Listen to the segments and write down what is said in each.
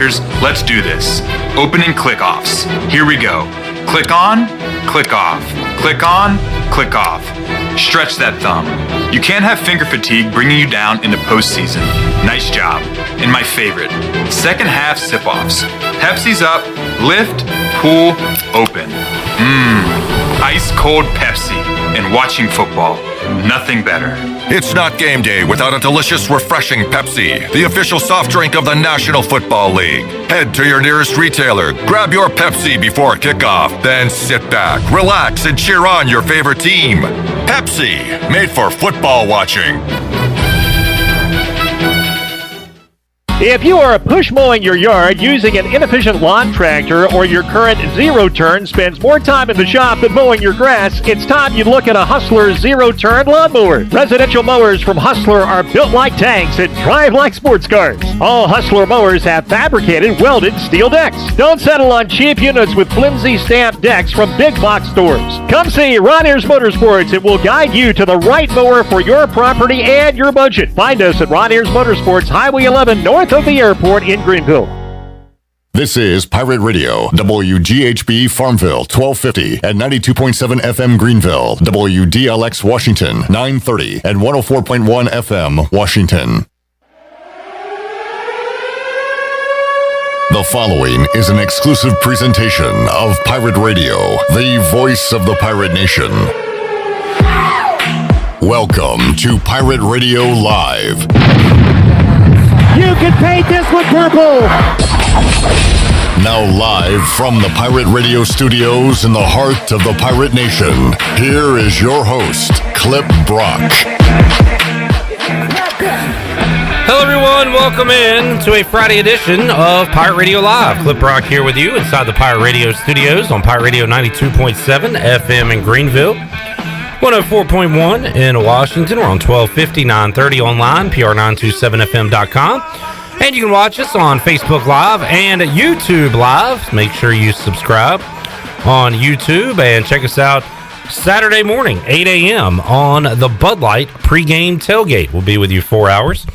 Let's do this. Opening click-offs. Here we go. Click on, click off. Click on, click off. Stretch that thumb. You can't have finger fatigue bringing you down in the postseason. Nice job. And my favorite, second half sip-offs. Pepsi's up, lift, pull, open. Ice cold Pepsi and watching football. Nothing better. It's not game day without a delicious, refreshing Pepsi, the official soft drink of the National Football League. Head to your nearest retailer, grab your Pepsi before kickoff, then sit back, relax, and cheer on your favorite team. Pepsi, made for football watching. If you are push mowing your yard using an inefficient lawn tractor or your current zero-turn spends more time in the shop than mowing your grass, it's time you look at a Hustler zero-turn lawnmower. Residential mowers from Hustler are built like tanks and drive like sports cars. All Hustler mowers have fabricated, welded steel decks. Don't settle on cheap units with flimsy stamped decks from big box stores. Come see Ron Ayers Motorsports. It will guide you to the right mower for your property and your budget. Find us at Ron Ayers Motorsports, Highway 11 north of the airport in Greenville. This is Pirate Radio, WGHB Farmville, 1250 and 92.7 FM Greenville, WDLX Washington, 930 and 104.1 FM Washington. The following is an exclusive presentation of Pirate Radio, the voice of the pirate nation. Welcome to Pirate Radio Live. You can paint this with purple. Now live from the Pirate Radio studios in the heart of the Pirate Nation, here is your host, Clip Brock. Hello everyone, welcome in to a Friday edition of Pirate Radio Live. Clip Brock here with you inside the Pirate Radio studios on Pirate Radio 92.7 FM in Greenville. 104.1 in Washington. We're on 1250, 930 online, pr927fm.com. And you can watch us on Facebook Live and YouTube Live. Make sure you subscribe on YouTube and check us out Saturday morning, 8 a.m. on the Bud Light pregame tailgate. We'll be with you 4 hours,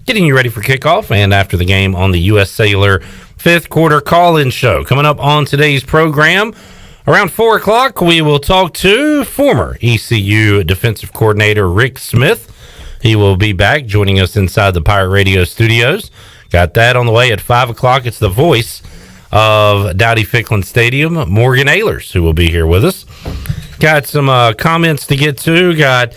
getting you ready for kickoff and after the game on the U.S. Cellular fifth quarter call-in show. Coming up on today's program, around 4 o'clock, we will talk to former ECU defensive coordinator Rick Smith. He will be back joining us inside the Pirate Radio studios. Got that on the way at 5 o'clock. It's the voice of Dowdy-Ficklin Stadium, Morgan Ehlers, who will be here with us. Got some comments to get to. Got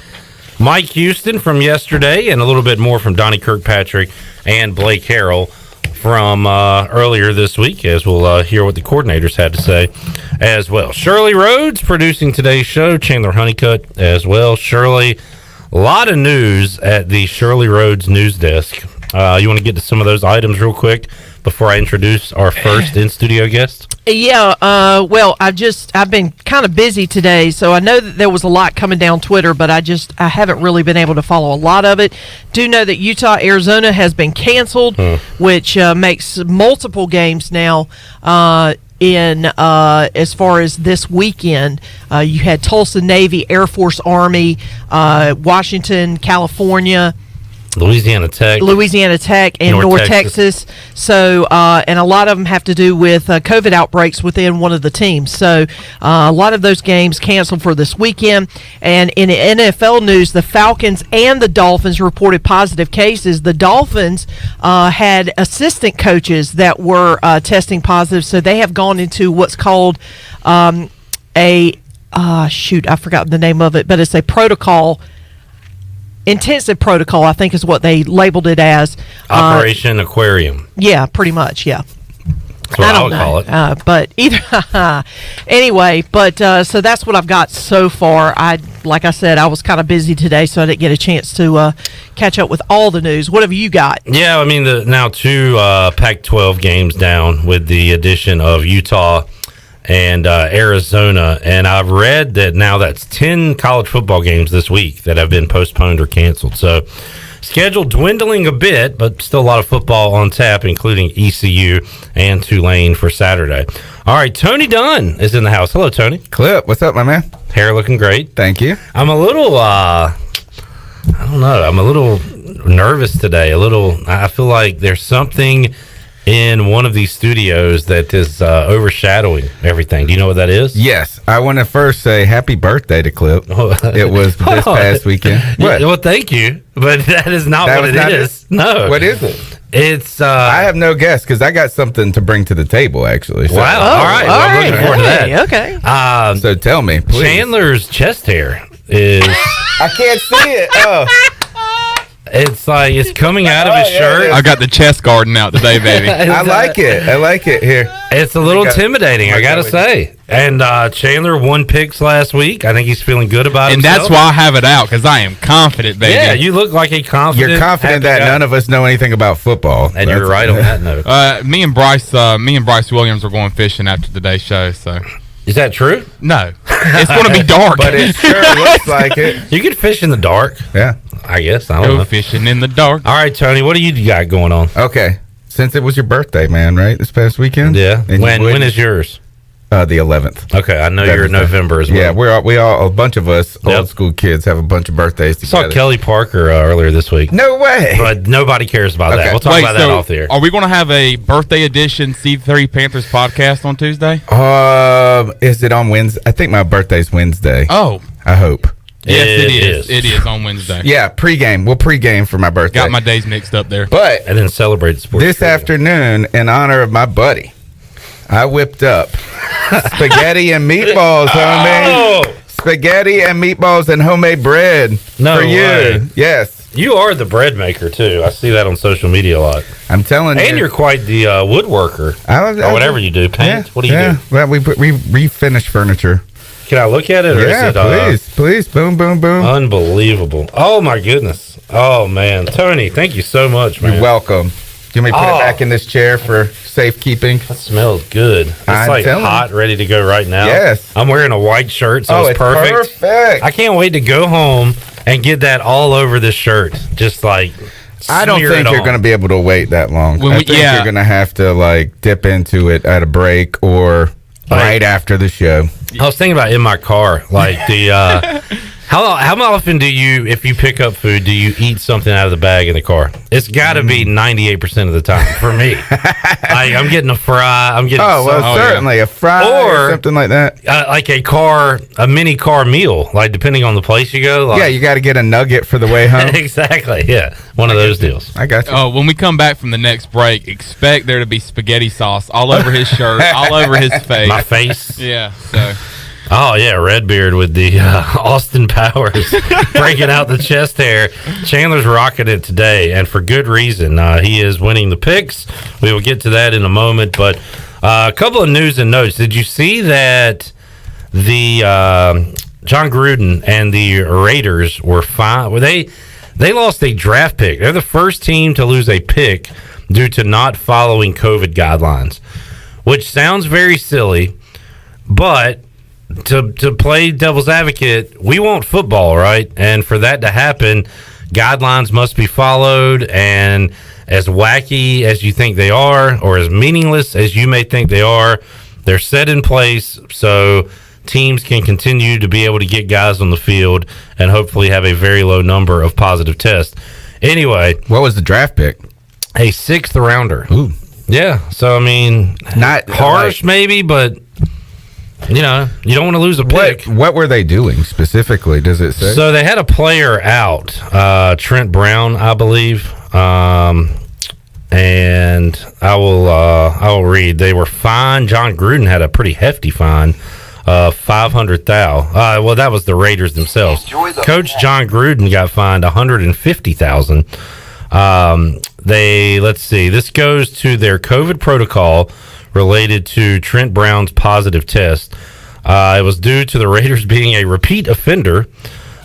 Mike Houston from yesterday and a little bit more from Donnie Kirkpatrick and Blake Harrell from earlier this week, as we'll hear what the coordinators had to say as well. Shirley Rhodes producing today's show, Chandler Honeycutt as well. Shirley, a lot of news at the Shirley Rhodes news desk. You want to get to some of those items real quick before I introduce our first in-studio guest? Yeah, well, I've been kind of busy today, so I know that there was a lot coming down Twitter, but I haven't really been able to follow a lot of it. Do know that Utah-Arizona has been canceled, which makes multiple games now in as far as this weekend. You had Tulsa Navy, Air Force Army, Washington, California, Louisiana Tech, and North Texas. So, and a lot of them have to do with COVID outbreaks within one of the teams. So, a lot of those games canceled for this weekend. And in NFL news, the Falcons and the Dolphins reported positive cases. The Dolphins had assistant coaches that were testing positive, so they have gone into what's called I forgot the name of it, but it's a protocol. Intensive protocol, I think, is what they labeled it as. Operation Aquarium. Yeah, pretty much. Yeah, that's what I would call it. But either anyway, so that's what I've got so far. Like I said, I was kind of busy today, so I didn't get a chance to catch up with all the news. What have you got? Yeah, I mean, now two Pac-12 games down with the addition of Utah and Arizona, and I've read that now that's 10 college football games this week that have been postponed or canceled. So schedule dwindling a bit, but still a lot of football on tap, including ECU and Tulane for Saturday. All right, Tony Dunn is in the house. Hello, Tony. Clip, what's up, my man? Hair looking great. Thank you. I'm a little I don't know, I'm a little nervous today. I feel like there's something in one of these studios that is overshadowing everything. Do you know what that is? Yes. I want to first say happy birthday to Clip. It was this past weekend. What? Well, thank you, but that is not what it is. No. What is it? It's I have no guess because I got something to bring to the table, actually. So. Wow. All right. Well, I'm looking forward to that. Okay. So tell me, please. Chandler's chest hair is... I can't see it. Oh. It's like it's coming out of his shirt. I got the chest garden out today, baby. I like it. I like it. Here. It's a little intimidating, I gotta say. And Chandler won picks last week. I think he's feeling good about it. And that's why I have it out, because I am confident, baby. Yeah, you look like a confident. You're confident that none of us know anything about football. And you're right on that note. Me and Bryce Williams are going fishing after today's show. So is that true? No, it's going to be dark, but it sure looks like it. You can fish in the dark. Yeah, I guess. I don't know. Fishing in the dark. All right, Tony, what do you got going on? Okay, since it was your birthday, man, right? This past weekend. Yeah. When is yours? The 11th. Okay, I know you're in November as well. Yeah, we all a bunch of us old school kids have a bunch of birthdays together. Saw Kelly Parker earlier this week. No way. But nobody cares about that. We'll talk about that off the air. Are we going to have a birthday edition C3 Panthers podcast on Tuesday? Is it on Wednesday? I think my birthday's Wednesday. Oh, I hope. Yes, it is. It is on Wednesday. Yeah, pregame. We'll pregame for my birthday. Got my days mixed up there. But and then celebrate the sports. This afternoon, in honor of my buddy, I whipped up spaghetti and meatballs, homie. Oh! Spaghetti and meatballs and homemade bread for you. Way. Yes. You are the bread maker, too. I see that on social media a lot. I'm telling you. And you're quite the woodworker. Or whatever you do. Paint? Yeah, what do you do? Well, we refinish furniture. Can I look at it? Or Yeah, is it, please. Boom, boom, boom. Unbelievable. Oh, my goodness. Oh, man. Tony, thank you so much, man. You're welcome. Do you want me to put it back in this chair for safekeeping? That smells good. It's like hot, ready to go right now. Yes. I'm wearing a white shirt, so it's perfect. Perfect. I can't wait to go home and get that all over this shirt. Just like I don't think you're going to be able to wait that long. I think you're going to have to like dip into it at a break or right after the show. I was thinking about in my car, like the how often do you, if you pick up food, do you eat something out of the bag in the car? It's got to be 98% of the time for me. I'm getting a fry. I'm getting certainly a fry or something like that. Like a mini car meal, like depending on the place you go. Like, yeah, you got to get a nugget for the way home. Exactly. Yeah, one of those deals. I got you. Oh, when we come back from the next break, expect there to be spaghetti sauce all over his shirt, all over his face. My face. Yeah. So. Oh, yeah, Redbeard with the Austin Powers breaking out the chest hair. Chandler's rocking it today, and for good reason. He is winning the picks. We will get to that in a moment, but a couple of news and notes. Did you see that the John Gruden and the Raiders were fine? They lost a draft pick. They're the first team to lose a pick due to not following COVID guidelines, which sounds very silly, but to play devil's advocate, we want football, right? And for that to happen, guidelines must be followed, and as wacky as you think they are, or as meaningless as you may think they are, they're set in place so teams can continue to be able to get guys on the field and hopefully have a very low number of positive tests. Anyway. What was the draft pick? A 6th rounder. Ooh. Yeah, so I mean, not harsh maybe, but you know, you don't want to lose a pick. What were they doing specifically? Does it say? So they had a player out, Trent Brown, I believe, and I will read. They were fined. John Gruden had a pretty hefty fine, $500,000. Well, that was the Raiders themselves. Coach John Gruden got fined $150,000. Let's see. This goes to their COVID protocol related to Trent Brown's positive test. It was due to the Raiders being a repeat offender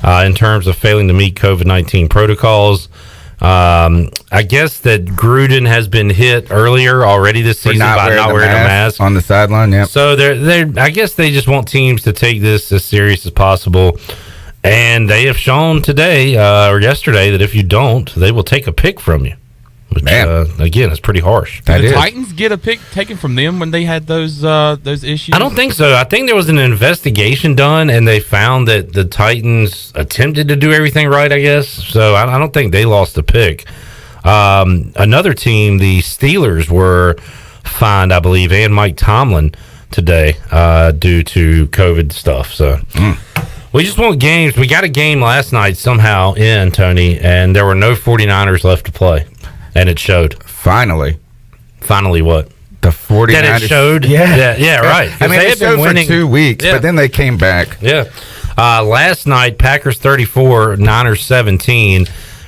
in terms of failing to meet COVID-19 protocols. I guess that Gruden has been hit earlier already this season by not wearing a mask on the sideline. Yeah. So I guess they just want teams to take this as serious as possible. And they have shown today or yesterday that if you don't, they will take a pick from you. Which, again, is pretty harsh. Did the Titans get a pick taken from them when they had those issues? I don't think so. I think there was an investigation done, and they found that the Titans attempted to do everything right, I guess. So I don't think they lost a pick. Another team, the Steelers, were fined, I believe, and Mike Tomlin today due to COVID stuff. So we just want games. We got a game last night somehow in, Tony, and there were no 49ers left to play, and it showed. Finally what? The 49ers. That it showed? Yeah, right. I mean, they had been winning for 2 weeks, but then they came back. Yeah. Last night, Packers 34, Niners 17.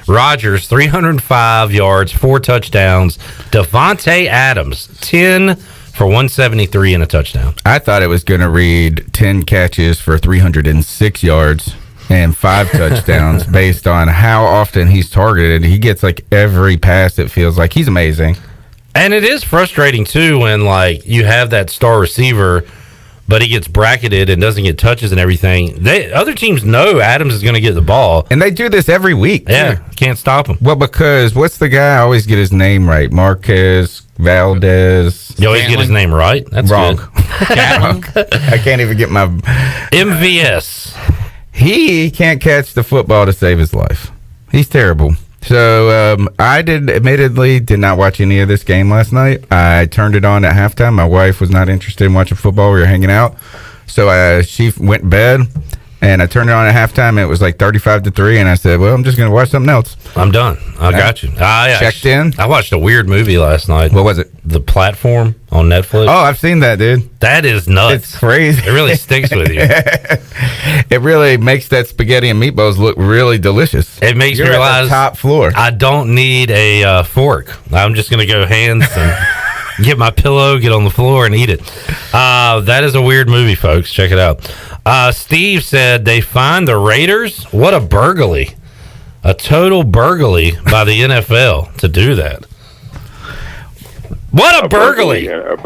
Rodgers, 305 yards, 4 touchdowns. Devontae Adams, 10 for 173 and a touchdown. I thought it was going to read 10 catches for 306 yards and 5 touchdowns based on how often he's targeted. He gets like every pass, it feels like. He's amazing. And it is frustrating, too, when like you have that star receiver, but he gets bracketed and doesn't get touches and everything. Other teams know Adams is going to get the ball. And they do this every week. Yeah, can't stop him. Well, because what's the guy? I always get his name right. Marquez Valdez. You always get his name right? That's wrong. Good. I can't even get my... MVS. He can't catch the football to save his life. He's terrible. So I admittedly did not watch any of this game last night. I turned it on at halftime. My wife was not interested in watching football. We were hanging out. So she went to bed, and I turned it on at halftime, and it was like 35-3, and I said, well, I'm just going to watch something else. I'm done. I got you. Checked in. I watched a weird movie last night. What was it? The Platform on Netflix. Oh, I've seen that, dude. That is nuts. It's crazy. It really sticks with you. It really makes that spaghetti and meatballs look really delicious. It makes You're me realize at the top floor. I don't need a fork. I'm just going to go hands and get my pillow, get on the floor, and eat it. That is a weird movie, folks. Check it out. Steve said they fined the Raiders. What a burglary. A total burglary by the NFL to do that. What a burglary. A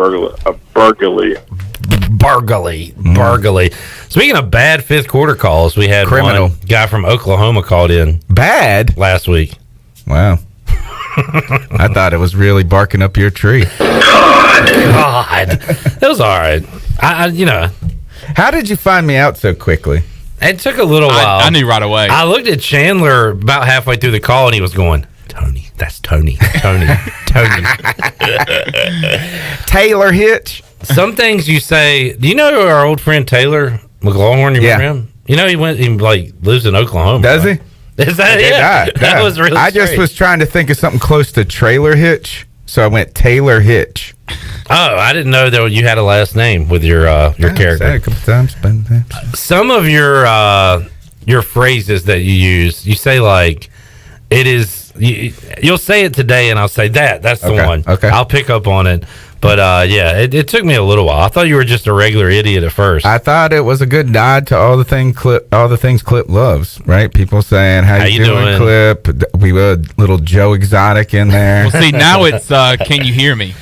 burglary. Burglary. Speaking of bad fifth quarter calls, we had Criminal. one guy from Oklahoma called in. Bad? Last week. Wow. I thought it was really barking up your tree. God. It was all right. How did you find me out so quickly? It took a little while. I knew right away. I looked at Chandler about halfway through the call, and he was going, Tony, that's Tony. Taylor Hitch. Some things you say, do you know our old friend Taylor McLaurin? You remember him? You know, he lives in Oklahoma. Does right? he? Is that it? That was really I just was trying to think of something close to trailer hitch, so I went Taylor Hitch. Oh, I didn't know that you had a last name with your character. Said it a couple times. Some of your phrases that you use, you say like, it is. You'll say it today, and I'll say that's the one. Okay. I'll pick up on it. But it took me a little while. I thought you were just a regular idiot at first. I thought it was a good nod to all the things Clip loves. Right? People saying how you doing, Clip? We were a little Joe Exotic in there. Well, see, now it's can you hear me?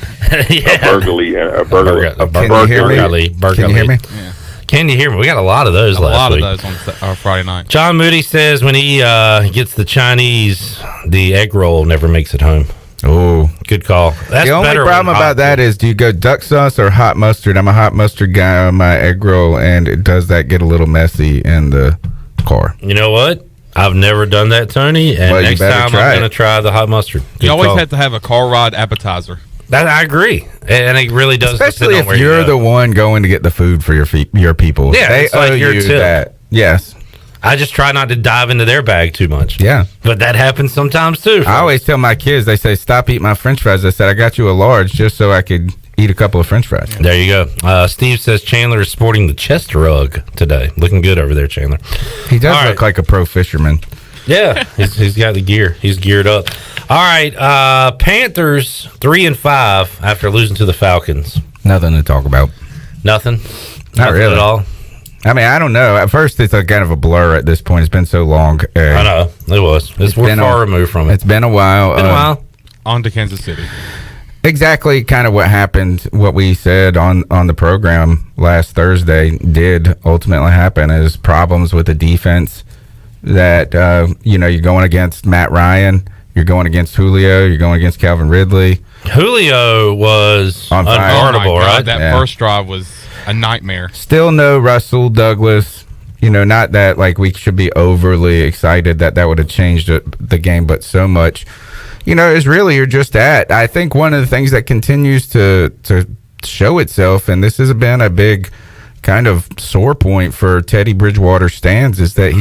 Yeah. A burglary. Can you hear me? Can you hear me? Yeah. Can you hear me? We got a lot of those last week. A lot of those on Friday night. John Moody says when he gets the Chinese, the egg roll never makes it home. Oh, good call. That's the only problem about that is, do you go duck sauce or hot mustard? I'm a hot mustard guy on my egg roll, and does that get a little messy in the car? You know what? I've never done that, Tony. And next time I'm going to try the hot mustard. Good you always call. have to have a car ride appetizer. I agree, and it really does. Especially if you're the one going to get the food for your people. Yeah, they it's like owe your you tip. that. Yes. I just try not to dive into their bag too much. Yeah. But that happens sometimes too. I always tell my kids, they say, stop eating my french fries. I said, I got you a large just so I could eat a couple of french fries. There you go. Steve says Chandler is sporting the chest rug today. Looking good over there, Chandler. He does look like a pro fisherman. Yeah, he's got the gear. He's geared up. All right, Panthers 3-5 after losing to the Falcons. Nothing to talk about. Nothing? Not really. At all? I mean, I don't know. At first, it's a kind of a blur at this point. It's been so long. I know. It was. We're far removed from it. It's been a while. Been a while. On to Kansas City. Exactly kind of what happened, what we said on the program last Thursday did ultimately happen, is problems with the defense that, you're going against Matt Ryan, you're going against Julio, you're going against Calvin Ridley. Julio was unguardable, right? That first drive was a nightmare. Still no Russell Douglas. Not that like we should be overly excited that would have changed the game, but so much. is really you're just at. I think one of the things that continues to show itself, and this has been a big kind of sore point for Teddy Bridgewater stands, is that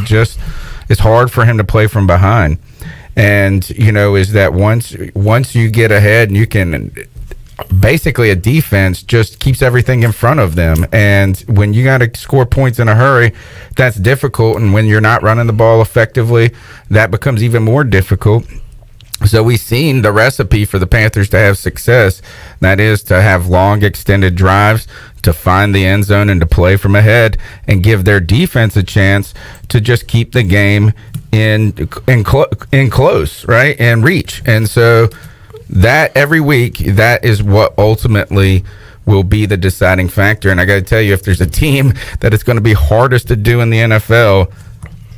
it's hard for him to play from behind. And, is that once you get ahead and you can basically a defense just keeps everything in front of them. And when you got to score points in a hurry, that's difficult. And when you're not running the ball effectively, that becomes even more difficult. So we've seen the recipe for the Panthers to have success. That is to have long extended drives, to find the end zone and to play from ahead and give their defense a chance to just keep the game in close, right, and reach. And so that every week, that is what ultimately will be the deciding factor. And I got to tell you, if there's a team that it's going to be hardest to do in the NFL,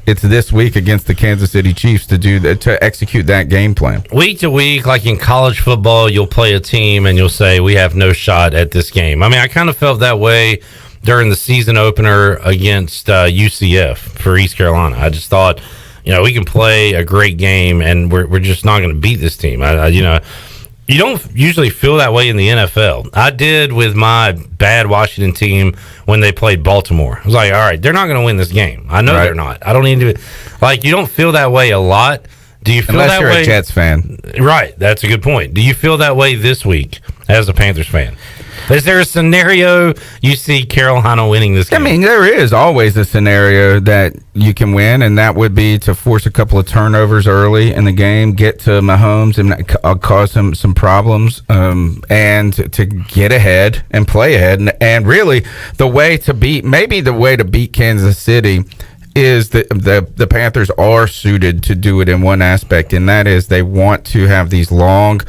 it's this week against the Kansas City Chiefs to execute that game plan. Week to week, like in college football, you'll play a team and you'll say, we have no shot at this game. I mean, I kind of felt that way during the season opener against UCF for East Carolina. I just thought, we can play a great game and we're just not going to beat this team. You don't usually feel that way in the NFL. I did with my bad Washington team when they played Baltimore. I was like, all right, they're not going to win this game. I know they're not. I don't need to. You don't feel that way a lot. Do you feel Unless that you're way? A Jets fan. Right. That's a good point. Do you feel that way this week as a Panthers fan? Is there a scenario you see Carolina winning this game? I mean, there is always a scenario that you can win, and that would be to force a couple of turnovers early in the game, get to Mahomes and cause him some problems, and to get ahead and play ahead. And really, the way to beat Kansas City is that the Panthers are suited to do it in one aspect, and that is they want to have these long,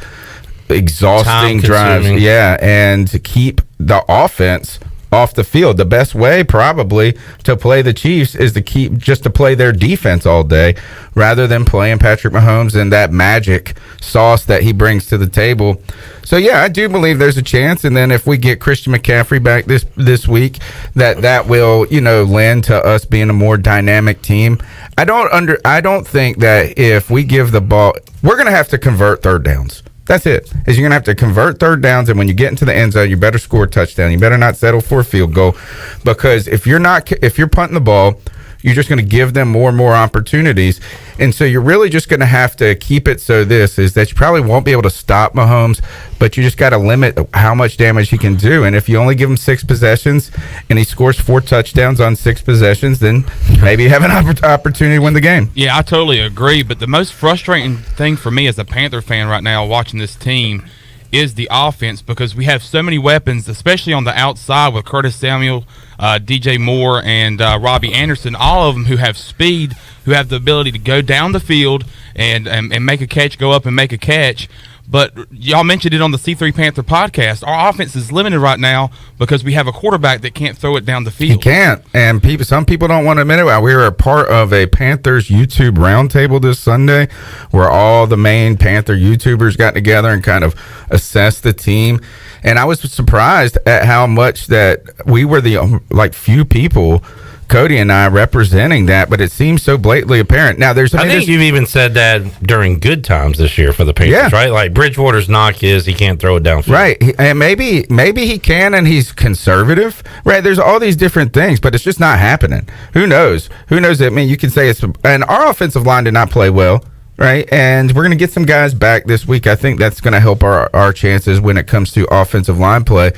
exhausting drives, and to keep the offense off the field. The best way probably to play the Chiefs is to play their defense all day rather than playing Patrick Mahomes and that magic sauce that he brings to the table. So I do believe there's a chance, and then if we get Christian McCaffrey back this week, that will lend to us being a more dynamic team. I don't think that if we give the ball, we're going to have to convert third downs. That's it. You're going to have to convert third downs, and when you get into the end zone, you better score a touchdown. You better not settle for a field goal, because if you're punting the ball, you're just going to give them more and more opportunities. And so you're really just going to have to keep it that you probably won't be able to stop Mahomes, but you just got to limit how much damage he can do. And if you only give him 6 possessions and he scores 4 touchdowns on 6 possessions, then maybe you have an opportunity to win the game. Yeah, I totally agree. But the most frustrating thing for me as a Panther fan right now watching this team is the offense, because we have so many weapons, especially on the outside with Curtis Samuel, DJ Moore, and Robbie Anderson, all of them who have speed, who have the ability to go down the field and make a catch, go up and make a catch. But y'all mentioned it on the C3 Panther podcast. Our offense is limited right now because we have a quarterback that can't throw it down the field. He can't. And some people don't want to admit it. We were a part of a Panthers YouTube roundtable this Sunday where all the main Panther YouTubers got together and kind of assessed the team. And I was surprised at how much that we were the few people, Cody and I, representing that, but it seems so blatantly apparent. Now, I think you've even said that during good times this year for the Panthers, right? Like Bridgewater's knock is he can't throw it downfield. Right. And maybe he can, and he's conservative, right? There's all these different things, but it's just not happening. Who knows? I mean, you can say and our offensive line did not play well, right? And we're going to get some guys back this week. I think that's going to help our chances when it comes to offensive line play.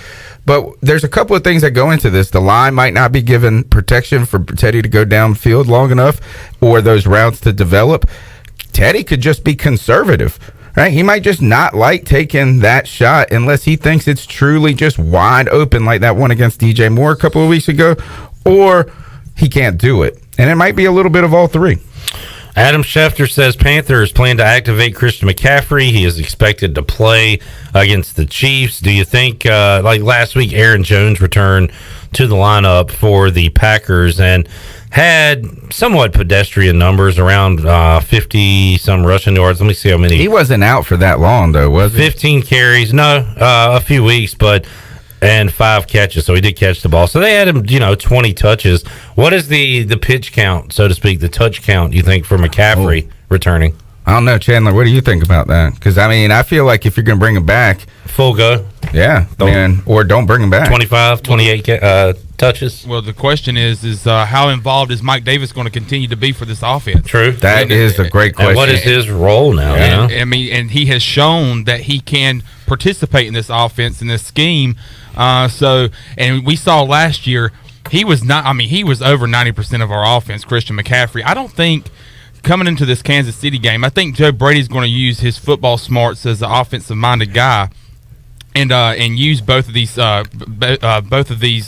But there's a couple of things that go into this. The line might not be given protection for Teddy to go downfield long enough, or those routes to develop. Teddy could just be conservative, right? He might just not like taking that shot unless he thinks it's truly just wide open, like that one against DJ Moore a couple of weeks ago, or he can't do it. And it might be a little bit of all three. Adam Schefter says Panthers plan to activate Christian McCaffrey. He is expected to play against the Chiefs. Do you think, like last week, Aaron Jones returned to the lineup for the Packers and had somewhat pedestrian numbers, around 50-some rushing yards. Let me see how many. He wasn't out for that long, though, was he? 15 carries. No, a few weeks, and 5 catches, so he did catch the ball. So they had him, 20 touches. What is the pitch count, so to speak, the touch count, you think, for McCaffrey returning? I don't know, Chandler. What do you think about that? Because I feel like if you're going to bring him back, full go. Yeah, or don't bring him back. 25, 28 touches. Well, the question is how involved is Mike Davis going to continue to be for this offense? True. That is a great question. And what is his role now? And he has shown that he can participate in this offense, in this scheme. And we saw last year he was over 90% of our offense. Christian McCaffrey. I don't think coming into this Kansas City game, I think Joe Brady's going to use his football smarts as an offensive-minded guy. And use both of these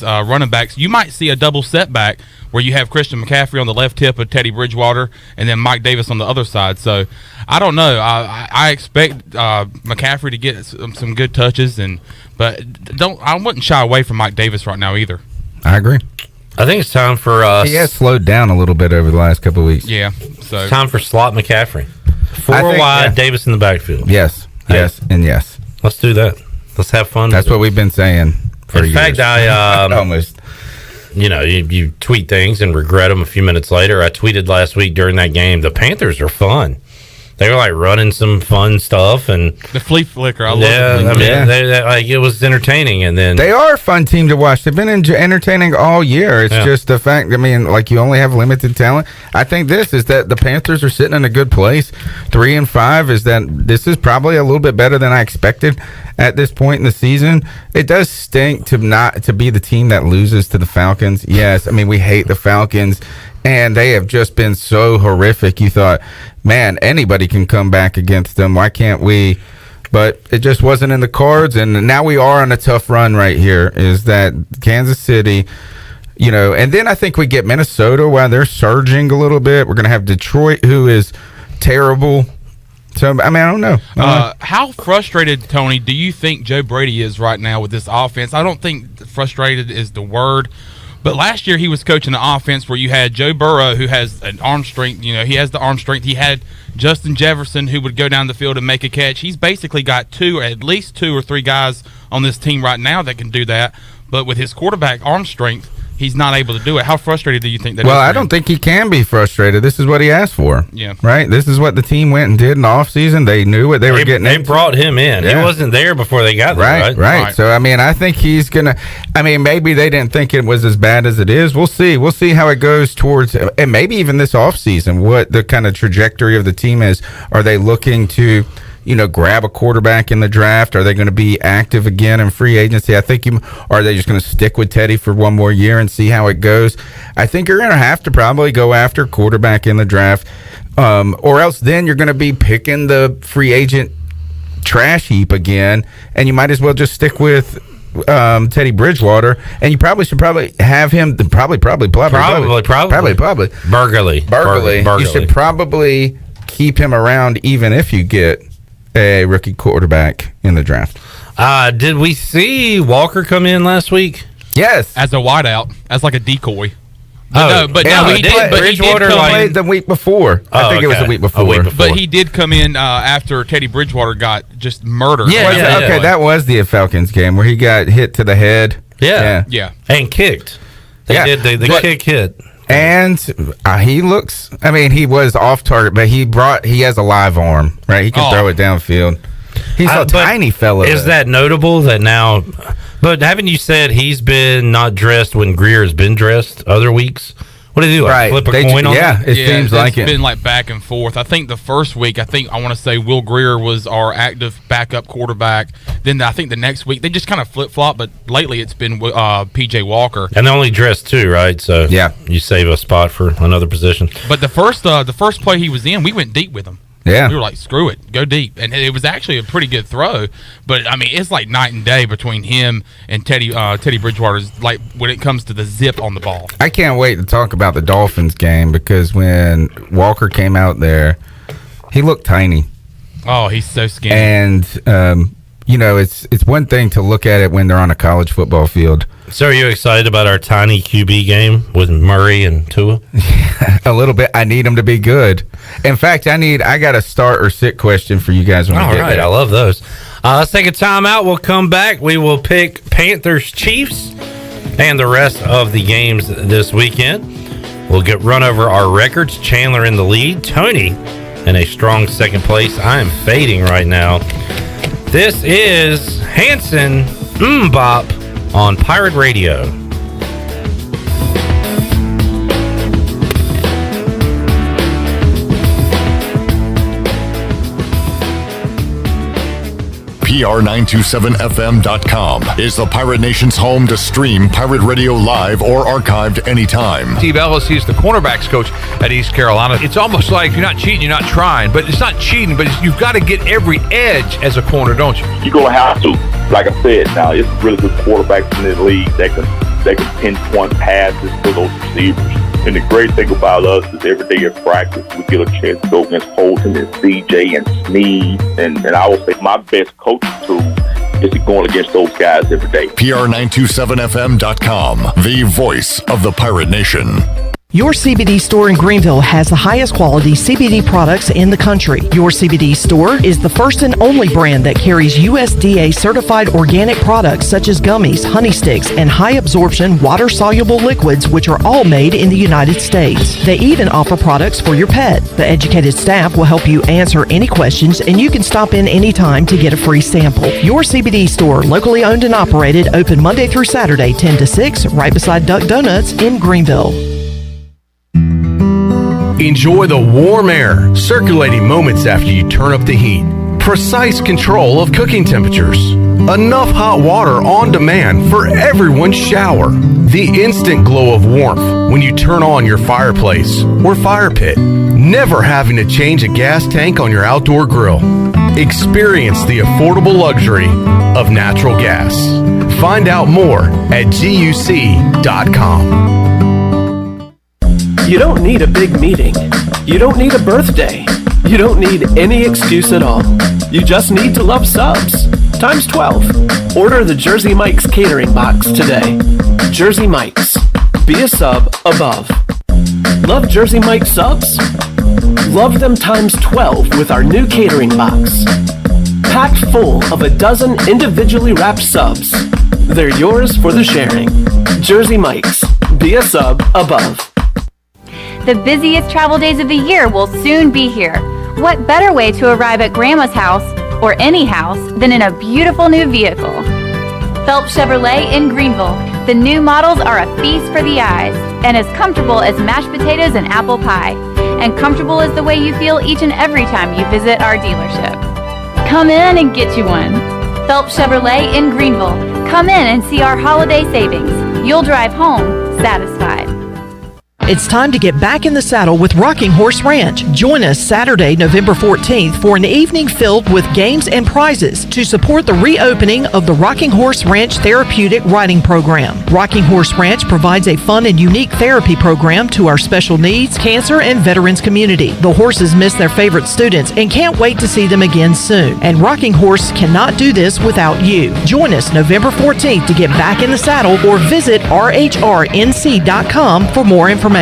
running backs. You might see a double setback where you have Christian McCaffrey on the left tip of Teddy Bridgewater, and then Mike Davis on the other side. So I don't know. I expect McCaffrey to get some good touches, but I wouldn't shy away from Mike Davis right now either. I agree. I think it's time for us. He has slowed down a little bit over the last couple of weeks. Yeah. So it's time for slot McCaffrey. 4 wide, Davis in the backfield. Yes, and yes. Let's do that. Let's have fun. That's what we've been saying for years. In fact, I almost. You tweet things and regret them a few minutes later. I tweeted last week during that game, the Panthers are fun. They were like running some fun stuff and the flea flicker. I love it. It was entertaining. And then they are a fun team to watch. They've been entertaining all year. It's just the fact. You only have limited talent. I think this is that the Panthers are sitting in a good place. 3-5 is that this is probably a little bit better than I expected at this point in the season. It does stink to be the team that loses to the Falcons. Yes, we hate the Falcons. And they have just been so horrific. You thought, man, anybody can come back against them. Why can't we? But it just wasn't in the cards. And now we are on a tough run right here. Is that Kansas City, and then I think we get Minnesota while they're surging a little bit. We're going to have Detroit, who is terrible. So, I don't know. How frustrated, Tony, do you think Joe Brady is right now with this offense? I don't think frustrated is the word. But last year he was coaching an offense where you had Joe Burrow, who has an arm strength. He has the arm strength. He had Justin Jefferson, who would go down the field and make a catch. He's basically got at least 2 or 3 guys on this team right now that can do that. But with his quarterback arm strength, he's not able to do it. How frustrated do you think that is? Well, I don't think he can be frustrated. This is what he asked for. Yeah. Right? This is what the team went and did in the offseason. They knew what they were getting into. They brought him in. Yeah. He wasn't there before they got there, right? So, I think he's going to – maybe they didn't think it was as bad as it is. We'll see. We'll see how it goes towards – and maybe even this offseason, what the kind of trajectory of the team is. Are they looking to – grab a quarterback in the draft? Are they going to be active again in free agency? I think are they just going to stick with Teddy for one more year and see how it goes? I think you're going to have to probably go after quarterback in the draft, or else then you're going to be picking the free agent trash heap again, and you might as well just stick with Teddy Bridgewater, and you probably should have him probably Burgley. You should probably keep him around even if you get a rookie quarterback in the draft. Did we see Walker come in last week? Yes, as a wideout, as like a decoy. He did. Bridgewater played the week before. I think it was the week before. But he did come in after Teddy Bridgewater got just murdered. Okay, that was the Falcons game where he got hit to the head. Yeah. And kicked. The kick hit. And he looks. He was off target, but he has a live arm, right? He can throw it downfield. He's a tiny fella. Is that notable that now? But haven't you said he's been not dressed when Greer has been dressed other weeks? What did he do? Flip a coin on it? It seems like it's been like back and forth. I think the first week, I want to say Will Greer was our active backup quarterback. Then I think the next week they just kind of flip flop. But lately it's been PJ Walker, and they only dressed 2, right? So you save a spot for another position. But the first play he was in, we went deep with him. Yeah, we were like, screw it, go deep, and it was actually a pretty good throw. But it's like night and day between him and Teddy Bridgewater's. Like when it comes to the zip on the ball. I can't wait to talk about the Dolphins game because when Walker came out there, he looked tiny. Oh, he's so skinny. And it's one thing to look at it when they're on a college football field. So are you excited about our tiny QB game with Murray and Tua? A little bit. I need them to be good. In fact, I got a start or sit question for you guys when we get there. I love those. Let's take a timeout. We'll come back. We will pick Panthers, Chiefs, and the rest of the games this weekend. We'll run over our records. Chandler in the lead. Tony in a strong second place. I am fading right now. This is Hanson Mbop on Pirate Radio. PR927FM.com is the Pirate Nation's home to stream Pirate Radio live or archived anytime. Steve Ellis, he's the cornerbacks coach at East Carolina. It's almost like you're not cheating, you're not trying, but it's not cheating, but you've got to get every edge as a corner, don't you? You're going to have to. Like I said, now it's really good quarterbacks in the league that can pinpoint passes for those receivers. And the great thing about us is every day at practice, we get a chance to go against Holton and CJ and Sneed. And I would say my best coaching tool is going against those guys every day. PR927FM.com, the voice of the Pirate Nation. Your CBD store in Greenville has the highest quality CBD products in the country. Your CBD store is the first and only brand that carries USDA certified organic products such as gummies, honey sticks, and high absorption water soluble liquids, which are all made in the United States. They even offer products for your pet. The educated staff will help you answer any questions, and you can stop in anytime to get a free sample. Your CBD store, locally owned and operated, open Monday through Saturday 10 to 6, right beside Duck Donuts in Greenville. Enjoy the warm air circulating moments after you turn up the heat. Precise control of cooking temperatures. Enough hot water on demand for everyone's shower. The instant glow of warmth when you turn on your fireplace or fire pit. Never having to change a gas tank on your outdoor grill. Experience the affordable luxury of natural gas. Find out more at GUC.com. You don't need a big meeting. You don't need a birthday. You don't need any excuse at all. You just need to love subs. Times 12. Order the Jersey Mike's catering box today. Jersey Mike's. Be a sub above. Love Jersey Mike's subs? Love them times 12 with our new catering box. Packed full of a dozen individually wrapped subs. They're yours for the sharing. Jersey Mike's. Be a sub above. The busiest travel days of the year will soon be here. What better way to arrive at Grandma's house, or any house, than in a beautiful new vehicle? Phelps Chevrolet in Greenville. The new models are a feast for the eyes, and as comfortable as mashed potatoes and apple pie. And comfortable is the way you feel each and every time you visit our dealership. Come in and get you one. Phelps Chevrolet in Greenville. Come in and see our holiday savings. You'll drive home satisfied. It's time to get back in the saddle with Rocking Horse Ranch. Join us Saturday, November 14th for an evening filled with games and prizes to support the reopening of the Rocking Horse Ranch Therapeutic Riding Program. Rocking Horse Ranch provides a fun and unique therapy program to our special needs, cancer, and veterans community. The horses miss their favorite students and can't wait to see them again soon. And Rocking Horse cannot do this without you. Join us November 14th to get back in the saddle or visit rhrnc.com for more information.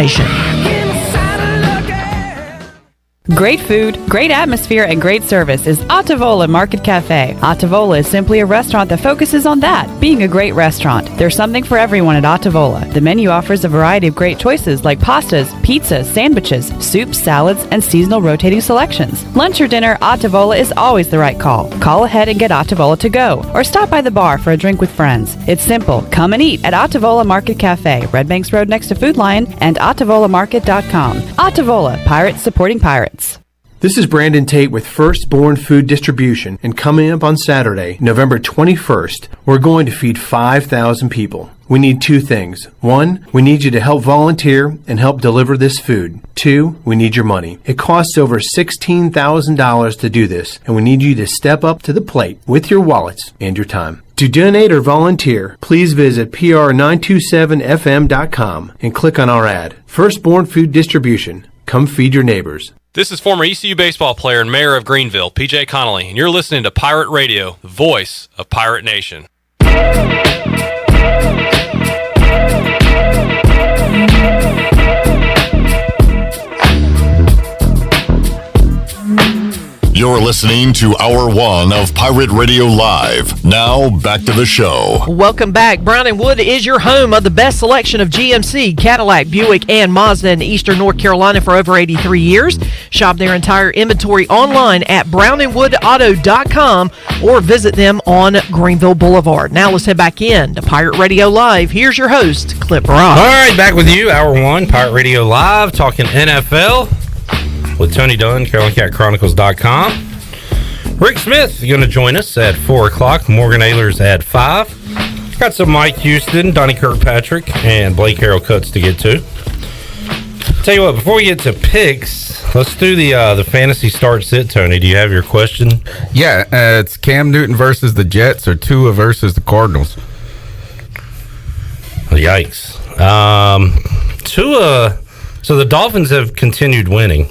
Great food, great atmosphere, and great service is Ottavola Market Cafe. Ottavola is simply a restaurant that focuses on that, being a great restaurant. There's something for everyone at Ottavola. The menu offers a variety of great choices like pastas, pizzas, sandwiches, soups, salads, and seasonal rotating selections. Lunch or dinner, Ottavola is always the right call. Call ahead and get Ottavola to go, or stop by the bar for a drink with friends. It's simple. Come and eat at Ottavola Market Cafe, Red Banks Road next to Food Lion, and OttavolaMarket.com. Ottavola, pirates supporting pirates. This is Brandon Tate with Firstborn Food Distribution, and coming up on Saturday, November 21st, we're going to feed 5,000 people. We need two things. One, we need you to help volunteer and help deliver this food. Two, we need your money. It costs over $16,000 to do this, and we need you to step up to the plate with your wallets and your time. To donate or volunteer, please visit PR927FM.com and click on our ad. Firstborn Food Distribution. Come feed your neighbors. This is former ECU baseball player and mayor of Greenville, PJ Connolly, and you're listening to Pirate Radio, the voice of Pirate Nation. You're listening to Hour 1 of Pirate Radio Live. Now, back to the show. Welcome back. Brown and Wood is your home of the best selection of GMC, Cadillac, Buick, and Mazda in Eastern North Carolina for over 83 years. Shop their entire inventory online at brownandwoodauto.com or visit them on Greenville Boulevard. Now let's head back in to Pirate Radio Live. Here's your host, Clip Rock. All right, back with you, Hour 1, Pirate Radio Live, talking NFL with Tony Dunn, CarolinaCatChronicles.com. Rick Smith is going to join us at 4 o'clock. Morgan Ehlers at 5. Got some Mike Houston, Donnie Kirkpatrick, and Blake Harrell cuts to get to. Tell you what, before we get to picks, let's do the fantasy start sit. Tony, do you have your question? Yeah, it's Cam Newton versus the Jets or Tua versus the Cardinals. Yikes. Tua, so the Dolphins have continued winning.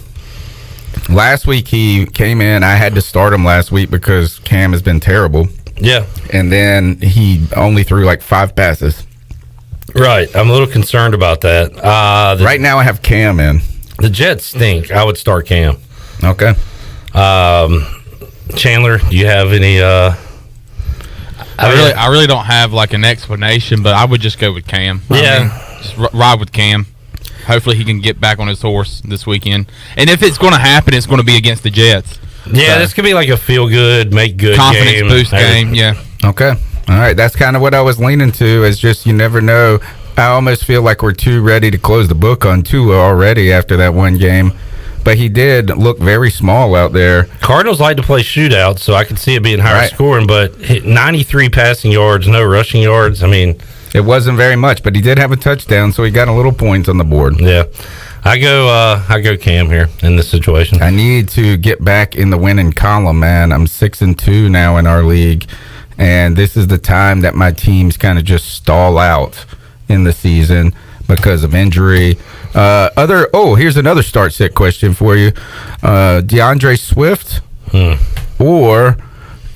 Last week he came in. I had to start him last week because Cam has been terrible. Yeah. And then he only threw like 5 passes. Right. I'm a little concerned about that. Right now I have Cam in. The Jets stink. I would start Cam. Okay. Chandler, do you have any... I really don't have like an explanation, but I would just go with Cam. Just ride with Cam. Hopefully he can get back on his horse this weekend. And if it's going to happen, it's going to be against the Jets. Yeah, this could be like a feel-good, make-good confidence game. Boost game, yeah. Okay. All right, that's kind of what I was leaning to, is just you never know. I almost feel like we're too ready to close the book on Tua already after that one game. But he did look very small out there. Cardinals like to play shootouts, so I could see it being higher scoring, but 93 passing yards, no rushing yards. I mean... It wasn't very much, but he did have a touchdown, so he got a little points on the board. Yeah. I go Cam here in this situation. I need to get back in the winning column, man. I'm 6-2 now in our league, and this is the time that my teams kind of just stall out in the season because of injury. Here's another start sit question for you. DeAndre Swift or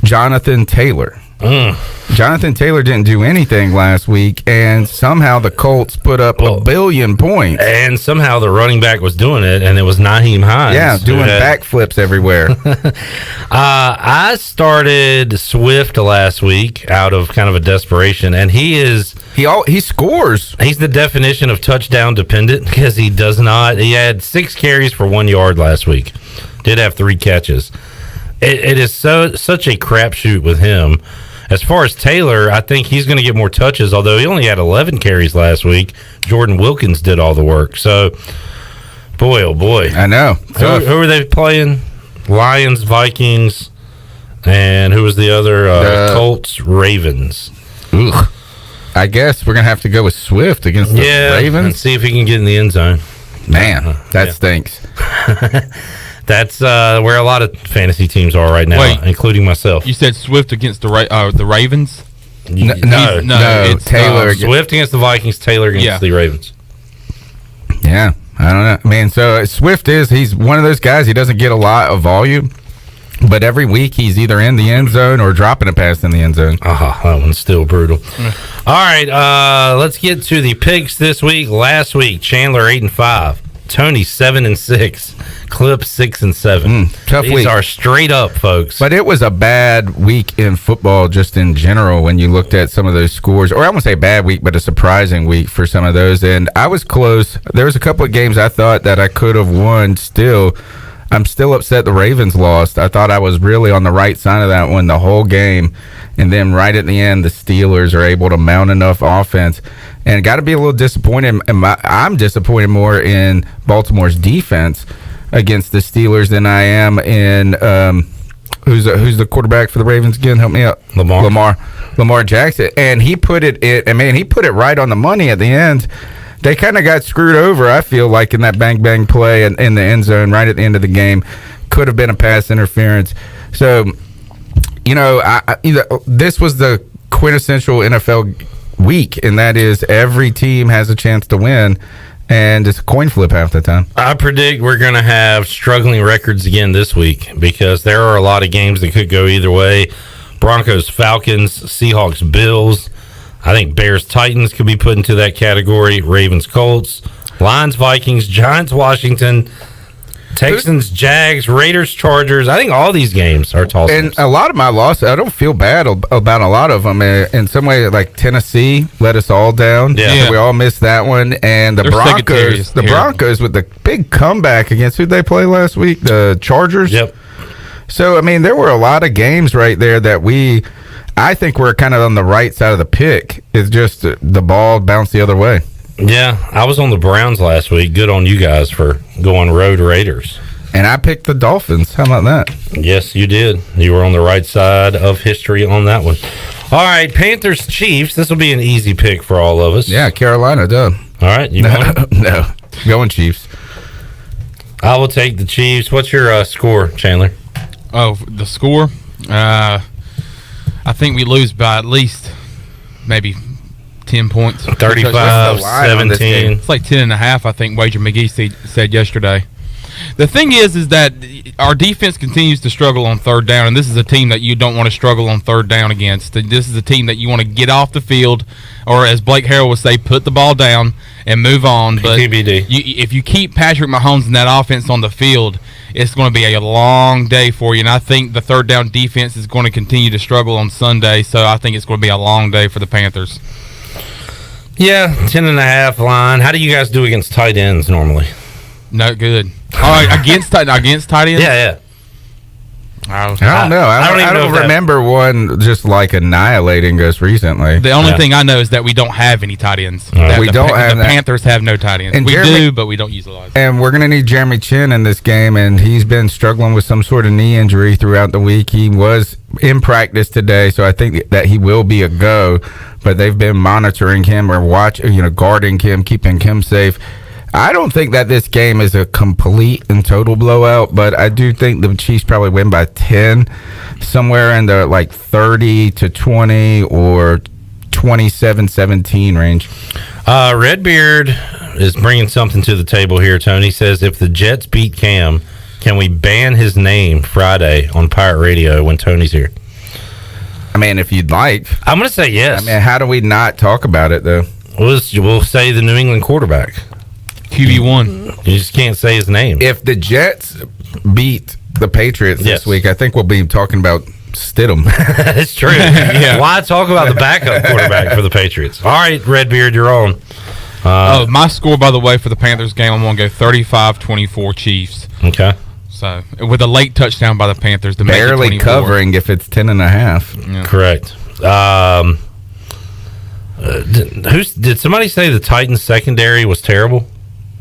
Jonathan Taylor? Jonathan Taylor didn't do anything last week, and somehow the Colts put up a billion points. And somehow the running back was doing it, and it was Naheem Hines. Yeah, doing backflips everywhere. I started Swift last week out of kind of a desperation, and he scores. He's the definition of touchdown dependent because he does not. He had 6 carries for 1 yard last week. Did have 3 catches. It is such a crapshoot with him. As far as Taylor, I think he's going to get more touches, although he only had 11 carries last week. Jordan Wilkins did all the work. So, boy, oh boy. I know. Who are they playing? Lions, Vikings, and who was the other? Colts, Ravens. Ugh. I guess we're going to have to go with Swift against the Ravens. And see if he can get in the end zone. Man, that stinks. That's where a lot of fantasy teams are right now, including myself. You said Swift against the Ravens? No, it's Taylor. Swift against the Vikings, Taylor against the Ravens. Yeah, I don't know. Man, so Swift he's one of those guys, he doesn't get a lot of volume, but every week he's either in the end zone or dropping a pass in the end zone. That one's still brutal. All right, let's get to the picks this week. Last week, Chandler 8-5. Tony 7-6, Clip 6-7. Tough These week. are straight up, folks. But it was a bad week in football just in general when you looked at some of those scores. Or I won't say bad week, but a surprising week for some of those. And I was close. There was a couple of games I thought that I could have won still. I'm still upset the Ravens lost. I thought I was really on the right side of that one the whole game. And then right at the end, the Steelers are able to mount enough offense. And got to be a little disappointed. And I'm disappointed more in Baltimore's defense against the Steelers than I am in who's the quarterback for the Ravens again? Help me out. Lamar Jackson. And he put it he put it right on the money at the end. They kind of got screwed over, I feel like, in that bang play in the end zone right at the end of the game. Could have been a pass interference. So, this was the quintessential NFL week, and that is every team has a chance to win, and it's a coin flip half the time. I predict we're going to have struggling records again this week because there are a lot of games that could go either way. Broncos, Falcons, Seahawks, Bills. I think Bears, Titans could be put into that category. Ravens, Colts, Lions, Vikings, Giants, Washington, Texans, Jags, Raiders, Chargers. I think all these games are toss-ups. And a lot of my losses, I don't feel bad about a lot of them. In some way, like Tennessee let us all down. Yeah. We all missed that one. And the Broncos with the big comeback against who they play last week? The Chargers. Yep. So, I mean, there were a lot of games right there that I think we're kind of on the right side of the pick. It's just the ball bounced the other way. Yeah, I was on the Browns last week. Good on you guys for going Road Raiders. And I picked the Dolphins. How about that? Yes, you did. You were on the right side of history on that one. All right, Panthers, Chiefs. This will be an easy pick for all of us. Yeah, Carolina, duh. All right, you want it? No, going Chiefs. I will take the Chiefs. What's your score, Chandler? Oh, the score? I think we lose by at least maybe 10 points. 35-17. It's like 10.5, I think Wager McGee said yesterday. The thing is that our defense continues to struggle on third down, and this is a team that you don't want to struggle on third down against. This is a team that you want to get off the field, or as Blake Harrell would say, put the ball down and move on. But if you keep Patrick Mahomes and that offense on the field, it's going to be a long day for you, and I think the third down defense is going to continue to struggle on Sunday, so I think it's going to be a long day for the Panthers. Yeah, 10.5 line. How do you guys do against tight ends normally? Not good. All right, against tight ends? Yeah. I don't know. I don't remember one just like annihilating us recently. The only thing I know is that we don't have any tight ends. We don't have the Panthers have no tight ends. And we do, but we don't utilize them. And we're going to need Jeremy Chin in this game, and he's been struggling with some sort of knee injury throughout the week. He was in practice today, so I think that he will be a go, but they've been monitoring him or guarding him, keeping him safe. I don't think that this game is a complete and total blowout, but I do think the Chiefs probably win by 10, somewhere in the 30-20 or 27-17 range. Redbeard is bringing something to the table here, Tony. Says if the Jets beat Cam, can we ban his name Friday on Pirate Radio when Tony's here? I mean, if you'd like. I'm going to say yes. I mean, how do we not talk about it, though? We'll say the New England quarterback. QB1. You just can't say his name. If the Jets beat the Patriots this week, I think we'll be talking about Stidham. It's true. Yeah. Why talk about the backup quarterback for the Patriots? All right, Redbeard, you're on. My score, by the way, for the Panthers game, I'm going to go 35-24 Chiefs. Okay. So, with a late touchdown by the Panthers to barely make it 24. Covering if it's 10.5. Yeah. Correct. Did somebody say the Titans secondary was terrible?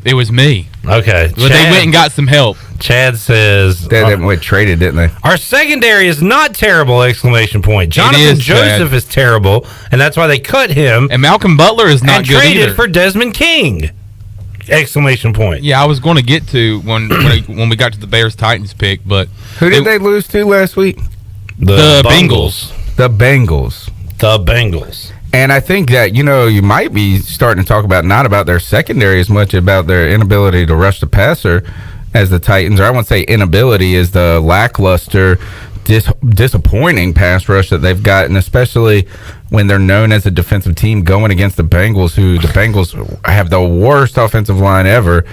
It was me. Okay. But they went and got some help. Chad says they went traded, didn't they? Our secondary is not terrible! ! Jonathan Joseph is terrible, and that's why they cut him. And Malcolm Butler is not good traded either. for Desmond King! ! Yeah, I was going to get to when we got to the Bears Titans pick, but who did they lose to last week? The Bengals. The Bengals. The Bengals. And I think that, you might be starting to talk about not about their secondary as much about their inability to rush the passer as the Titans, or I won't say inability, is the lackluster, disappointing pass rush that they've gotten, especially when they're known as a defensive team going against the Bengals, who the Bengals have the worst offensive line ever.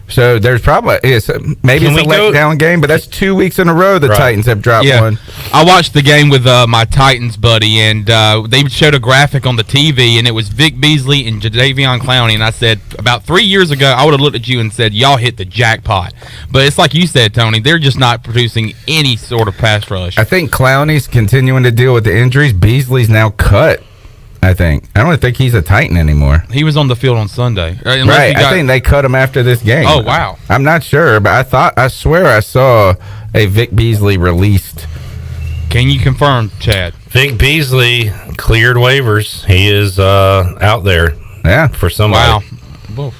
So there's probably it's a letdown game, but that's 2 weeks in a row the Titans have dropped one. I watched the game with my Titans buddy, and they showed a graphic on the TV, and it was Vic Beasley and Jadeveon Clowney, and I said about 3 years ago I would have looked at you and said y'all hit the jackpot. But it's like you said, Tony, they're just not producing any sort of pass rush. I think Clowney's continuing to deal with the injuries. Beasley's now cut. I don't think he's a Titan anymore. He was on the field on Sunday. Right. I think they cut him after this game. Oh, wow. I'm not sure, but I swear I saw a Vic Beasley released. Can you confirm, Chad? Vic Beasley cleared waivers. He is out there. Yeah. For somebody. Wow.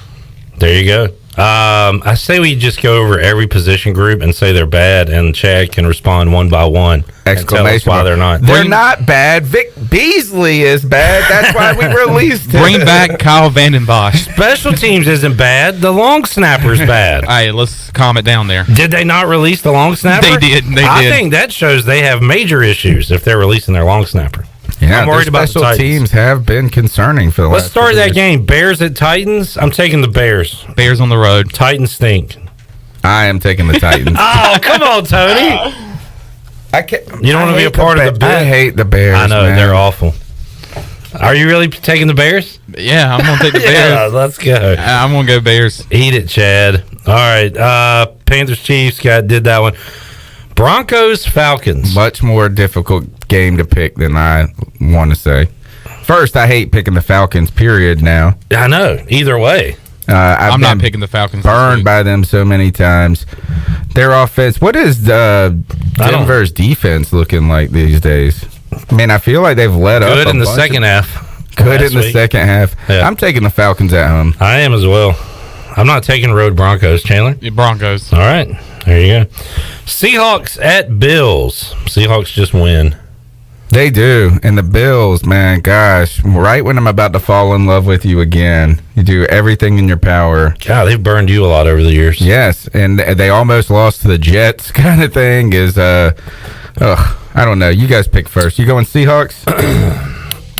There you go. I say we just go over every position group and say they're bad, and Chad can respond one by one. Exclamation! Why they're not? They're not bad. Vic Beasley is bad. That's why we released him. Bring back Kyle Vanden Bosch. Special teams isn't bad. The long snapper's bad. Hey, let's calm it down there. Did they not release the long snapper? They did. I think that shows they have major issues if they're releasing their long snapper. Yeah, I'm worried about special teams have been concerning for the Let's last start that years. game. Bears at Titans. I'm taking the Bears. Bears on the road. Titans stink. I am taking the Titans. Oh, come on, Tony. I can't. You don't want to be a part of the bit? I hate the Bears. I know, man. they're awful. Are you really taking the Bears? Yeah, I'm going to take the Bears. Yeah, let's go. I'm going to go Bears. Eat it, Chad. All right. Panthers, Chiefs, did that one. Broncos, Falcons. Much more difficult game to pick than I want to say. First, I hate picking the Falcons, period, now. I know. Either way. I'm not picking the Falcons. Burned by them so many times. Their offense. What is Denver's defense looking like these days? I mean, I feel like they've let up. Good in the second half. Good in the second half. Yeah. I'm taking the Falcons at home. I am as well. I'm not taking road Broncos, Chandler. Broncos. All right. There you go. Seahawks at Bills. Seahawks just win. They do. And the Bills, man, gosh, right when I'm about to fall in love with you again, you do everything in your power. God, they've burned you a lot over the years. Yes, and they almost lost to the Jets kind of thing is, I don't know. You guys pick first. You going Seahawks?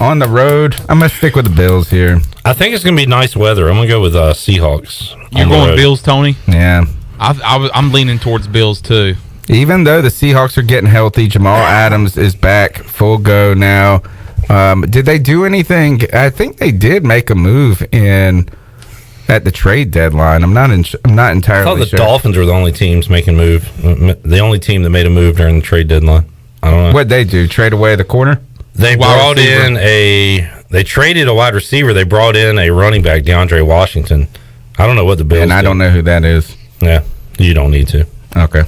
On the road? I'm going to stick with the Bills here. I think it's going to be nice weather. I'm going to go with Seahawks. You're going Bills, Tony? Yeah. I'm leaning towards Bills, too. Even though the Seahawks are getting healthy, Jamal Adams is back full go now. Did they do anything? I think they did make a move at the trade deadline. I'm not entirely sure. I thought the Dolphins were the only teams making move. The only team that made a move during the trade deadline. I don't know. What'd they do? Trade away the corner? They brought in they traded a wide receiver. They brought in a running back, DeAndre Washington. I don't know what the Bills And I don't know who that is. Yeah, you don't need to. Okay.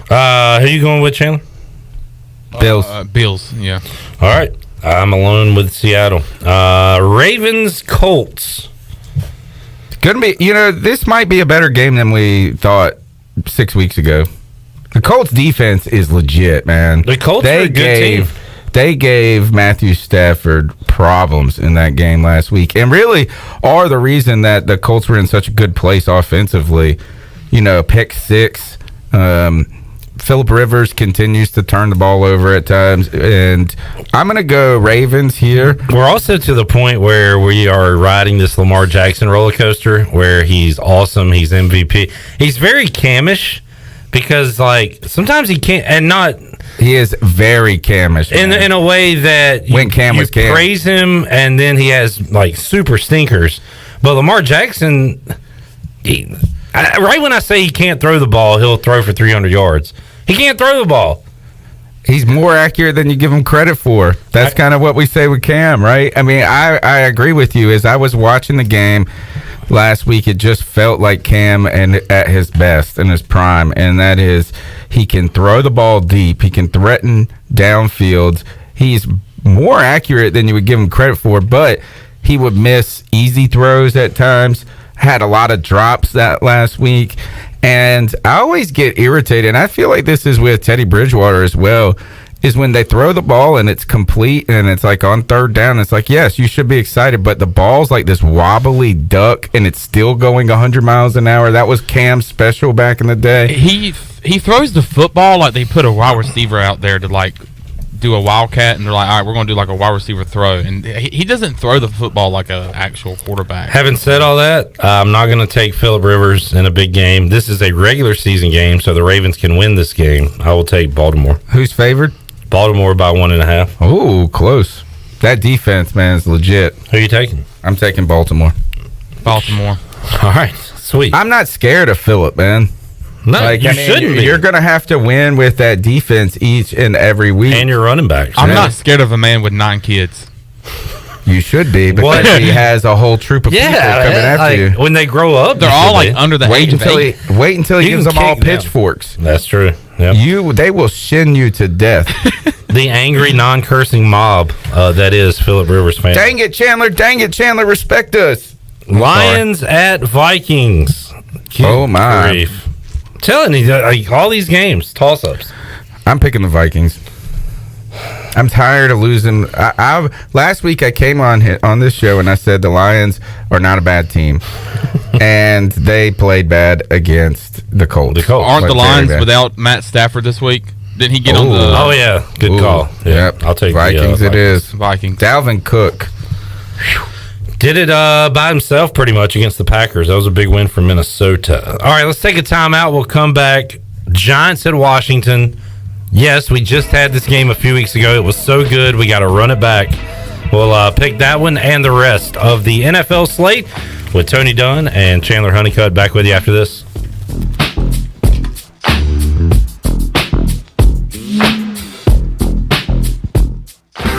Who are you going with, Chandler? Bills. Bills, yeah. All right. I'm alone with Seattle. Ravens, Colts. It's going to be, this might be a better game than we thought 6 weeks ago. The Colts defense is legit, man. The Colts are a good team. They gave Matthew Stafford problems in that game last week and really are the reason that the Colts were in such a good place offensively. Pick six. Phillip Rivers continues to turn the ball over at times, and I'm going to go Ravens here. We're also to the point where we are riding this Lamar Jackson roller coaster where he's awesome, he's MVP. He's very Camish because, sometimes he can't, and not... He is very Camish. In a way that when Cam was Cam. Praise him, and then he has, super stinkers. But Lamar Jackson... right when I say he can't throw the ball, he'll throw for 300 yards. He can't throw the ball. He's more accurate than you give him credit for. That's kind of what we say with Cam, right? I mean, I agree with you. As I was watching the game last week, it just felt like Cam and at his best, in his prime, and that is he can throw the ball deep. He can threaten downfield. He's more accurate than you would give him credit for, but he would miss easy throws at times. Had a lot of drops that last week, and I always get irritated, and I feel like this is with Teddy Bridgewater as well, is when they throw the ball and it's complete and it's on third down, it's yes, you should be excited, but the ball's like this wobbly duck and it's still going 100 miles an hour. That was Cam's special back in the day. He throws the football like they put a wide receiver out there to do a wildcat, and they're like, all right, we're going to do a wide receiver throw, and he doesn't throw the football like an actual quarterback. Having said all that, I'm not going to take Phillip Rivers in a big game. This is a regular season game, so the Ravens can win this game. I will take Baltimore. Who's favored? Baltimore by 1.5. Oh, close. That defense, man, is legit. Who are you taking? I'm taking Baltimore. Baltimore. All right, sweet. I'm not scared of Phillip, man. No, you shouldn't be. You're going to have to win with that defense each and every week. And your running backs. I'm not scared of a man with 9 kids. You should be, because he has a whole troop of people coming after you. When they grow up, they're all under the age of 8. Wait until he gives them all pitchforks. That's true. Yep. They will shin you to death. The angry, non-cursing mob that is Phillip Rivers fan. Dang it, Chandler, respect us. Lions at Vikings. Oh, my. Grief. I'm telling you, all these games, toss-ups. I'm picking the Vikings. I'm tired of losing. Last week I came on this show and I said the Lions are not a bad team, and they played bad against the Colts. Aren't the Lions without Matt Stafford this week? Didn't he get on the? Oh yeah, good call. Yep, I'll take Vikings. the It is Vikings. Dalvin Cook. Did Did it by himself pretty much against the Packers. That was a big win for Minnesota. All right, let's take a timeout. We'll come back. Giants at Washington. Yes, we just had this game a few weeks ago. It was so good, we got to run it back. We'll pick that one and the rest of the NFL slate with Tony Dunn and Chandler Honeycutt back with you after this.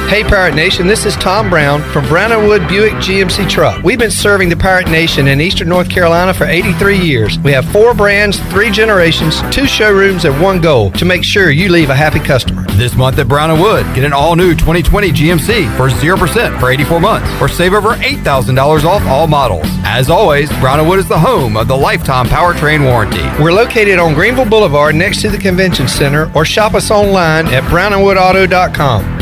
Hey Pirate Nation, this is Tom Brown from Brown & Wood Buick GMC Truck. We've been serving the Pirate Nation in Eastern North Carolina for 83 years. We have 4 brands, 3 generations, 2 showrooms, and 1 goal to make sure you leave a happy customer. This month at Brown & Wood, get an all-new 2020 GMC for 0% for 84 months or save over $8,000 off all models. As always, Brown & Wood is the home of the lifetime powertrain warranty. We're located on Greenville Boulevard next to the Convention Center, or shop us online at brownandwoodauto.com.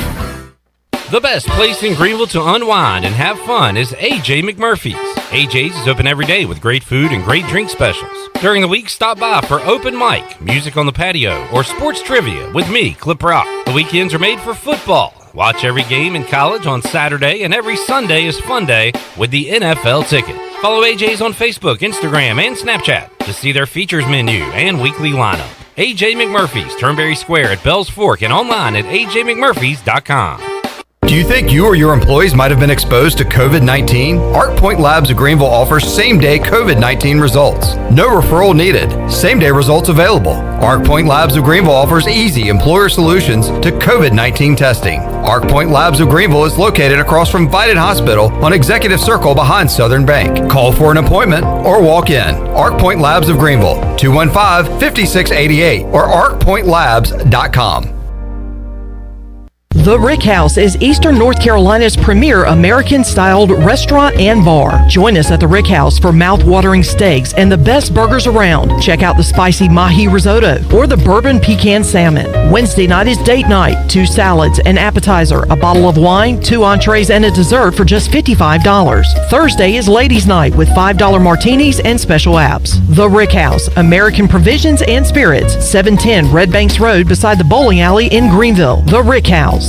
The best place in Greenville to unwind and have fun is AJ McMurphy's. AJ's is open every day with great food and great drink specials. During the week, stop by for open mic, music on the patio, or sports trivia with me, Clip Rock. The weekends are made for football. Watch every game in college on Saturday, and every Sunday is fun day with the NFL ticket. Follow AJ's on Facebook, Instagram, and Snapchat to see their features menu and weekly lineup. AJ McMurphy's, Turnberry Square at Bells Fork, and online at ajmcmurphys.com. Do you think you or your employees might have been exposed to COVID-19? Arc Point Labs of Greenville offers same-day COVID-19 results. No referral needed. Same-day results available. Arc Point Labs of Greenville offers easy employer solutions to COVID-19 testing. Arc Point Labs of Greenville is located across from Vidant Hospital on Executive Circle behind Southern Bank. Call for an appointment or walk in. Arc Point Labs of Greenville, 215-5688 or arcpointlabs.com. The Rick House is Eastern North Carolina's premier American-styled restaurant and bar. Join us at the Rick House for mouth-watering steaks and the best burgers around. Check out the spicy mahi risotto or the bourbon pecan salmon. Wednesday night is date night. 2 salads, an appetizer, a bottle of wine, 2 entrees, and a dessert for just $55. Thursday is ladies' night with $5 martinis and special apps. The Rick House, American Provisions and Spirits, 710 Red Banks Road beside the bowling alley in Greenville. The Rick House.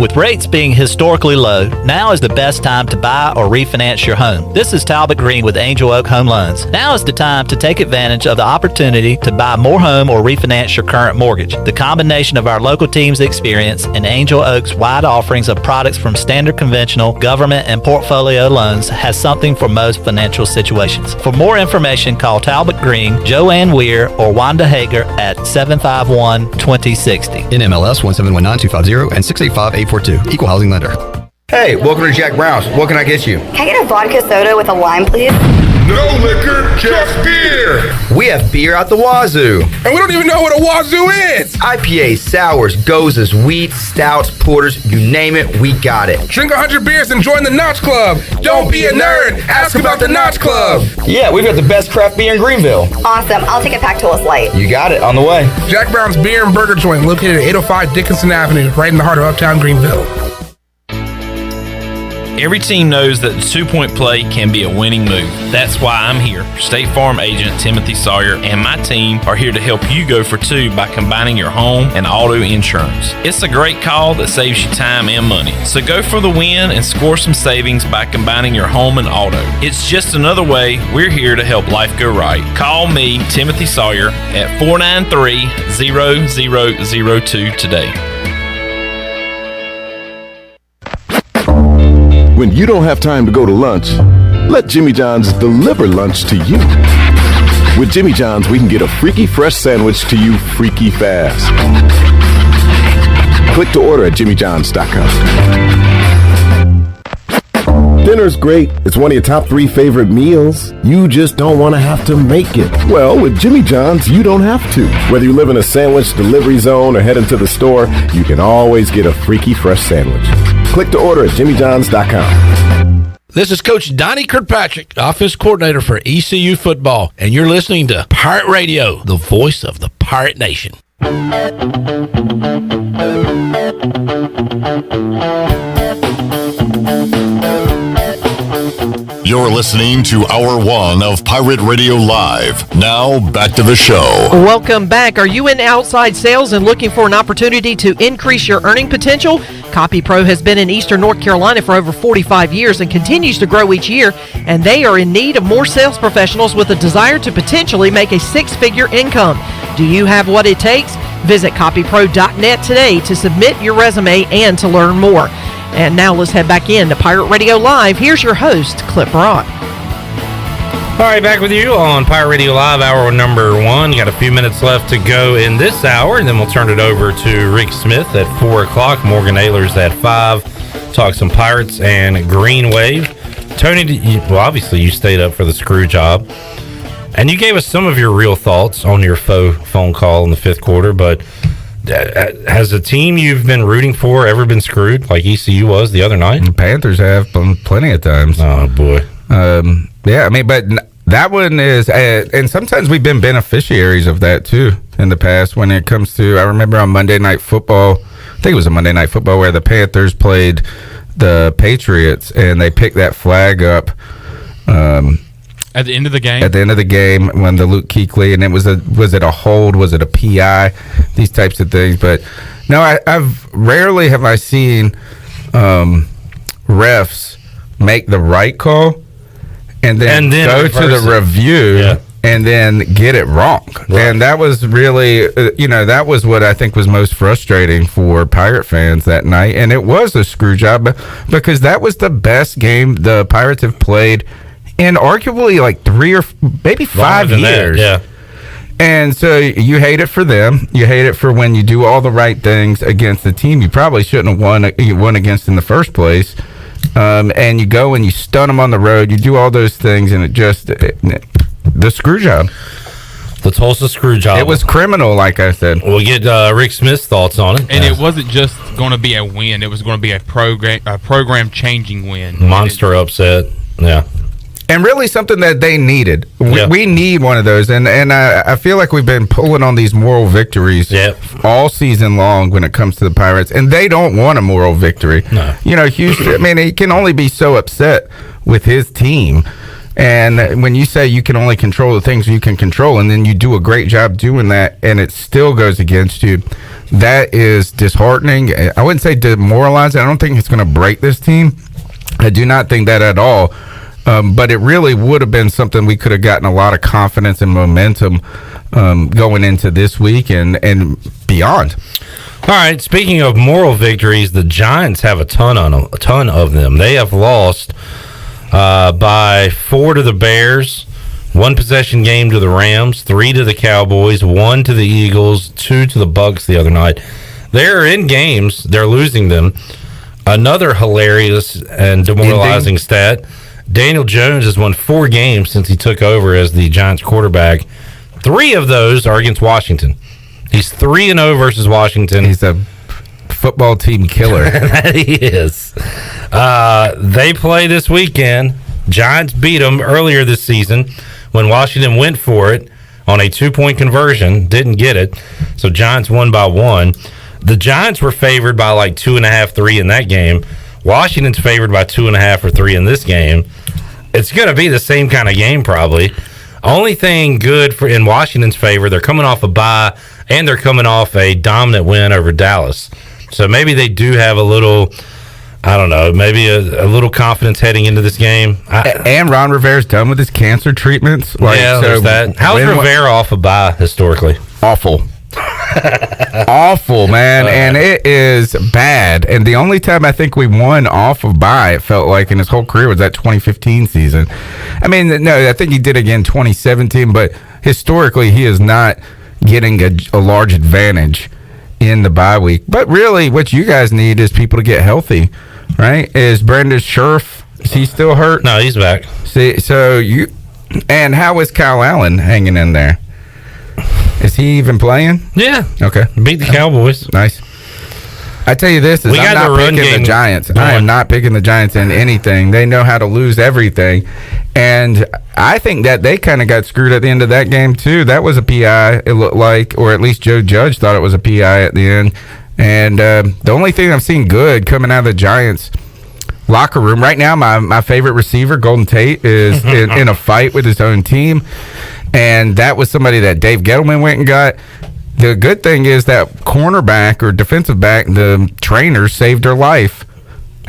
With rates being historically low, now is the best time to buy or refinance your home. This is Talbot Green with Angel Oak Home Loans. Now is the time to take advantage of the opportunity to buy more home or refinance your current mortgage. The combination of our local team's experience and Angel Oak's wide offerings of products from standard conventional, government, and portfolio loans has something for most financial situations. For more information, call Talbot Green, Joanne Weir, or Wanda Hager at 751-2060. NMLS 1719250 and 685-842. Equal housing lender. Hey, welcome to Jack Brown's. What can I get you? Can I get a vodka soda with a lime, please? No liquor, just beer. We have beer out the wazoo. And we don't even know what a wazoo is. IPAs, sours, gozas, wheats, stouts, porters, you name it, we got it. Drink 100 beers and join the Notch Club. Don't be a nerd. Ask about the Notch Club. Yeah, we've got the best craft beer in Greenville. Awesome. I'll take a pack to us light. You got it, on the way. Jack Brown's Beer and Burger Joint, located at 805 Dickinson Avenue, right in the heart of Uptown Greenville. Every team knows that the 2-point play can be a winning move. That's why I'm here. State Farm agent Timothy Sawyer and my team are here to help you go for 2 by combining your home and auto insurance. It's a great call that saves you time and money. So go for the win and score some savings by combining your home and auto. It's just another way we're here to help life go right. Call me, Timothy Sawyer, at 493-0002 today. When you don't have time to go to lunch, let Jimmy John's deliver lunch to you. With Jimmy John's, we can get a freaky fresh sandwich to you freaky fast. Click to order at jimmyjohns.com. Dinner's great. It's one of your top 3 favorite meals. You just don't want to have to make it. Well, with Jimmy John's, you don't have to. Whether you live in a sandwich delivery zone or head into the store, you can always get a freaky fresh sandwich. Click to order at jimmyjohns.com. This is Coach Donnie Kirkpatrick, Offense Coordinator for ECU Football, and you're listening to Pirate Radio, the voice of the Pirate Nation. You're listening to Hour 1 of Pirate Radio Live. Now, back to the show. Welcome back. Are you in outside sales and looking for an opportunity to increase your earning potential? CopyPro has been in Eastern North Carolina for over 45 years and continues to grow each year, and they are in need of more sales professionals with a desire to potentially make a six-figure income. Do you have what it takes? Visit copypro.net today to submit your resume and to learn more. And now let's head back in to Pirate Radio Live. Here's your host, Clip Rock. All right, back with you on Pirate Radio Live, hour number 1. You got a few minutes left to go in this hour, and then we'll turn it over to Rick Smith at 4 o'clock, Morgan Ehlers at 5, talk some Pirates and Green Wave. Tony, well, obviously you stayed up for the screw job, and you gave us some of your real thoughts on your faux phone call in the 5th quarter, but has the team you've been rooting for ever been screwed like ECU was the other night? The Panthers have plenty of times. Oh, boy. Yeah, I mean, but that one is, and sometimes we've been beneficiaries of that too in the past when it comes to, I remember on Monday Night Football, I think it was a Monday Night Football where the Panthers played the Patriots and they picked that flag up. At the end of the game? At the end of the game when the Luke Kuechly, and it was it a hold? Was it a PI? These types of things. But no, I've rarely have I seen refs make the right call and then go to the review and then get it wrong. Right. And that was really, that was what I think was most frustrating for Pirate fans that night. And it was a screw job because that was the best game the Pirates have played in arguably like 3 or maybe 5 years. And so you hate it for them. You hate it for when you do all the right things against the team you probably shouldn't have won against in the first place. And you go and you stun them on the road. You do all those things, and it just the screw job. The Tulsa screw job. It was criminal, like I said. We'll get Rick Smith's thoughts on it. And it wasn't just going to be a win. It was going to be a program-changing win. Monster upset. Yeah. And really something that they needed. We need one of those. And I feel like we've been pulling on these moral victories all season long when it comes to the Pirates. And they don't want a moral victory. No. Houston, I mean, he can only be so upset with his team. And when you say you can only control the things you can control, and then you do a great job doing that, and it still goes against you, that is disheartening. I wouldn't say demoralizing. I don't think it's going to break this team. I do not think that at all. But it really would have been something we could have gotten a lot of confidence and momentum going into this week and beyond. All right. Speaking of moral victories, the Giants have a ton of them. They have lost by 4 to the Bears, 1 possession game to the Rams, 3 to the Cowboys, 1 to the Eagles, 2 to the Bucs the other night. They're in games. They're losing them. Another hilarious and demoralizing stat. Daniel Jones has won 4 games since he took over as the Giants quarterback. 3 of those are against Washington. He's 3-0 versus Washington. He's a football team killer. That he is. They play this weekend. Giants beat them earlier this season when Washington went for it on a 2-point conversion. Didn't get it. So Giants won by 1. The Giants were favored by like 2.5, 3 in that game. Washington's favored by 2.5 or 3 in this game. It's going to be the same kind of game probably. Only thing good in Washington's favor, they're coming off a bye and they're coming off a dominant win over Dallas. So maybe they do have a little, I don't know, maybe a little confidence heading into this game. And Ron Rivera's done with his cancer treatments. There's that. How's Rivera off a bye historically? Awful. Awful, man. And it is bad. And the only time I think we won off of bye, it felt like in his whole career, was that 2015 season. I mean, no, I think he did again 2017, but historically he is not getting a large advantage in the bye week. But really what you guys need is people to get healthy, right? Is Brendan Scherf, is he still hurt? No, he's back. See, and how is Kyle Allen hanging in there? Is he even playing? Yeah. Okay. Beat the Cowboys. Nice. I tell you this, I'm not picking the Giants. I am not picking the Giants in anything. They know how to lose everything. And I think that they kind of got screwed at the end of that game, too. That was a PI, it looked like, or at least Joe Judge thought it was a PI at the end. And the only thing I've seen good coming out of the Giants locker room. Right now, my favorite receiver, Golden Tate, is in a fight with his own team. And that was somebody that Dave Gettleman went and got. The good thing is that cornerback or defensive back, the trainer saved her life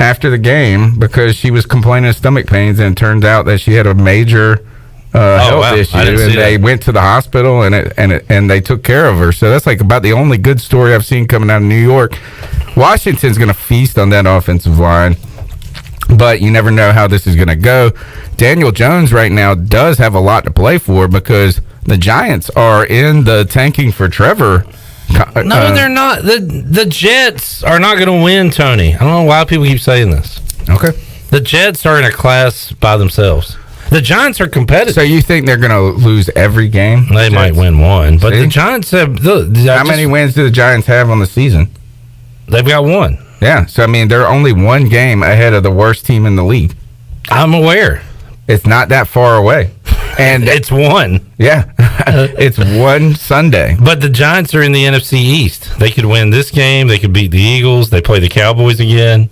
after the game because she was complaining of stomach pains, and it turned out that she had a major health issue, and they went to the hospital and they took care of her. So that's like about the only good story I've seen coming out of New York. Washington's going to feast on that offensive line, but you never know how this is going to go. Daniel Jones right now does have a lot to play for because the Giants are in the tanking for Trevor. No, they're not. The Jets are not going to win, Tony. I don't know why people keep saying this. Okay. The Jets are in a class by themselves. The Giants are competitive. So you think they're going to lose every game? They might win one, but the Giants have... How many wins do the Giants have on the season? They've got one. Yeah, so I mean, they're only one game ahead of the worst team in the league. I'm aware. It's not that far away. And it's one. Yeah, it's one Sunday. But the Giants are in the NFC East. They could win this game. They could beat the Eagles. They play the Cowboys again.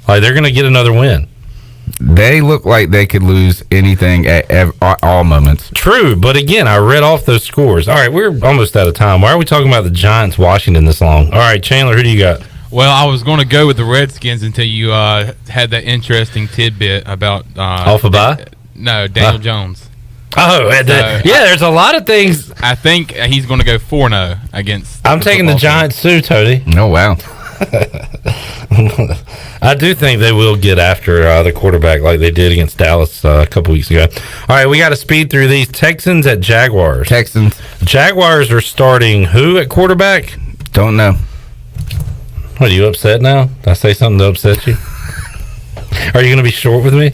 Like, they're going to get another win. They look like they could lose anything at all moments. True, but again, I read off those scores. All right, we're almost out of time. Why are we talking about the Giants Washington this long? All right, Chandler, who do you got? Well, I was going to go with the Redskins until you had that interesting tidbit about... Off a bye? No, Daniel Jones. Oh, there's a lot of things. I think he's going to go 4-0 against... I'm taking the Giants too, Tony. Oh, wow. I do think they will get after the quarterback like they did against Dallas a couple weeks ago. All right, we got to speed through these. Texans at Jaguars. Jaguars are starting who at quarterback? Don't know. What, are you upset now? Did I say something to upset you? Are you going to be short with me?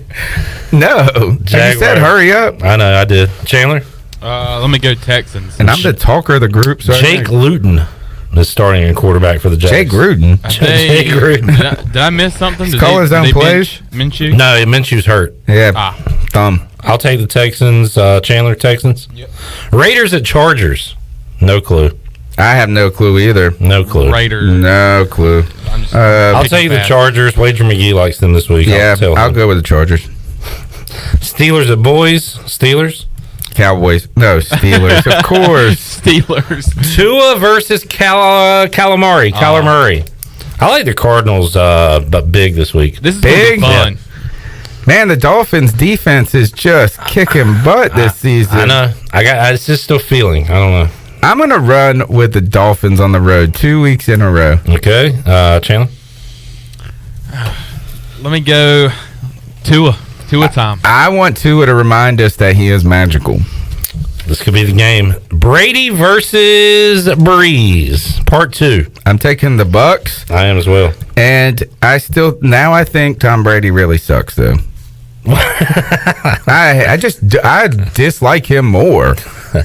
No. You said hurry up. I know, I did. Chandler? Let me go Texans. And I'm the talker of the group. So Jake Luton is starting in quarterback for the Jags. Jake Gruden. Jake Gruden. Did I miss something? He's calling his own plays? Minshew? No, Minshew's hurt. Yeah. Thumb. I'll take the Texans. Chandler, Texans. Yep. Raiders at Chargers. No clue. I have no clue either. No clue. Raiders. No clue. I'll take the Chargers. Wager McGee likes them this week. Yeah, I'll go with the Chargers. Steelers at boys. Steelers. Cowboys. No, Steelers. Of course. Steelers. Tua versus Calamari. Calamari. I like the Cardinals, but big this week. This is big fun. Yeah. Man, the Dolphins' defense is just kicking butt this season. I know. It's just still feeling. I don't know. I'm going to run with the Dolphins on the road 2 weeks in a row. Okay. Chandler? Let me go Tua time. I want Tua to remind us that he is magical. This could be the game. Brady versus Breeze, part 2. I'm taking the Bucks. I am as well. And I think Tom Brady really sucks, though. I dislike him more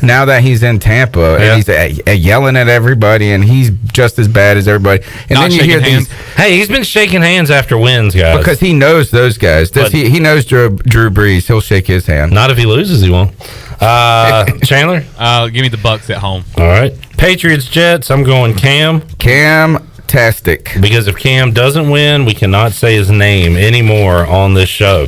now that he's in Tampa and he's yelling at everybody and he's just as bad as everybody. And Not then you hear hands. Hey, he's been shaking hands after wins, guys. Because he knows those guys. He knows Drew Brees. He'll shake his hand. Not if he loses, he won't. Chandler? Give me the Bucks at home. All right. Patriots, Jets. I'm going Cam. Cam-tastic. Because if Cam doesn't win, we cannot say his name anymore on this show.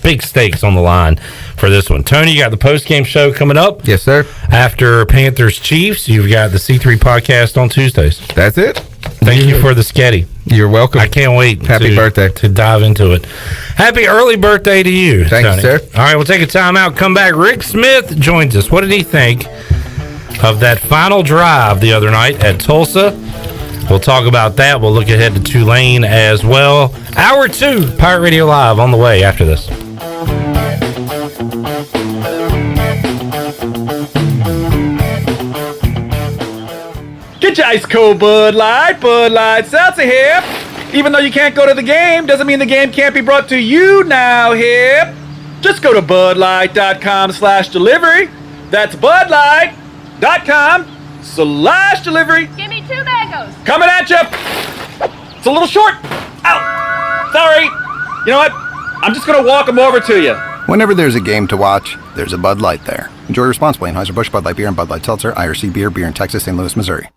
Big stakes on the line for this one. Tony, you got the post-game show coming up. Yes, sir. After Panthers Chiefs, you've got the C3 podcast on Tuesdays. That's it. Thank you for the sketty. You're welcome. I can't wait. Happy birthday. To dive into it. Happy early birthday to you, Thank Tony. you, sir. All right, we'll take a time out. Come back. Rick Smith joins us. What did he think of that final drive the other night at Tulsa? We'll talk about that. We'll look ahead to Tulane as well. Hour 2, Pirate Radio Live on the way after this. Get your ice cold Bud Light Seltzer here. Even though you can't go to the game, doesn't mean the game can't be brought to you now here. Just go to budlight.com/delivery. That's budlight.com/delivery. Give me 2 mangoes. Coming at you. It's a little short. Ow. Sorry. You know what? I'm just going to walk them over to you. Whenever there's a game to watch, there's a Bud Light there. Enjoy responsibly. Anheuser-Busch, Bud Light Beer, and Bud Light Seltzer, IRC Beer in Texas, St. Louis, Missouri.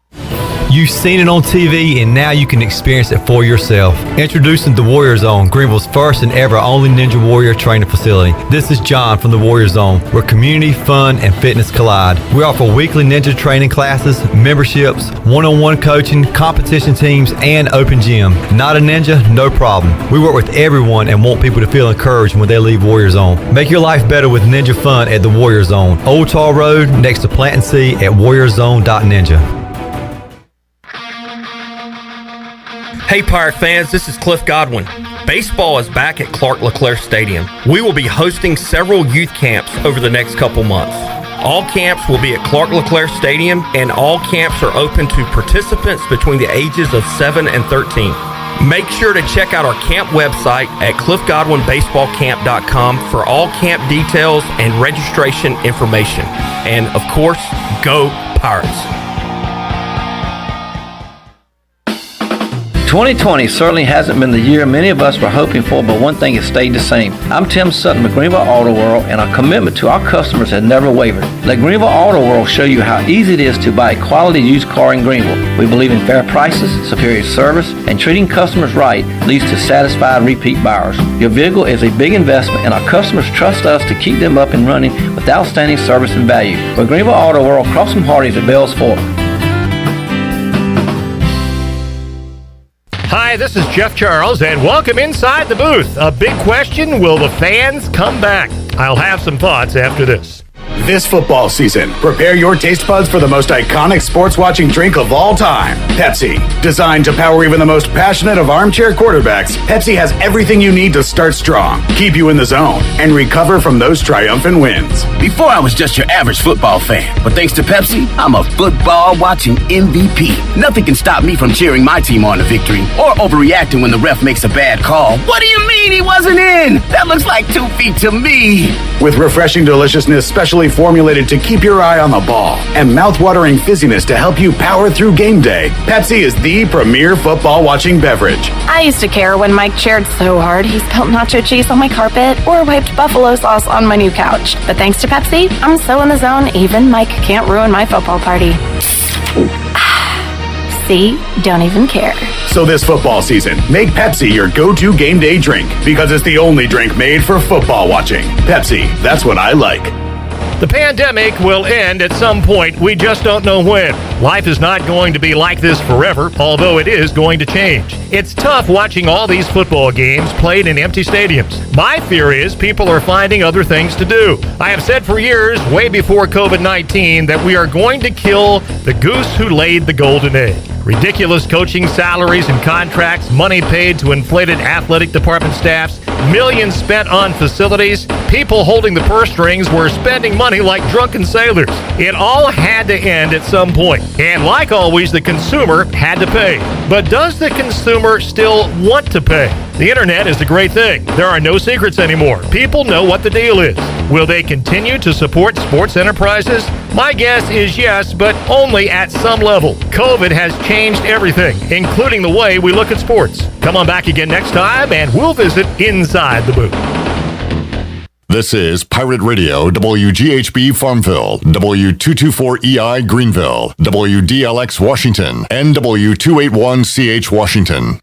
You've seen it on TV, and now you can experience it for yourself. Introducing the Warrior Zone, Greenville's first and ever only Ninja Warrior training facility. This is John from the Warrior Zone, where community, fun, and fitness collide. We offer weekly ninja training classes, memberships, one-on-one coaching, competition teams, and open gym. Not a ninja? No problem. We work with everyone and want people to feel encouraged when they leave Warrior Zone. Make your life better with Ninja Fun at the Warrior Zone. Old Tall Road, next to Plant and Sea at warriorzone.ninja. Hey Pirate fans, this is Cliff Godwin. Baseball is back at Clark LeClaire Stadium. We will be hosting several youth camps over the next couple months. All camps will be at Clark LeClaire Stadium, and all camps are open to participants between the ages of 7 and 13. Make sure to check out our camp website at cliffgodwinbaseballcamp.com for all camp details and registration information. And of course, go Pirates! 2020 certainly hasn't been the year many of us were hoping for, but one thing has stayed the same. I'm Tim Sutton with Greenville Auto World, and our commitment to our customers has never wavered. Let Greenville Auto World show you how easy it is to buy a quality used car in Greenville. We believe in fair prices, superior service, and treating customers right leads to satisfied repeat buyers. Your vehicle is a big investment, and our customers trust us to keep them up and running with outstanding service and value. For Greenville Auto World, cross some Hardee's at Bell's Fork. Hi, this is Jeff Charles, and welcome inside the booth. A big question, will the fans come back? I'll have some thoughts after this. This football season, prepare your taste buds for the most iconic sports watching drink of all time, Pepsi. Designed to power even the most passionate of armchair quarterbacks, Pepsi has everything you need to start strong, keep you in the zone, and recover from those triumphant wins. Before I was just your average football fan, but thanks to Pepsi, I'm a football watching MVP. Nothing can stop me from cheering my team on to victory or overreacting when the ref makes a bad call. What do you mean he wasn't in? That looks like 2 feet to me. With refreshing deliciousness specially formulated to keep your eye on the ball and mouth-watering fizziness to help you power through game day, Pepsi is the premier football watching beverage. I used to care when Mike cheered so hard he spilled nacho cheese on my carpet or wiped buffalo sauce on my new couch. But thanks to Pepsi, I'm so in the zone, even Mike can't ruin my football party. See? Don't even care. So this football season, make Pepsi your go-to game day drink because it's the only drink made for football watching. Pepsi, that's what I like. The pandemic will end at some point. We just don't know when. Life is not going to be like this forever, although it is going to change. It's tough watching all these football games played in empty stadiums. My fear is people are finding other things to do. I have said for years, way before COVID-19, that we are going to kill the goose who laid the golden egg. Ridiculous coaching salaries and contracts, money paid to inflated athletic department staffs, millions spent on facilities, people holding the purse strings were spending money like drunken sailors. It all had to end at some point. And like always, the consumer had to pay. But does the consumer still want to pay? The internet is a great thing. There are no secrets anymore. People know what the deal is. Will they continue to support sports enterprises? My guess is yes, but only at some level. COVID has changed everything, including the way we look at sports. Come on back again next time, and we'll visit Inside the Booth. This is Pirate Radio, WGHB Farmville, W224EI Greenville, WDLX Washington, and W281CH Washington.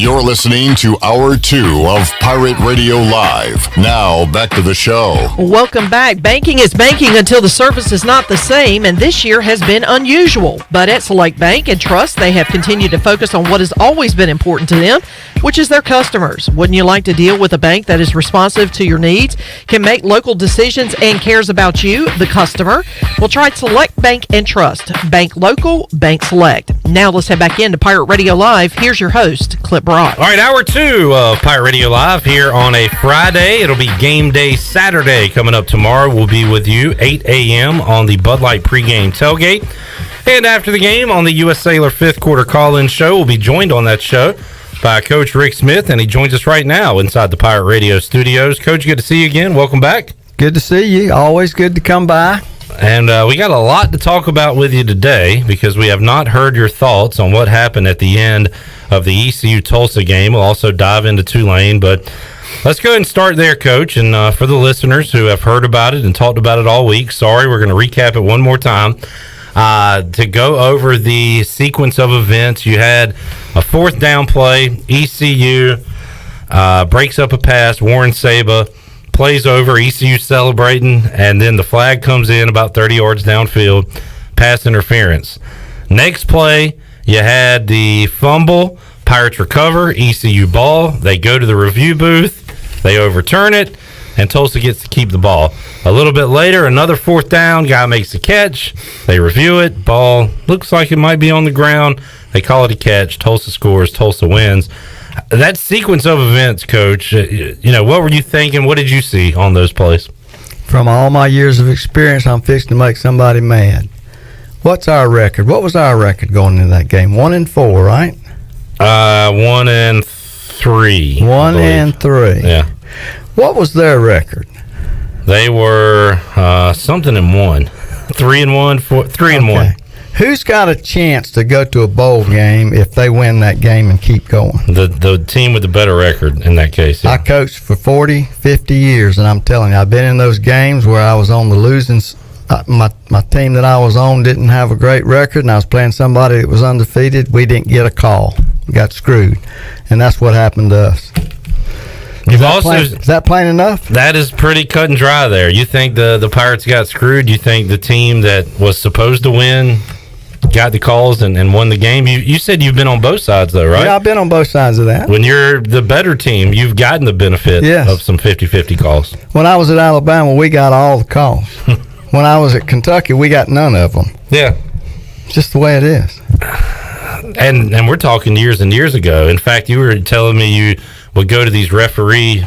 You're listening to Hour 2 of Pirate Radio Live. Now, back to the show. Welcome back. Banking is banking until the service is not the same, and this year has been unusual. But at Select Bank and Trust, they have continued to focus on what has always been important to them, which is their customers. Wouldn't you like to deal with a bank that is responsive to your needs, can make local decisions, and cares about you, the customer? Well, try Select Bank and Trust. Bank local, bank select. Now let's head back into Pirate Radio Live. Here's your host, Clip Brock. All right, Hour 2 of Pirate Radio Live here on a Friday. It'll be Game Day Saturday coming up tomorrow. We'll be with you 8 a.m. on the Bud Light pregame tailgate. And after the game on the U.S. Sailor 5th quarter call-in show, we'll be joined on that show by Coach Rick Smith, and he joins us right now inside the Pirate Radio studios. Coach, good to see you again. Welcome back. Good to see you. Always good to come by. And we got a lot to talk about with you today because we have not heard your thoughts on what happened at the end of the ECU Tulsa game. We'll also dive into Tulane, but let's go ahead and start there, Coach. And for the listeners who have heard about it and talked about it all week, sorry, we're going to recap it one more time. To go over the sequence of events, you had a fourth down play. ECU breaks up a pass. Warren Saba plays over. ECU celebrating, and then the flag comes in about 30 yards downfield. Pass interference. Next play, you had the fumble. Pirates recover. ECU ball. They go to the review booth. They overturn it, and Tulsa gets to keep the ball. A little bit later, another fourth down. Guy makes a catch. They review it. Ball looks like it might be on the ground. They call it a catch. Tulsa scores. Tulsa wins. That sequence of events, Coach, what were you thinking? What did you see on those plays? From all my years of experience, I'm fixing to make somebody mad. What's our record? What was our record going into that game? 1-4, right? 1-3. 1-3. Yeah. What was their record? They were something in 1. 3-1, 3-1. Who's got a chance to go to a bowl game if they win that game and keep going? The team with the better record in that case. Yeah. I coached for 40, 50 years, and I'm telling you, I've been in those games where I was on the losing. My team that I was on didn't have a great record, and I was playing somebody that was undefeated. We didn't get a call. We got screwed, and that's what happened to us. Is that plain enough? That is pretty cut and dry there. You think the Pirates got screwed? You think the team that was supposed to win got the calls and won the game? You said you've been on both sides, though, right? Yeah, I've been on both sides of that. When you're the better team, you've gotten the benefit of some 50-50 calls. When I was at Alabama, we got all the calls. When I was at Kentucky, we got none of them. Yeah. It's just the way it is. And we're talking years and years ago. In fact, you were telling me you would go to these referee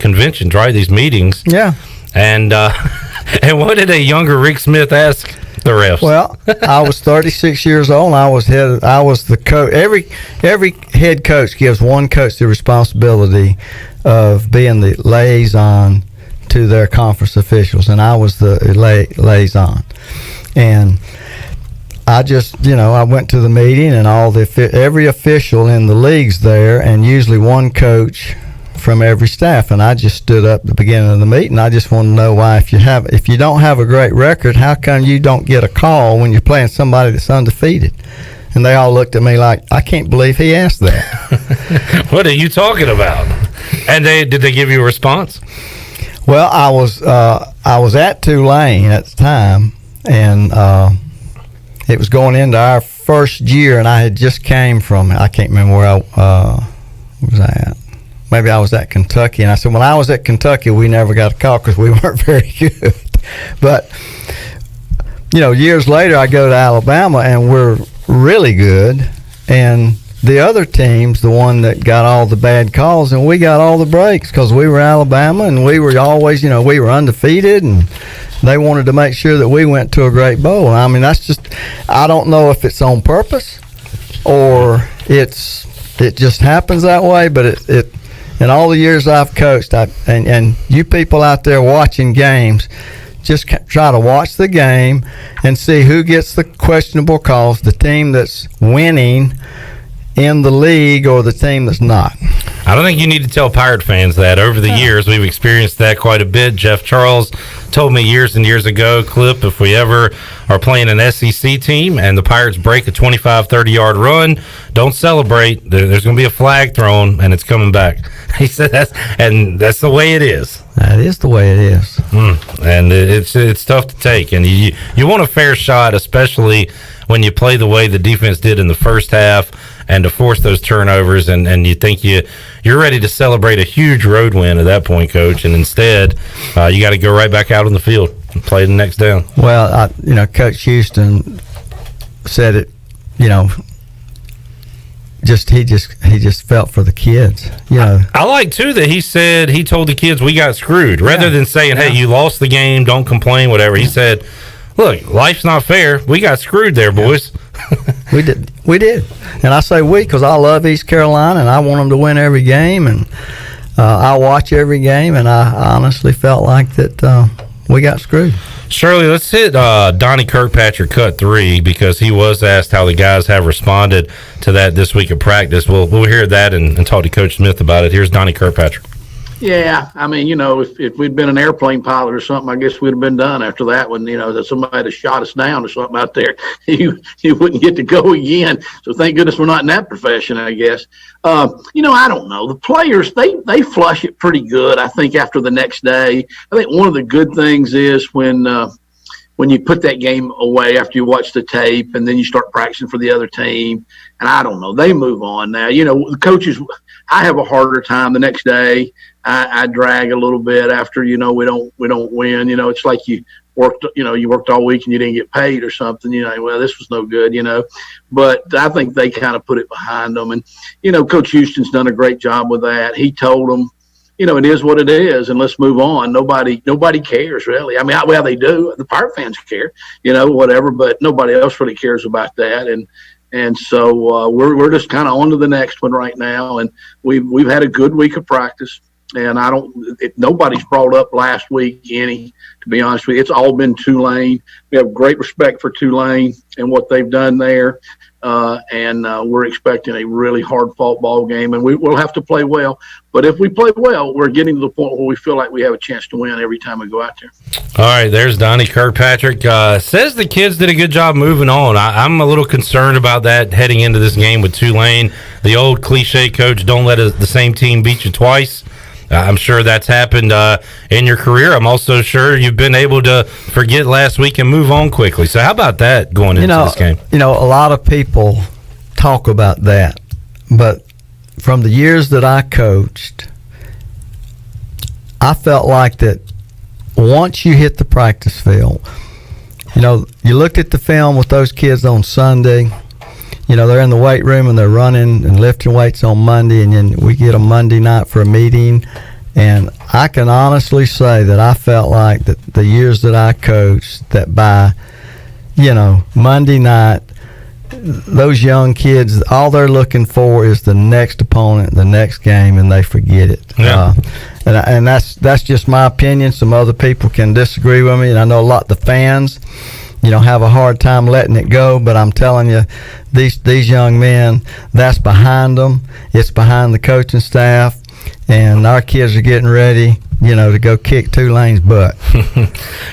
conventions, right? These meetings. Yeah. And what did a younger Rick Smith ask the refs? Well, I was 36 years old. I was the coach. Every head coach gives one coach the responsibility of being the liaison to their conference officials, and I was the liaison. And I just, I went to the meeting, and every official in the league's there, and usually one coach from every staff. And I just stood up at the beginning of the meeting. I just want to know why, if you don't have a great record, how come you don't get a call when you're playing somebody that's undefeated? And they all looked at me like, I can't believe he asked that. What are you talking about? And did they give you a response? Well, I was at Tulane at the time, and it was going into our first year, and I had just came from, I can't remember where was I at? Maybe I was at Kentucky, and I said, when I was at Kentucky, we never got a call because we weren't very good. But, years later, I go to Alabama, and we're really good, and the other team's the one that got all the bad calls, and we got all the breaks because we were Alabama, and we were always, we were undefeated, and they wanted to make sure that we went to a great bowl. I mean, that's just, I don't know if it's on purpose or it just happens that way, but it in all the years I've coached, and you people out there watching games, just try to watch the game and see who gets the questionable calls, the team that's winning in the league or the team that's not. I don't think you need to tell Pirate fans that. Over the years, we've experienced that quite a bit. Jeff Charles told me years and years ago, Clip, if we ever are playing an SEC team and the Pirates break a 25, 30-yard run, don't celebrate. There's going to be a flag thrown, and it's coming back. He said that's the way it is. That is the way it is. And it's tough to take. And you want a fair shot, especially when you play the way the defense did in the first half and to force those turnovers, and you think you're ready to celebrate a huge road win at that point, Coach, and instead you got to go right back out on the field and play the next down. Well, Coach Houston said it, he just felt for the kids. I like too that he said he told the kids we got screwed rather than saying, hey, you lost the game, don't complain, whatever. He said, look, life's not fair. We got screwed there, boys. We did. And I say we because I love East Carolina and I want them to win every game, and I watch every game, and I honestly felt like that we got screwed. Shirley, let's hit Donnie Kirkpatrick cut 3 because he was asked how the guys have responded to that this week of practice. We'll hear that and talk to Coach Smith about it. Here's Donnie Kirkpatrick. Yeah, I mean, if we'd been an airplane pilot or something, I guess we'd have been done after that one. That somebody had shot us down or something out there, you wouldn't get to go again. So thank goodness we're not in that profession, I guess. I don't know. The players, they flush it pretty good, I think, after the next day. I think one of the good things is when you put that game away after you watch the tape and then you start practicing for the other team. And I don't know, they mmove on now. The coaches, I have a harder time the next day. I drag a little bit after, we don't win. It's like you worked all week and you didn't get paid or something. Well, this was no good, But I think they kind of put it behind them. And, Coach Houston's done a great job with that. He told them, it is what it is, and let's move on. Nobody cares, really. I mean, well, they do. The Pirate fans care, whatever, but nobody else really cares about that. And so we're just kind of on to the next one right now. And we've had a good week of practice. And nobody's brought up last week to be honest with you. It's all been Tulane. We have great respect for Tulane and what they've done there. And we're expecting a really hard-fought ball game, and we'll have to play well. But if we play well, we're getting to the point where we feel like we have a chance to win every time we go out there. All right, there's Donnie Kirkpatrick. Says the kids did a good job moving on. I'm a little concerned about that heading into this game with Tulane. The old cliche, coach, don't let the same team beat you twice. I'm sure that's happened in your career. I'm also sure you've been able to forget last week and move on quickly. So how about that going into this game? A lot of people talk about that. But from the years that I coached, I felt like that once you hit the practice field, you looked at the film with those kids on Sunday. They're in the weight room and they're running and lifting weights on Monday, and then we get a Monday night for a meeting. And I can honestly say that I felt like that the years that I coached, that by, Monday night, those young kids, all they're looking for is the next opponent, the next game, and they forget it. Yeah. And that's just my opinion. Some other people can disagree with me, and I know a lot of the fans have a hard time letting it go, but I'm telling you, these young men, that's behind them. It's behind the coaching staff, and our kids are getting ready, to go kick Tulane's butt.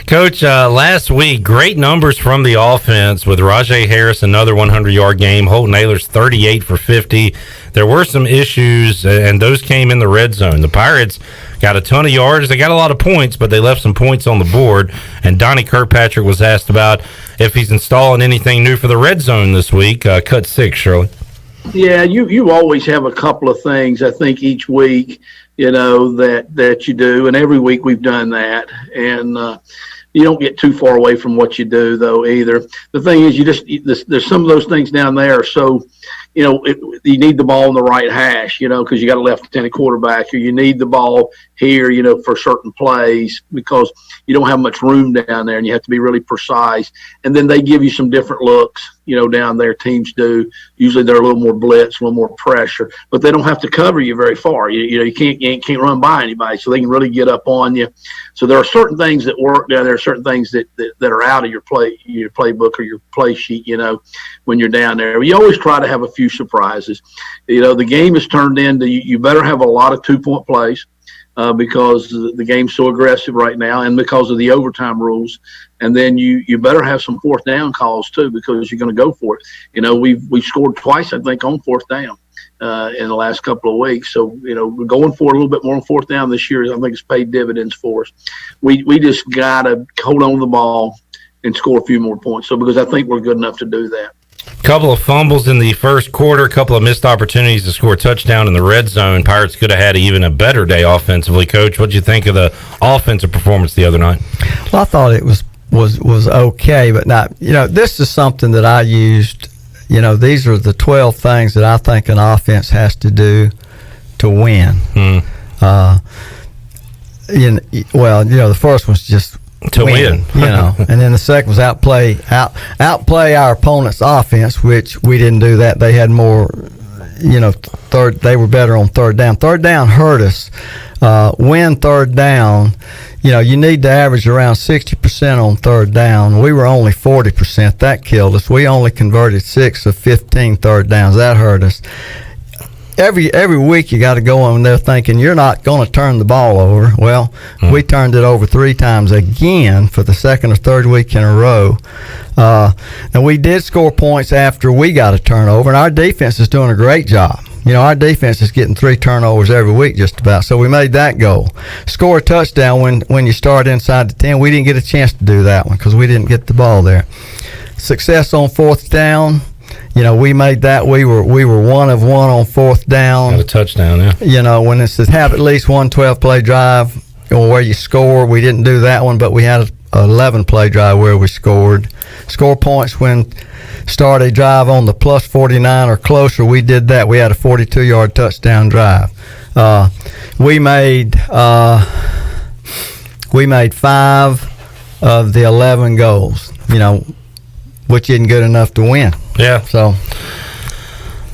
Coach, last week, great numbers from the offense with Rajay Harris, another 100-yard game. Holton Ahlers, 38 for 50. There were some issues, and those came in the red zone. The Pirates got a ton of yards. They got a lot of points, but they left some points on the board. And Donnie Kirkpatrick was asked about if he's installing anything new for the red zone this week. Cut 6, Shirley. Yeah, you always have a couple of things, I think, each week, that you do. And every week we've done that. And you don't get too far away from what you do, though, either. The thing is, there's some of those things down there. So, you need the ball in the right hash, because you got a left-handed quarterback, or you need the ball here, for certain plays because you don't have much room down there and you have to be really precise. And then they give you some different looks, down there. Teams do. Usually they're a little more blitz, a little more pressure, but they don't have to cover you very far. You can't run by anybody, so they can really get up on you. So there are certain things that work down there, certain things that are out of your playbook or your play sheet, when you're down there. You always try to have a few surprises. The game is turned into you better have a lot of 2-point plays. Because the game's so aggressive right now and because of the overtime rules. And then you better have some fourth down calls too, because you're going to go for it. We've scored twice, I think, on fourth down in the last couple of weeks. So, we're going for a little bit more on fourth down this year. I think it's paid dividends for us. We just got to hold on to the ball and score a few more points. So, because I think we're good enough to do that. Couple of fumbles in the first quarter, a couple of missed opportunities to score a touchdown in the red zone. Pirates could have had even a better day offensively. Coach, what did you think of the offensive performance the other night? Well, I thought it was okay, but not. This is something that I used. These are the 12 things that I think an offense has to do to win. The first one's just to win. And then the second was outplay our opponent's offense, which we didn't do that. They had more they were better on third down. Third down hurt us. When third down, you need to average around 60% on third down. We were only 40%. That killed us. We only converted 6 of 15 third downs. That hurt us. Every week you got to go on there thinking you're not going to turn the ball over. Well, we turned it over 3 times again for the second or third week in a row. And we did score points after we got a turnover, and our defense is doing a great job. Our defense is getting 3 turnovers every week just about, so we made that goal. Score a touchdown when you start inside the 10. We didn't get a chance to do that one because we didn't get the ball there. Success on fourth down. We made that. We were 1 of 1 on fourth down. Got a touchdown, yeah. When it says have at least one 12-play drive where you score, we didn't do that one, but we had an 11-play drive where we scored. Score points when start a drive on the plus 49 or closer. We did that. We had a 42-yard touchdown drive. We made 5 of the 11 goals. Which isn't good enough to win. Yeah. So.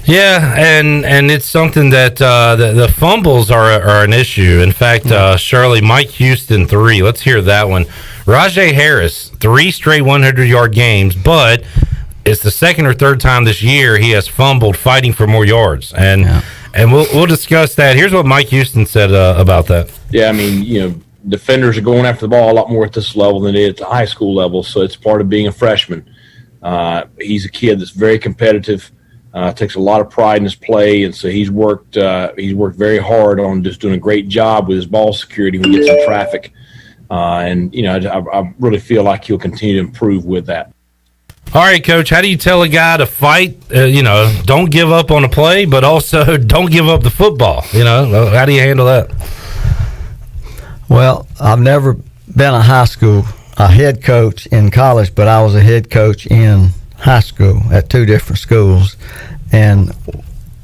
Yeah, and it's something that the fumbles are an issue. In fact, Shirley, Mike Houston 3. Let's hear that one. Rajay Harris 3 straight 100-yard games, but it's the second or third time this year he has fumbled fighting for more yards, and we'll discuss that. Here's what Mike Houston said about that. Yeah, I mean, defenders are going after the ball a lot more at this level than they did at the high school level, so it's part of being a freshman. He's a kid that's very competitive, takes a lot of pride in his play, and so he's worked very hard on just doing a great job with his ball security when he gets in traffic. And I really feel like he'll continue to improve with that. All right, Coach, how do you tell a guy to fight, don't give up on a play, but also don't give up the football? How do you handle that? Well, I've never been a head coach in college, but I was a head coach in high school at 2 different schools. And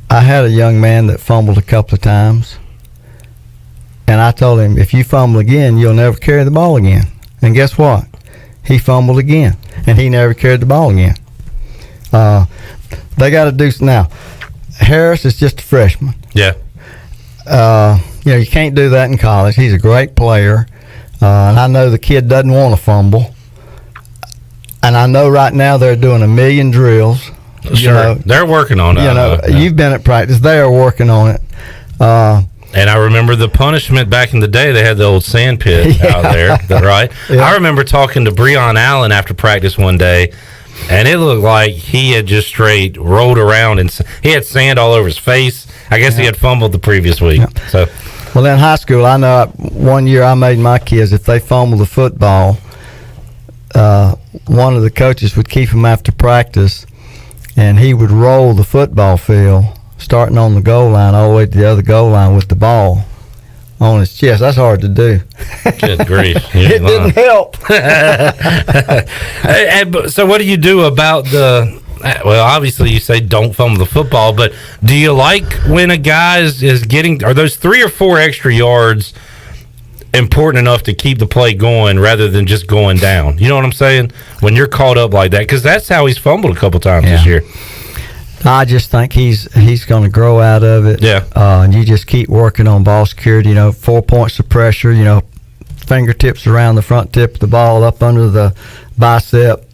I had a young man that fumbled a couple of times. And I told him, if you fumble again, you'll never carry the ball again. And guess what? He fumbled again, and he never carried the ball again. They got to do now. Harris is just a freshman. Yeah. You can't do that in college. He's a great player, and I know the kid doesn't want to fumble. And I know right now they're doing 1 million drills. Sure, they're working on it. You've been at practice. They are working on it. And I remember the punishment back in the day. They had the old sand pit out there, right? Yeah. I remember talking to Breon Allen after practice one day, and it looked like he had just straight rolled around, and he had sand all over his face. I guess he had fumbled the previous week. Yeah. So, well, in high school, I know one year I made my kids, if they fumbled the football, one of the coaches would keep them after practice, and he would roll the football field, starting on the goal line all the way to the other goal line with the ball on his chest. That's hard to do. Good grief. It didn't help. So what do you do about well, obviously you say don't fumble the football, but do you like when a guy is getting, are those 3 or 4 extra yards important enough to keep the play going rather than just going down? You know what I'm saying? When you're caught up like that, because that's how he's fumbled a couple times this year. I just think he's going to grow out of it. Yeah. And you just keep working on ball security. 4 points of pressure. Fingertips around the front tip of the ball, up under the bicep,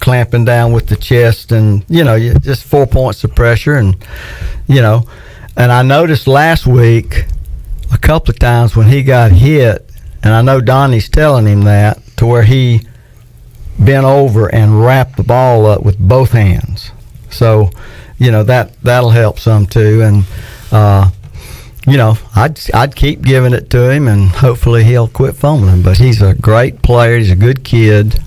clamping down with the chest, and you just 4 points of pressure, and And I noticed last week a couple of times when he got hit, and I know Donnie's telling him that, to where he bent over and wrapped the ball up with both hands. So, that'll help some too. And, I'd keep giving it to him, and hopefully he'll quit fumbling. But he's a great player. He's a good kid,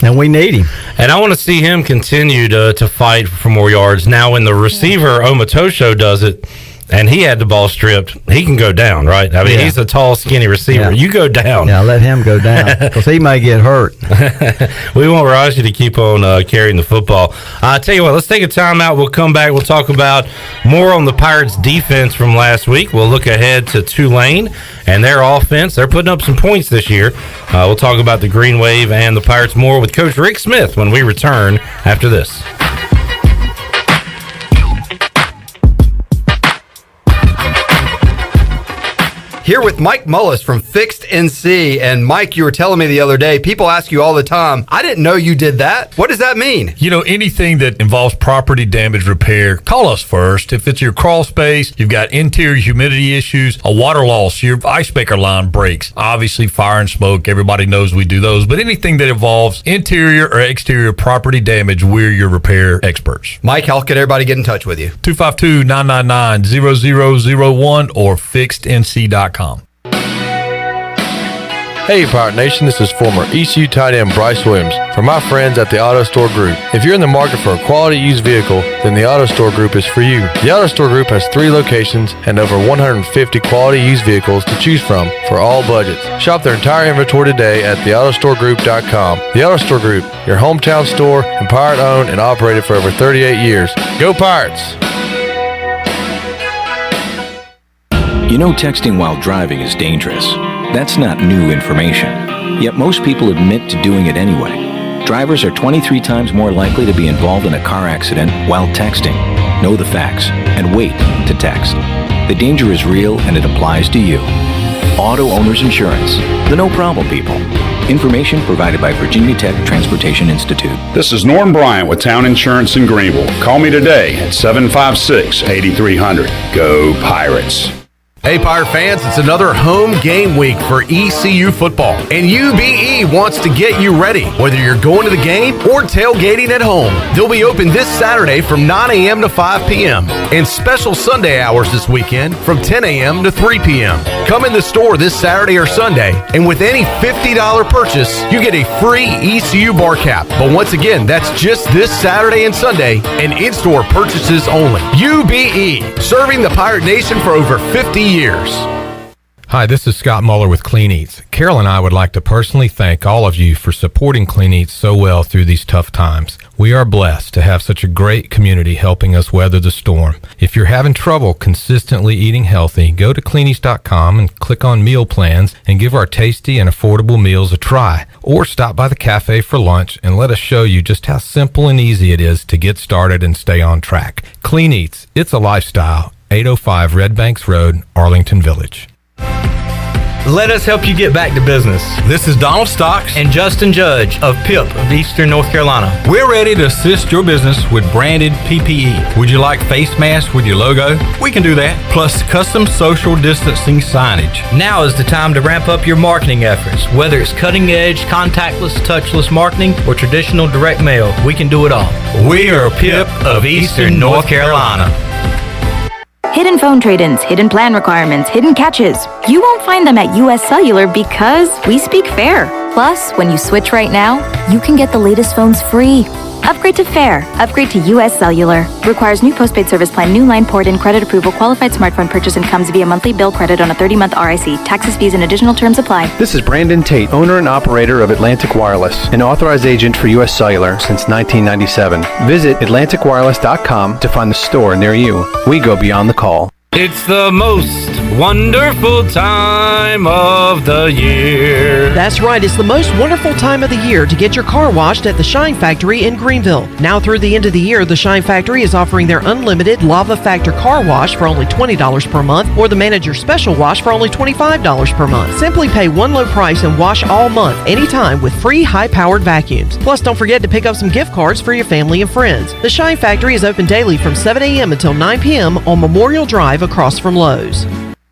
and we need him. And I want to see him continue to fight for more yards. Now, when the receiver, Omatosho, does it, and he had the ball stripped, he can go down, right? I mean, he's a tall, skinny receiver. Yeah. You go down. Yeah, let him go down, because he may get hurt. We want Raji to keep on carrying the football. I tell you what, let's take a timeout. We'll come back. We'll talk about more on the Pirates' defense from last week. We'll look ahead to Tulane and their offense. They're putting up some points this year. We'll talk about the Green Wave and the Pirates more with Coach Rick Smith when we return after this. Here with Mike Mullis from Fixed NC. And Mike, you were telling me the other day, people ask you all the time, I didn't know you did that. What does that mean? You know, anything that involves property damage repair, call us first. If it's your crawl space, you've got interior humidity issues, a water loss, your ice maker line breaks, obviously fire and smoke, everybody knows we do those, but anything that involves interior or exterior property damage, we're your repair experts. Mike, how can everybody get in touch with you? 252-999-0001 or fixednc.com. Hey Pirate Nation, this is former ECU tight end Bryce Williams from my friends at the Auto Store Group. If you're in the market for a quality used vehicle, then the Auto Store Group is for you. The Auto Store Group has 3 locations and over 150 quality used vehicles to choose from for all budgets. Shop their entire inventory today at theautostoregroup.com. The Auto Store Group, your hometown store and Pirate owned and operated for over 38 years. Go Pirates! You know, texting while driving is dangerous. That's not new information. Yet most people admit to doing it anyway. Drivers are 23 times more likely to be involved in a car accident while texting. Know the facts and wait to text. The danger is real and it applies to you. Auto Owners Insurance. The no problem people. Information provided by Virginia Tech Transportation Institute. This is Norm Bryant with Town Insurance in Greenville. Call me today at 756-8300. Go Pirates. Hey, Pirate fans, it's another home game week for ECU football, and UBE wants to get you ready, whether you're going to the game or tailgating at home. They'll be open this Saturday from 9 a.m. to 5 p.m. and special Sunday hours this weekend from 10 a.m. to 3 p.m. Come in the store this Saturday or Sunday, and with any $50 purchase, you get a free ECU bar cap. But once again, that's just this Saturday and Sunday, and in-store purchases only. UBE, serving the Pirate Nation for over 50 years. Hi, this is Scott Muller with Clean Eats. Carol and I would like to personally thank all of you for supporting Clean Eats so well through these tough times. We are blessed to have such a great community helping us weather the storm. If you're having trouble consistently eating healthy, go to cleaneats.com and click on meal plans and give our tasty and affordable meals a try. Or stop by the cafe for lunch and let us show you just how simple and easy it is to get started and stay on track. Clean Eats, it's a lifestyle. 805 Red Banks Road, Arlington Village. Let us help you get back to business. This is Donald Stocks and Justin Judge of PIP of Eastern North Carolina. We're ready to assist your business with branded PPE. Would you like face masks with your logo? We can do that. Plus custom social distancing signage. Now is the time to ramp up your marketing efforts. Whether it's cutting edge, contactless, touchless marketing, or traditional direct mail, we can do it all. We are PIP of Eastern North Carolina. Hidden phone trade-ins, hidden plan requirements, hidden catches. You won't find them at US Cellular because we speak fair. Plus, when you switch right now, you can get the latest phones free. Upgrade to fair. Upgrade to US Cellular. Requires new postpaid service plan, new line port in, credit approval, qualified smartphone purchase, and comes via monthly bill credit on a 30-month RIC. Taxes, fees, and additional terms apply. This is Brandon Tate, owner and operator of Atlantic Wireless, an authorized agent for US Cellular since 1997. Visit atlanticwireless.com to find the store near you. We go beyond the call. It's the most wonderful time of the year. That's right. It's the most wonderful time of the year to get your car washed at the Shine Factory in Greenville. Now through the end of the year, the Shine Factory is offering their unlimited Lava Factor car wash for only $20 per month or the Manager Special Wash for only $25 per month. Simply pay one low price and wash all month, anytime, with free high-powered vacuums. Plus, don't forget to pick up some gift cards for your family and friends. The Shine Factory is open daily from 7 a.m. until 9 p.m. on Memorial Drive across from Lowe's.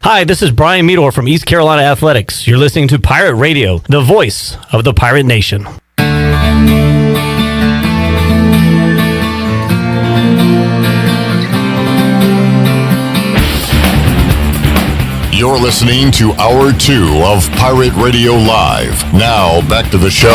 Hi, this is Brian Meador from East Carolina Athletics. You're listening to Pirate Radio, the voice of the Pirate Nation. You're listening to Hour 2 of Pirate Radio Live. Now, back to the show.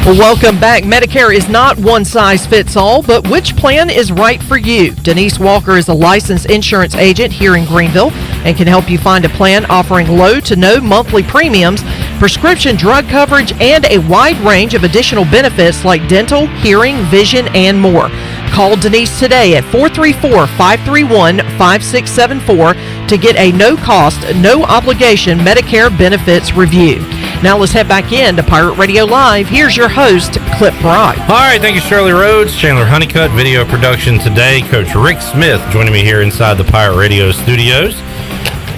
Well, welcome back. Medicare is not one size fits all, but which plan is right for you? Denise Walker is a licensed insurance agent here in Greenville and can help you find a plan offering low to no monthly premiums, prescription drug coverage, and a wide range of additional benefits like dental, hearing, vision, and more. Call Denise today at 434-531-5674 to get a no-cost, no-obligation Medicare benefits review. Now let's head back in to Pirate Radio Live. Here's your host, Clip Brock. All right, thank you, Shirley Rhodes. Chandler Honeycutt, video production today. Coach Rick Smith joining me here inside the Pirate Radio studios.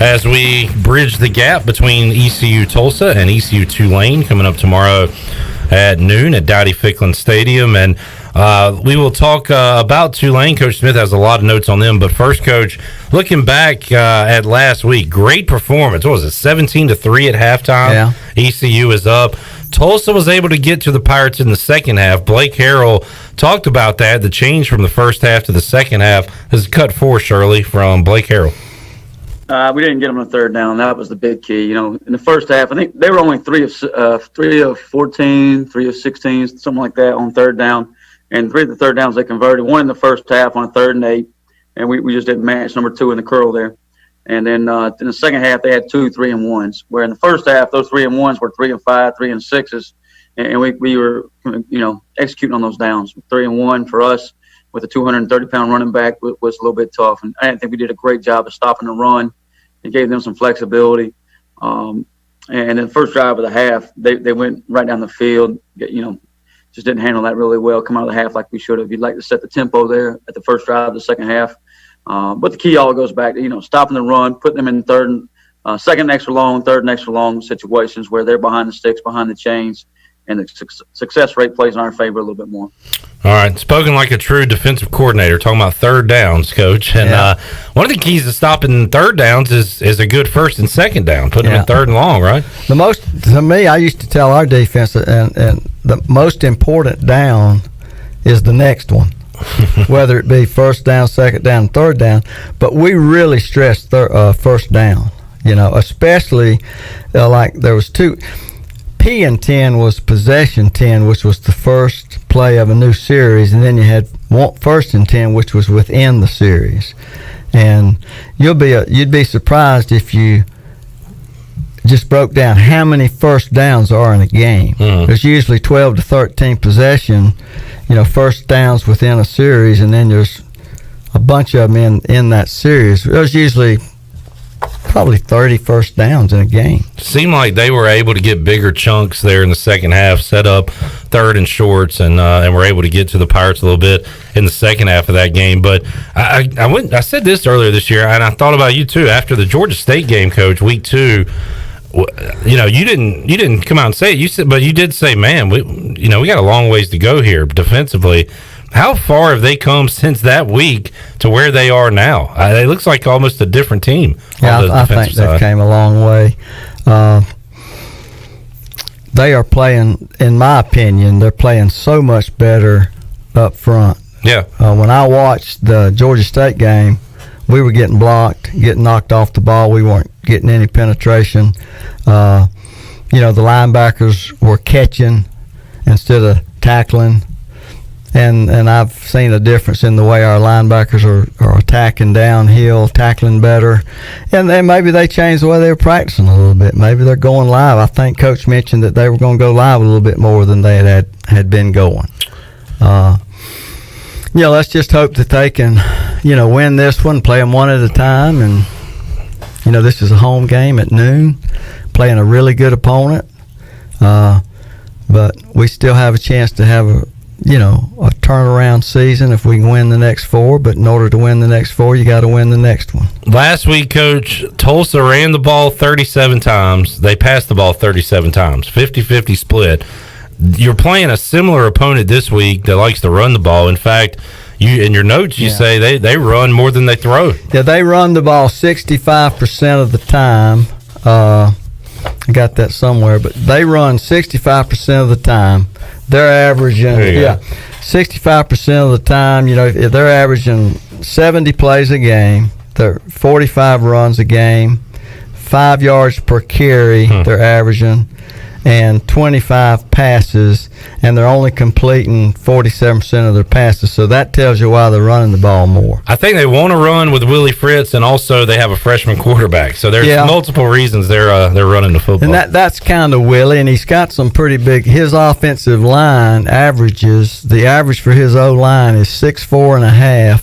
as we bridge the gap between ECU Tulsa and ECU Tulane coming up tomorrow at noon at Dowdy Ficklin Stadium. And we will talk about Tulane. Coach Smith has a lot of notes on them. But first, Coach, looking back at last week, great performance. What was it, 17-3 at halftime? Yeah. ECU is up. Tulsa was able to get to the Pirates in the second half. Blake Harrell talked about that. The change from the first half to the second half has cut 4, Shirley, from Blake Harrell. We didn't get them on third down. That was the big key. You know, in the first half, I think they were only 3 of 14, 3 of 16, something like that on third down. And 3 of the third downs they converted. 1 in the first half on 3rd and 8, and we just didn't match number 2 in the curl there. And then in the second half, they had 2 3-and-1s. Where in the first half, those 3-and-1s were 3 and 5, 3 and 6s, and we were executing on those downs. 3-and-1 for us with a 230-pound running back was a little bit tough, and I didn't think we did a great job of stopping the run. It gave them some flexibility. And then the first drive of the half, they went right down the field. Just didn't handle that really well. Come out of the half like we should have. You'd like to set the tempo there at the first drive of the second half. But the key all goes back to, stopping the run, putting them in second extra long, third and extra long situations where they're behind the sticks, behind the chains, and the success rate plays in our favor a little bit more. All right, spoken like a true defensive coordinator, talking about third downs, Coach. And one of the keys to stopping third downs is a good first and second down, putting them in third and long, right? To me, I used to tell our defense, and the most important down is the next one. Whether it be first down, second down, third down, but we really stress first down. Especially like there was 2. P and 10 was possession 10, which was the first play of a new series, and then you had 1st and 10, which was within the series. And you'd be surprised if you just broke down how many first downs are in a game. There's usually 12 to 13 possession, first downs within a series, and then there's a bunch of them in that series. There's usually probably 30 first downs in a game. Seemed like they were able to get bigger chunks there in the second half, set up third and shorts, and were able to get to the Pirates a little bit in the second half of that game. But I said this earlier this year, and I thought about you too. After the Georgia State game, Coach, week 2, you didn't come out and say it. You said, but you did say, man, we got a long ways to go here defensively. How far have they come since that week to where they are now? It looks like almost a different team. Yeah, I think they've came a long way. They are playing, in my opinion, they're playing so much better up front. Yeah. When I watched the Georgia State game, we were getting blocked, getting knocked off the ball. We weren't getting any penetration. The linebackers were catching instead of tackling. And I've seen a difference in the way our linebackers are attacking downhill, tackling better. And then maybe they changed the way they were practicing a little bit. Maybe they're going live. I think Coach mentioned that they were going to go live a little bit more than they had been going. Let's just hope that they can, win this one, play them one at a time. And, this is a home game at noon, playing a really good opponent. But we still have a chance to have a turnaround season if we can win the next 4. But in order to win the next 4, you got to win the next one. Last week, Coach, Tulsa ran the ball 37 times. They passed the ball 37 times, 50-50 split. You're playing a similar opponent this week that likes to run the ball. In fact, in your notes, you say they run more than they throw. Yeah, they run the ball 65% of the time. I got that somewhere, but they run 65% of the time. They're averaging, 65% of the time. If they're averaging 70 plays a game, they're 45 runs a game, 5 yards per carry. They're averaging, and 25 passes, and they're only completing 47% of their passes. So that tells you why they're running the ball more. I think they want to run with Willie Fritz, and also they have a freshman quarterback. So there's multiple reasons they're running the football. And that's kind of Willie, and he's got some pretty big. His offensive line the average for his O-line is 6'4.5",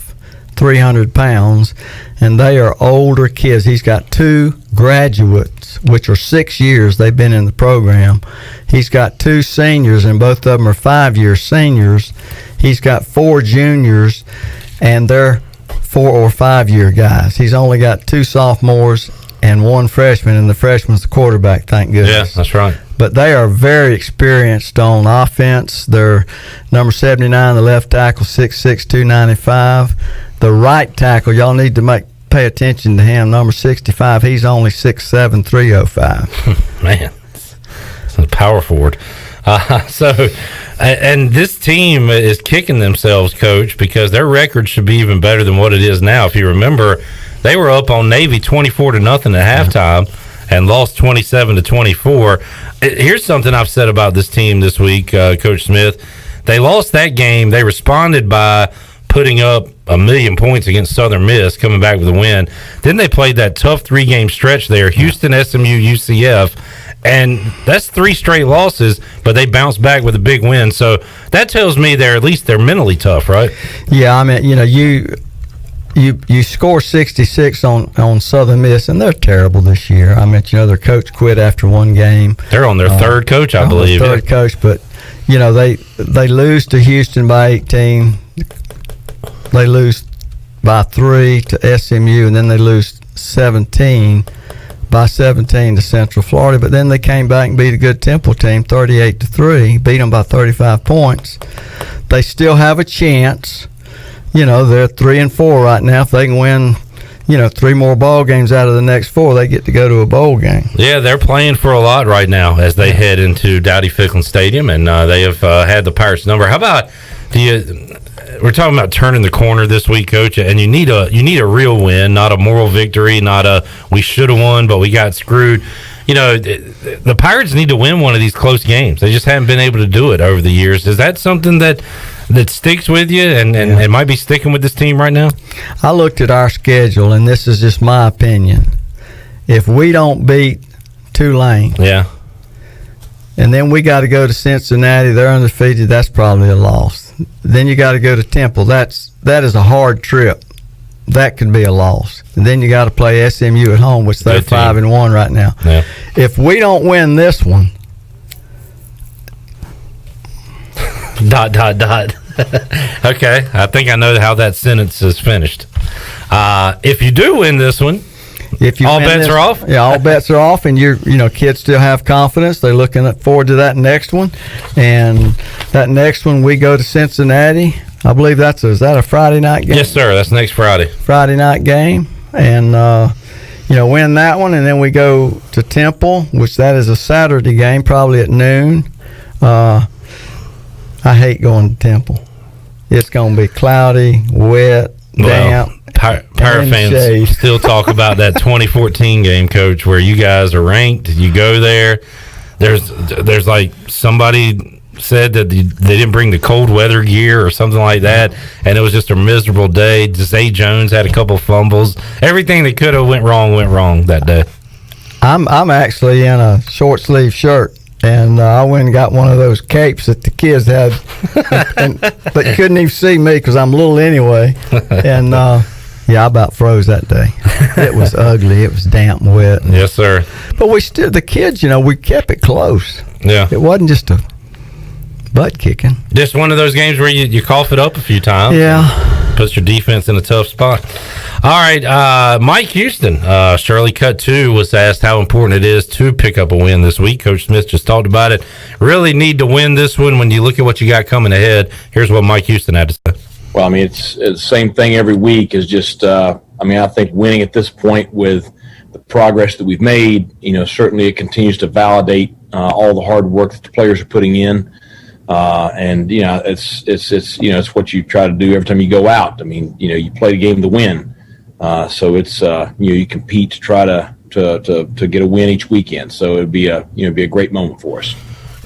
300 pounds, and they are older kids. He's got 2 graduates, which are 6 years they've been in the program. He's got 2 seniors, and both of them are 5-year seniors. He's got 4 juniors, and they're 4 or 5 year guys. He's only got 2 sophomores and one freshman, and the freshman's the quarterback, thank goodness. Yeah, that's right. But they are very experienced on offense. They're number 79, the left tackle, 6'6", 295. The right tackle, y'all need to pay attention to him, number 65. He's only 6'7", 305. Man, it's a power forward. And this team is kicking themselves, Coach, because their record should be even better than what it is now. If you remember, they were up on Navy 24-0 at halftime and lost 27-24. Here's something I've said about this team this week, Coach Smith. They lost that game. They responded by putting up 1 million points against Southern Miss, coming back with a win. Then they played that tough 3-game stretch there, Houston, SMU, UCF, and that's 3 straight losses, but they bounced back with a big win. So that tells me they're mentally tough, right? Yeah, I mean, you score 66 on Southern Miss, and they're terrible this year. I mean, their coach quit after one game. They're on their third coach, I believe. Third coach, but they lose to Houston by 18. They lose by 3 to SMU, and then they lose 17 to Central Florida. But then they came back and beat a good Temple team, 38-3, beat them by 35 points. They still have a chance. They're 3-4 right now. If they can win, 3 more ball games out of the next 4, they get to go to a bowl game. Yeah, they're playing for a lot right now as they head into Dowdy-Ficklen Stadium, and they have had the Pirates number. How about we're talking about turning the corner this week, Coach, and you need a real win, not a moral victory, not a we should have won but we got screwed. The Pirates need to win one of these close games. They just haven't been able to do it over the years. Is that something that sticks with you and it might be sticking with this team right now? I looked at our schedule, and this is just my opinion. If we don't beat Tulane, and then we got to go to Cincinnati, they're undefeated, that's probably a loss. Then you got to go to Temple. That is a hard trip. That could be a loss. And then you got to play SMU at home, which they're 5-1 right now. Yeah. If we don't win this one, ... Okay, I think I know how that sentence is finished. If you do win this one, all bets are off. Yeah, all bets are off, and kids still have confidence. They're looking forward to that next one, and that next one we go to Cincinnati. I believe is that a Friday night game? Yes, sir. That's next Friday. Friday night game, and win that one, and then we go to Temple, which that is a Saturday game, probably at noon. I hate going to Temple. It's going to be cloudy, wet, damp. Pirate fans still talk about that 2014 game, Coach, where you guys are ranked. You go there. There's like somebody said that they didn't bring the cold weather gear or something like that, and it was just a miserable day. Zay Jones had a couple fumbles. Everything that could have went wrong that day. I'm actually in a short sleeve shirt, and I went and got one of those capes that the kids had, but couldn't even see me because I'm little anyway. And I about froze that day. It was ugly. It was damp and wet. Yes, sir. But the kids, we kept it close. Yeah. It wasn't just a butt kicking. Just one of those games where you cough it up a few times. Yeah. Puts your defense in a tough spot. All right, Mike Houston, Shirley Cut 2 was asked how important it is to pick up a win this week. Coach Smith just talked about it. Really need to win this one when you look at what you got coming ahead. Here's what Mike Houston had to say. Well, I mean, it's the same thing every week. Is just, I think winning at this point with the progress that we've made, certainly it continues to validate all the hard work that the players are putting in. It's what you try to do every time you go out. I mean, you play the game to win. So it's, you compete to try to get a win each weekend. So it'd be a great moment for us.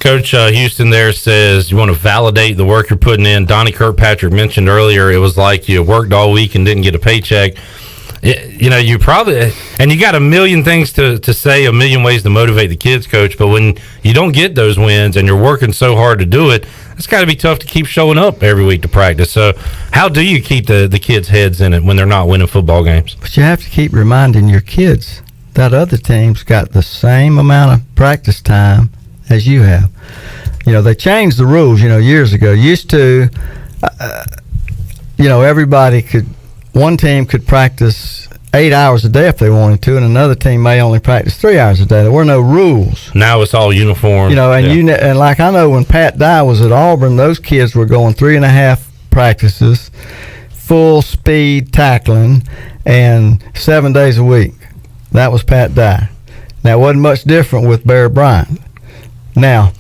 Coach Houston there says you want to validate the work you're putting in. Donnie Kirkpatrick mentioned earlier it was like you worked all week and didn't get a paycheck. You probably – and you got a million things to say, a million ways to motivate the kids, Coach, but when you don't get those wins and you're working so hard to do it, it's got to be tough to keep showing up every week to practice. So how do you keep the kids' heads in it when they're not winning football games? But you have to keep reminding your kids that other team's got the same amount of practice time as you have. They changed the rules, years ago. Used to, everybody one team could practice 8 hours a day if they wanted to, and another team may only practice 3 hours a day. There were no rules. Now it's all uniform. You know, and and like I know when Pat Dye was at Auburn, those kids were going 3.5 practices, full speed tackling, and 7 days a week. That was Pat Dye. Now, it wasn't much different with Barry Bryant. Now,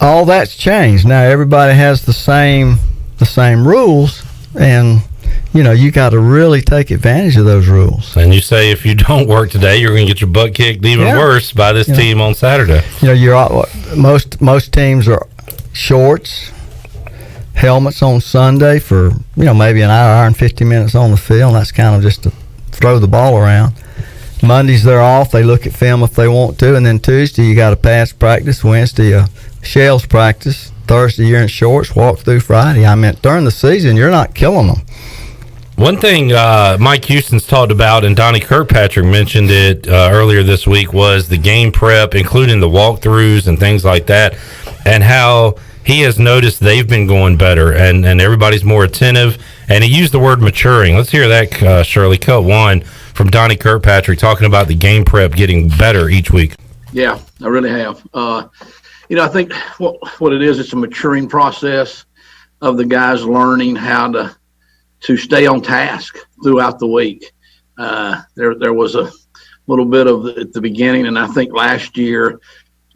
all that's changed. Now everybody has the same rules, and you know, you got to really take advantage of those rules. And you say if you don't work today, you're going to get your butt kicked even worse by this team on Saturday. You know, most teams are shorts, helmets on Sunday for, you know, maybe an hour and 50 minutes on the field. And that's kind of just to throw the ball around. Mondays they're off. They look at film if they want to, and then Tuesday you got a pass practice. Wednesday a shells practice. Thursday you're in shorts. Walk through Friday. I mean, during the season you're not killing them. One thing Mike Houston's talked about, and Donnie Kirkpatrick mentioned it earlier this week, was the game prep, including the walkthroughs and things like that, and how he has noticed they've been going better and everybody's more attentive. And he used the word maturing. Let's hear that, Shirley. Cut one from Donnie Kirkpatrick talking about the game prep getting better each week. Yeah, I really have. You know, I think what it is, it's a maturing process of the guys learning how to stay on task throughout the week. There was a little bit of at the beginning, and I think last year,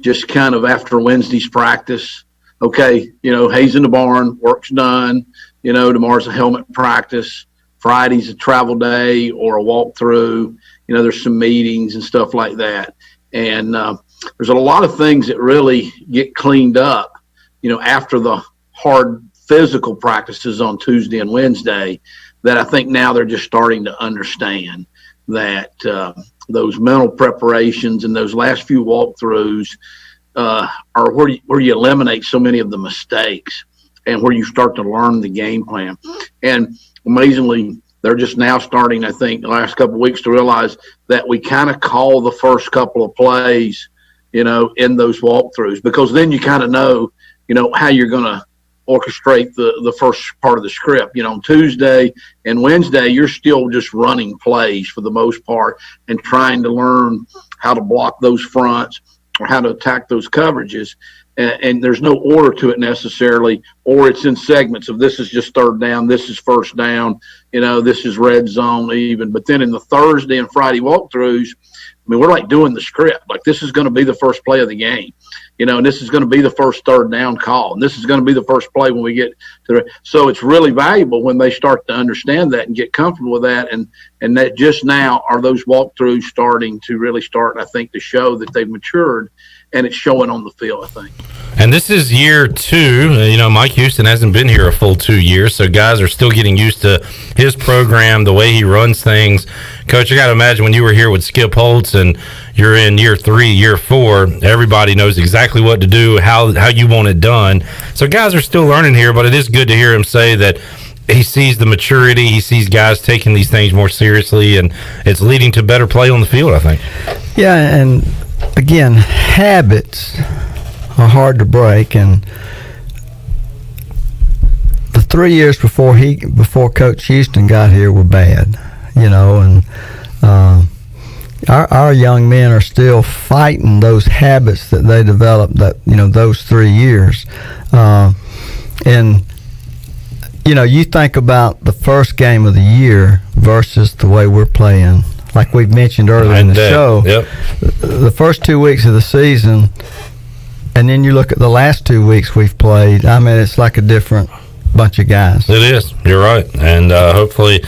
just kind of after Wednesday's practice, okay, you know, hay's in the barn, work's done, you know, tomorrow's a helmet practice, Friday's a travel day or a walkthrough, you know, there's some meetings and stuff like that. And there's a lot of things that really get cleaned up, you know, after the hard physical practices on Tuesday and Wednesday, that I think now they're just starting to understand that those mental preparations and those last few walkthroughs are where you eliminate so many of the mistakes and where you start to learn the game plan. And amazingly, they're just now starting, I think, the last couple of weeks to realize that we kind of call the first couple of plays, you know, in those walkthroughs, because then you kind of know, you know, how you're going to orchestrate the first part of the script. You know, on Tuesday and Wednesday, you're still just running plays for the most part and trying to learn how to block those fronts or how to attack those coverages. And there's no order to it necessarily, or it's in segments of this is just third down, this is first down, you know, this is red zone even. But then in the Thursday and Friday walkthroughs, I mean, we're like doing the script. Like, this is going to be the first play of the game, you know, and this is going to be the first third down call, and this is going to be the first play when we get to the. So it's really valuable when they start to understand that and get comfortable with that, and that just now are those walkthroughs starting to really start, I think, to show that they've matured, and it's showing on the field, I think. And this is year 2. You know, Mike Houston hasn't been here a full 2 years, so guys are still getting used to his program, the way he runs things. Coach, I got to imagine when you were here with Skip Holtz and you're in year 3, year 4, everybody knows exactly what to do, how you want it done. So guys are still learning here, but it is good to hear him say that he sees the maturity, he sees guys taking these things more seriously, and it's leading to better play on the field, I think. Yeah, and again, habits are hard to break, and the 3 years before Coach Houston got here were bad, you know, and our young men are still fighting those habits that they developed, that, you know, those 3 years, and you know, you think about the first game of the year versus the way we're playing. Like we've mentioned earlier in the show, the first 2 weeks of the season, and then you look at the last 2 weeks we've played, I mean, it's like a different bunch of guys. It is. You're right. And hopefully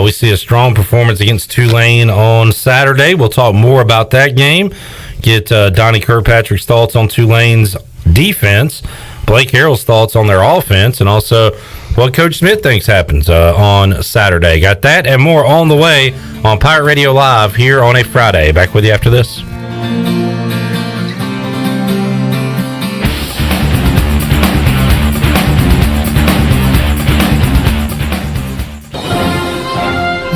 we see a strong performance against Tulane on Saturday. We'll talk more about that game, get Donnie Kirkpatrick's thoughts on Tulane's defense, Blake Harrell's thoughts on their offense, and also what Coach Smith thinks happens on Saturday. Got that and more on the way on Pirate Radio Live here on a Friday. Back with you after this.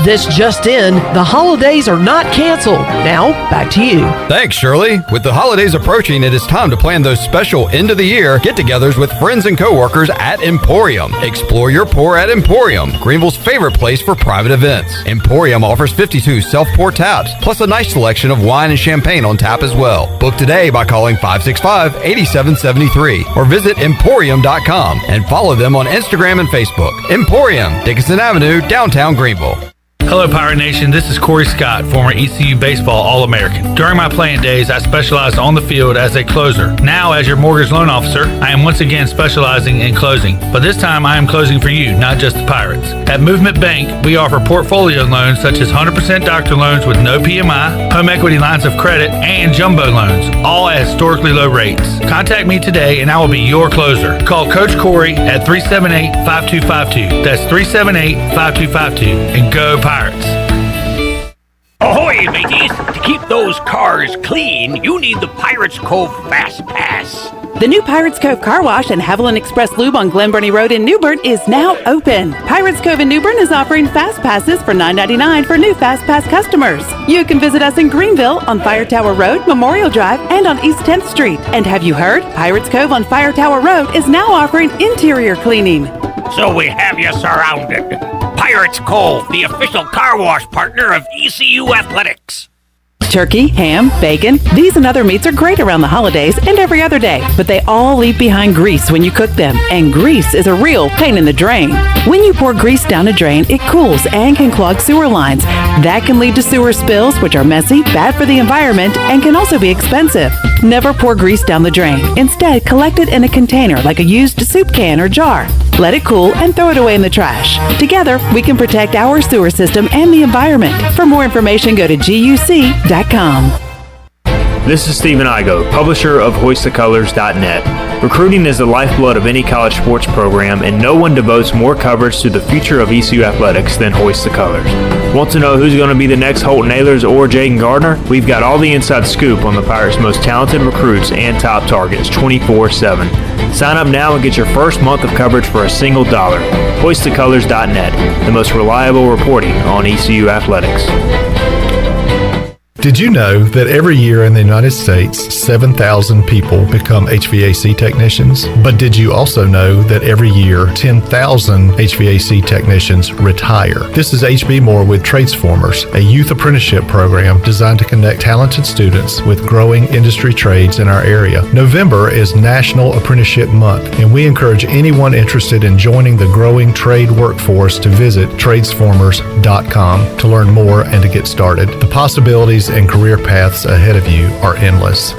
This just in, the holidays are not canceled. Now, back to you. Thanks, Shirley. With the holidays approaching, it is time to plan those special end-of-the-year get-togethers with friends and coworkers at Emporium. Explore your pour at Emporium, Greenville's favorite place for private events. Emporium offers 52 self-pour taps, plus a nice selection of wine and champagne on tap as well. Book today by calling 565-8773 or visit Emporium.com and follow them on Instagram and Facebook. Emporium, Dickinson Avenue, downtown Greenville. Hello, Pirate Nation. This is Corey Scott, former ECU Baseball All-American. During my playing days, I specialized on the field as a closer. Now, as your mortgage loan officer, I am once again specializing in closing. But this time, I am closing for you, not just the Pirates. At Movement Bank, we offer portfolio loans such as 100% doctor loans with no PMI, home equity lines of credit, and jumbo loans, all at historically low rates. Contact me today, and I will be your closer. Call Coach Corey at 378-5252. That's 378-5252. And go Pirates. Ahoy, mateys! To keep those cars clean, you need the Pirates Cove Fast Pass. The new Pirates Cove Car Wash and Haviland Express Lube on Glen Burnie Road in New Bern is now open. Pirates Cove in New Bern is offering Fast Passes for $9.99 for new Fast Pass customers. You can visit us in Greenville on Fire Tower Road, Memorial Drive, and on East 10th Street. And have you heard? Pirates Cove on Fire Tower Road is now offering interior cleaning. So we have you surrounded. Pirates Cove, the official car wash partner of ECU Athletics. Turkey, ham, bacon, these and other meats are great around the holidays and every other day, but they all leave behind grease when you cook them, and grease is a real pain in the drain. When you pour grease down a drain, it cools and can clog sewer lines. That can lead to sewer spills, which are messy, bad for the environment, and can also be expensive. Never pour grease down the drain. Instead, collect it in a container like a used soup can or jar. Let it cool and throw it away in the trash. Together, we can protect our sewer system and the environment. For more information, go to guc.com. This is Stephen Igo, publisher of HoistTheColors.net. Recruiting is the lifeblood of any college sports program, and no one devotes more coverage to the future of ECU athletics than Hoist the Colors. Want to know who's going to be the next Holton Ahlers or Jaden Gardner? We've got all the inside scoop on the Pirates' most talented recruits and top targets 24/7. Sign up now and get your first month of coverage for a single $1. HoistTheColors.net, the most reliable reporting on ECU athletics. Did you know that every year in the United States, 7,000 people become HVAC technicians? But did you also know that every year, 10,000 HVAC technicians retire? This is HB Moore with Tradesformers, a youth apprenticeship program designed to connect talented students with growing industry trades in our area. November is National Apprenticeship Month, and we encourage anyone interested in joining the growing trade workforce to visit tradesformers.com to learn more and to get started. The possibilities and career paths ahead of you are endless.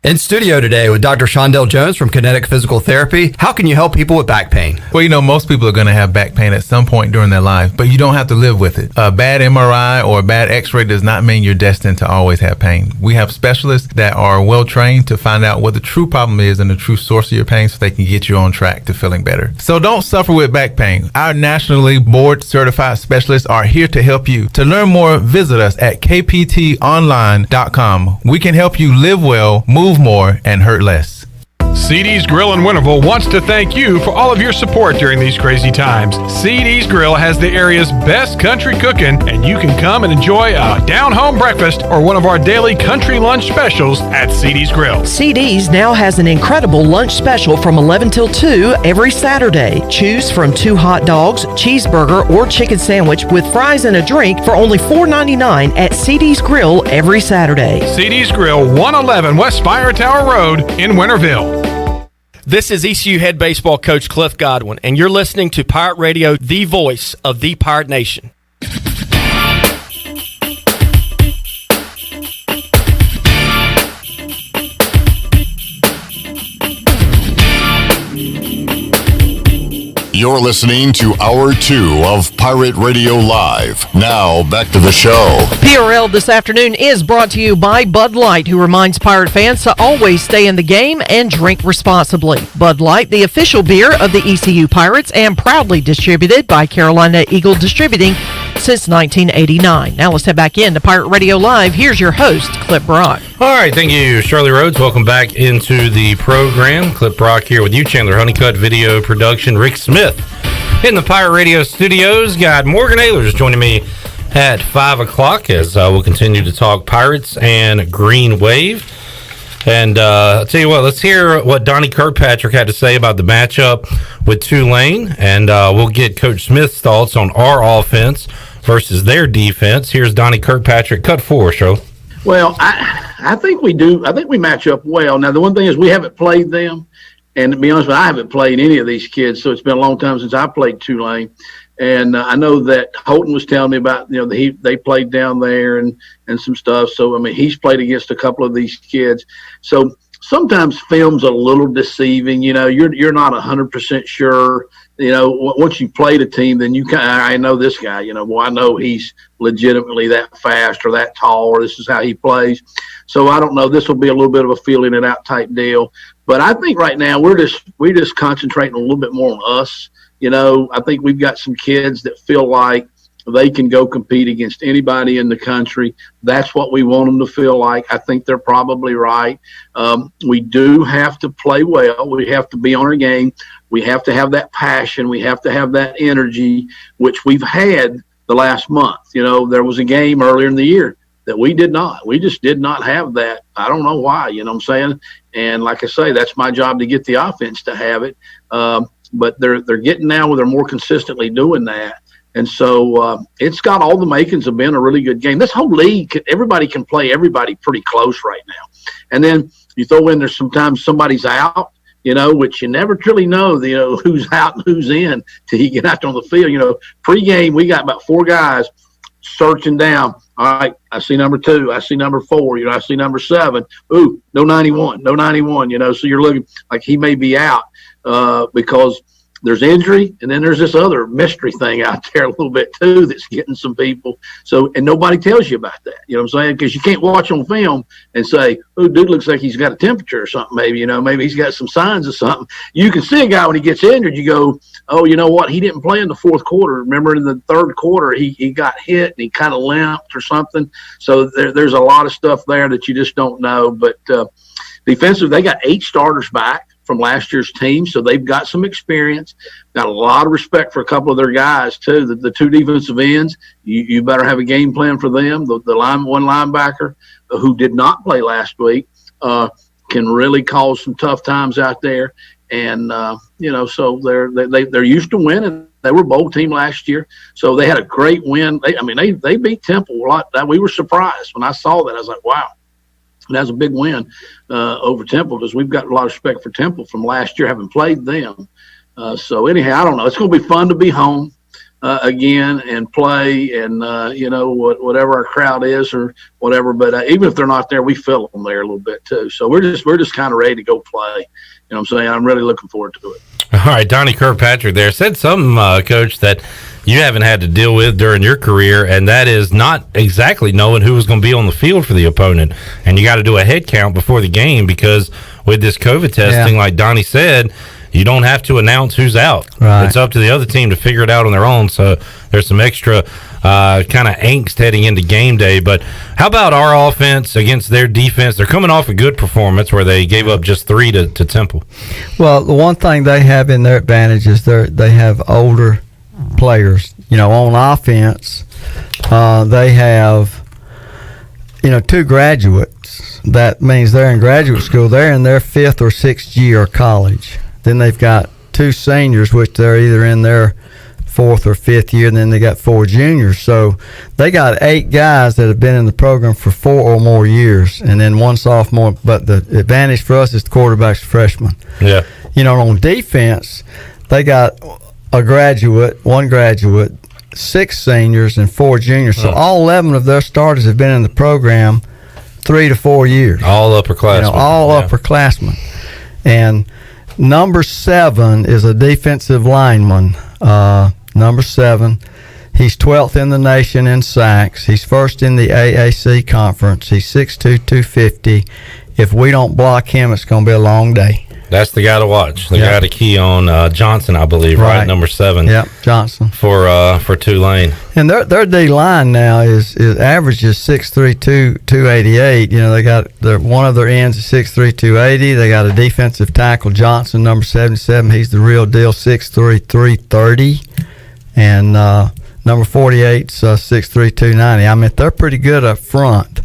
In studio today with Dr. Shondell Jones from Kinetic Physical Therapy. How can you help people with back pain? Well, most people are going to have back pain at some point during their life, but you don't have to live with it. A bad MRI or a bad x-ray does not mean you're destined to always have pain. We have specialists that are well trained to find out what the true problem is and the true source of your pain so they can get you on track to feeling better. So don't suffer with back pain. Our nationally board certified specialists are here to help you. To learn more, visit us at kptonline.com. We can help you live well, move more, and hurt less. CD's Grill in Winterville wants to thank you for all of your support during these crazy times. CD's Grill has the area's best country cooking, and you can come and enjoy a down-home breakfast or one of our daily country lunch specials at CD's Grill. CD's now has an incredible lunch special from 11 till 2 every Saturday. Choose from 2 hot dogs, cheeseburger, or chicken sandwich with fries and a drink for only $4.99 at CD's Grill every Saturday. CD's Grill, 111 West Fire Tower Road in Winterville. This is ECU head baseball coach Cliff Godwin, and you're listening to Pirate Radio, the voice of the Pirate Nation. You're listening to Hour 2 of Pirate Radio Live. Now, back to the show. PRL this afternoon is brought to you by Bud Light, who reminds Pirate fans to always stay in the game and drink responsibly. Bud Light, the official beer of the ECU Pirates, and proudly distributed by Carolina Eagle Distributing since 1989. Now let's head back into Pirate Radio Live. Here's your host, Clip Brock. All right, thank you, Shirley Rhodes. Welcome back into the program. Clip Brock here with you, Chandler Honeycutt, video production, Rick Smith in the Pirate Radio studios. Got Morgan Ahlers joining me at 5 o'clock as we'll continue to talk Pirates and Green Wave. And I'll tell you what, let's hear what Donnie Kirkpatrick had to say about the matchup with Tulane, and we'll get Coach Smith's thoughts on our offense versus their defense. Here's Donnie Kirkpatrick, cut 4, show. Well, I think we do. I think we match up well. Now, the one thing is we haven't played them, and to be honest with you, I haven't played any of these kids, so it's been a long time since I played Tulane. And I know that Holton was telling me about, they played down there and some stuff. So, I mean, he's played against a couple of these kids. So sometimes film's a little deceiving. You're not 100% sure. Once you played a team, then I know this guy, well, I know he's legitimately that fast or that tall, or this is how he plays. So I don't know. This will be a little bit of a feeling it out type deal. But I think right now we're just concentrating a little bit more on us. I think we've got some kids that feel like they can go compete against anybody in the country. That's what we want them to feel like. I think they're probably right. We do have to play well. We have to be on our game. We have to have that passion. We have to have that energy, which we've had the last month. There was a game earlier in the year that we did not. We just did not have that. I don't know why, you know what I'm saying? And like I say, that's my job to get the offense to have it. But they're getting now where they're more consistently doing that. And so it's got all the makings of being a really good game. This whole league, everybody can play everybody pretty close right now. And then you throw in there sometimes somebody's out, which you never really know, who's out and who's in till you get out on the field. Pre-game, we got about 4 guys searching down. All right, I see number 2. I see number 4. I see number 7. Ooh, no 91. So you're looking like he may be out because there's injury, and then there's this other mystery thing out there a little bit too that's getting some people. So, and nobody tells you about that. You know what I'm saying? Because you can't watch on film and say, "Oh, dude looks like he's got a temperature or something." Maybe maybe he's got some signs of something. You can see a guy when he gets injured. You go, "Oh, you know what? He didn't play in the 4th quarter. Remember, in the 3rd quarter, he got hit and he kind of limped or something." So there's a lot of stuff there that you just don't know. But defensive, they got 8 starters back from last year's team, so they've got some experience. Got a lot of respect for a couple of their guys too. The 2 defensive ends, you better have a game plan for them. The one linebacker who did not play last week can really cause some tough times out there. And so they're used to winning. They were a bowl team last year, so they had a great win. They beat Temple a lot. We were surprised when I saw that. I was like, wow. And that's a big win over Temple because we've got a lot of respect for Temple from last year, having played them. So anyhow, I don't know. It's going to be fun to be home again and play and, whatever our crowd is or whatever. But even if they're not there, we feel them there a little bit too. So we're just kind of ready to go play. You know what I'm saying? I'm really looking forward to it. All right, Donnie Kirkpatrick there said something, Coach, that you haven't had to deal with during your career, and that is not exactly knowing who was going to be on the field for the opponent. And you got to do a head count before the game because with this COVID testing, like Donnie said, you don't have to announce who's out. Right. It's up to the other team to figure it out on their own. So there's some extra kind of angst heading into game day. But how about our offense against their defense? They're coming off a good performance where they gave up just 3 to Temple. Well, the one thing they have in their advantage is they have older players. On offense, they have 2 graduates. That means they're in graduate school. They're in their 5th or 6th year of college. Then they've got 2 seniors, which they're either in their 4th or 5th year, and then they got 4 juniors. So they got 8 guys that have been in the program for 4 or more years, and then 1 sophomore. But the advantage for us is the quarterback's a freshman. Yeah. On defense, they got a graduate, 1 graduate, 6 seniors, and 4 juniors. So all 11 of their starters have been in the program 3 to 4 years. All upperclassmen. All upperclassmen. And number 7 is a defensive lineman. Number 7, he's 12th in the nation in sacks. He's 1st in the AAC conference. He's 6'2", 250. If we don't block him, it's going to be a long day. That's the guy to watch. The guy to key on Johnson, I believe, right? Number 7. Yep, Johnson for Tulane. And their D line now is average is 6'3", 288. They got one of their ends is 6'3", 280. They got a defensive tackle, Johnson, number 77. He's the real deal, 6'3", 330. And Number 48's 6'3", 290. I mean, they're pretty good up front.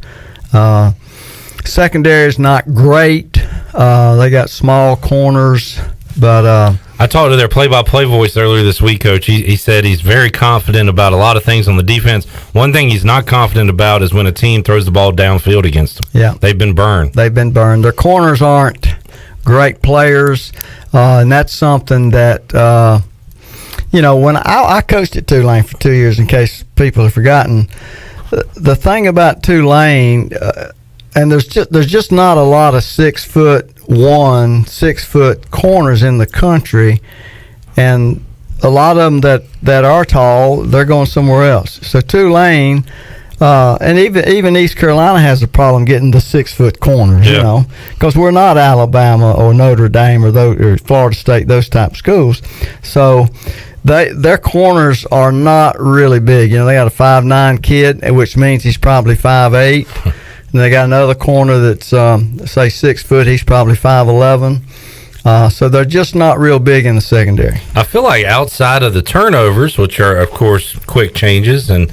Secondary is not great. They got small corners, but I talked to their play-by-play voice earlier this week, Coach. He said he's very confident about a lot of things on the defense. One thing he's not confident about is when a team throws the ball downfield against them. Yeah. They've been burned. Their corners aren't great players, and that's something that, when I coached at Tulane for 2 years, in case people have forgotten, the thing about Tulane, and there's just not a lot of 6'1", 6-foot corners in the country, and a lot of them that are tall, they're going somewhere else. So Tulane, and even East Carolina has a problem getting the 6-foot corners, because we're not Alabama or Notre Dame or Florida State, those type of schools. So their corners are not really big. They got a 5'9" kid, which means he's probably 5'8". And they got another corner that's, say, 6 foot. He's probably 5'11". So they're just not real big in the secondary. I feel like outside of the turnovers, which are, of course, quick changes and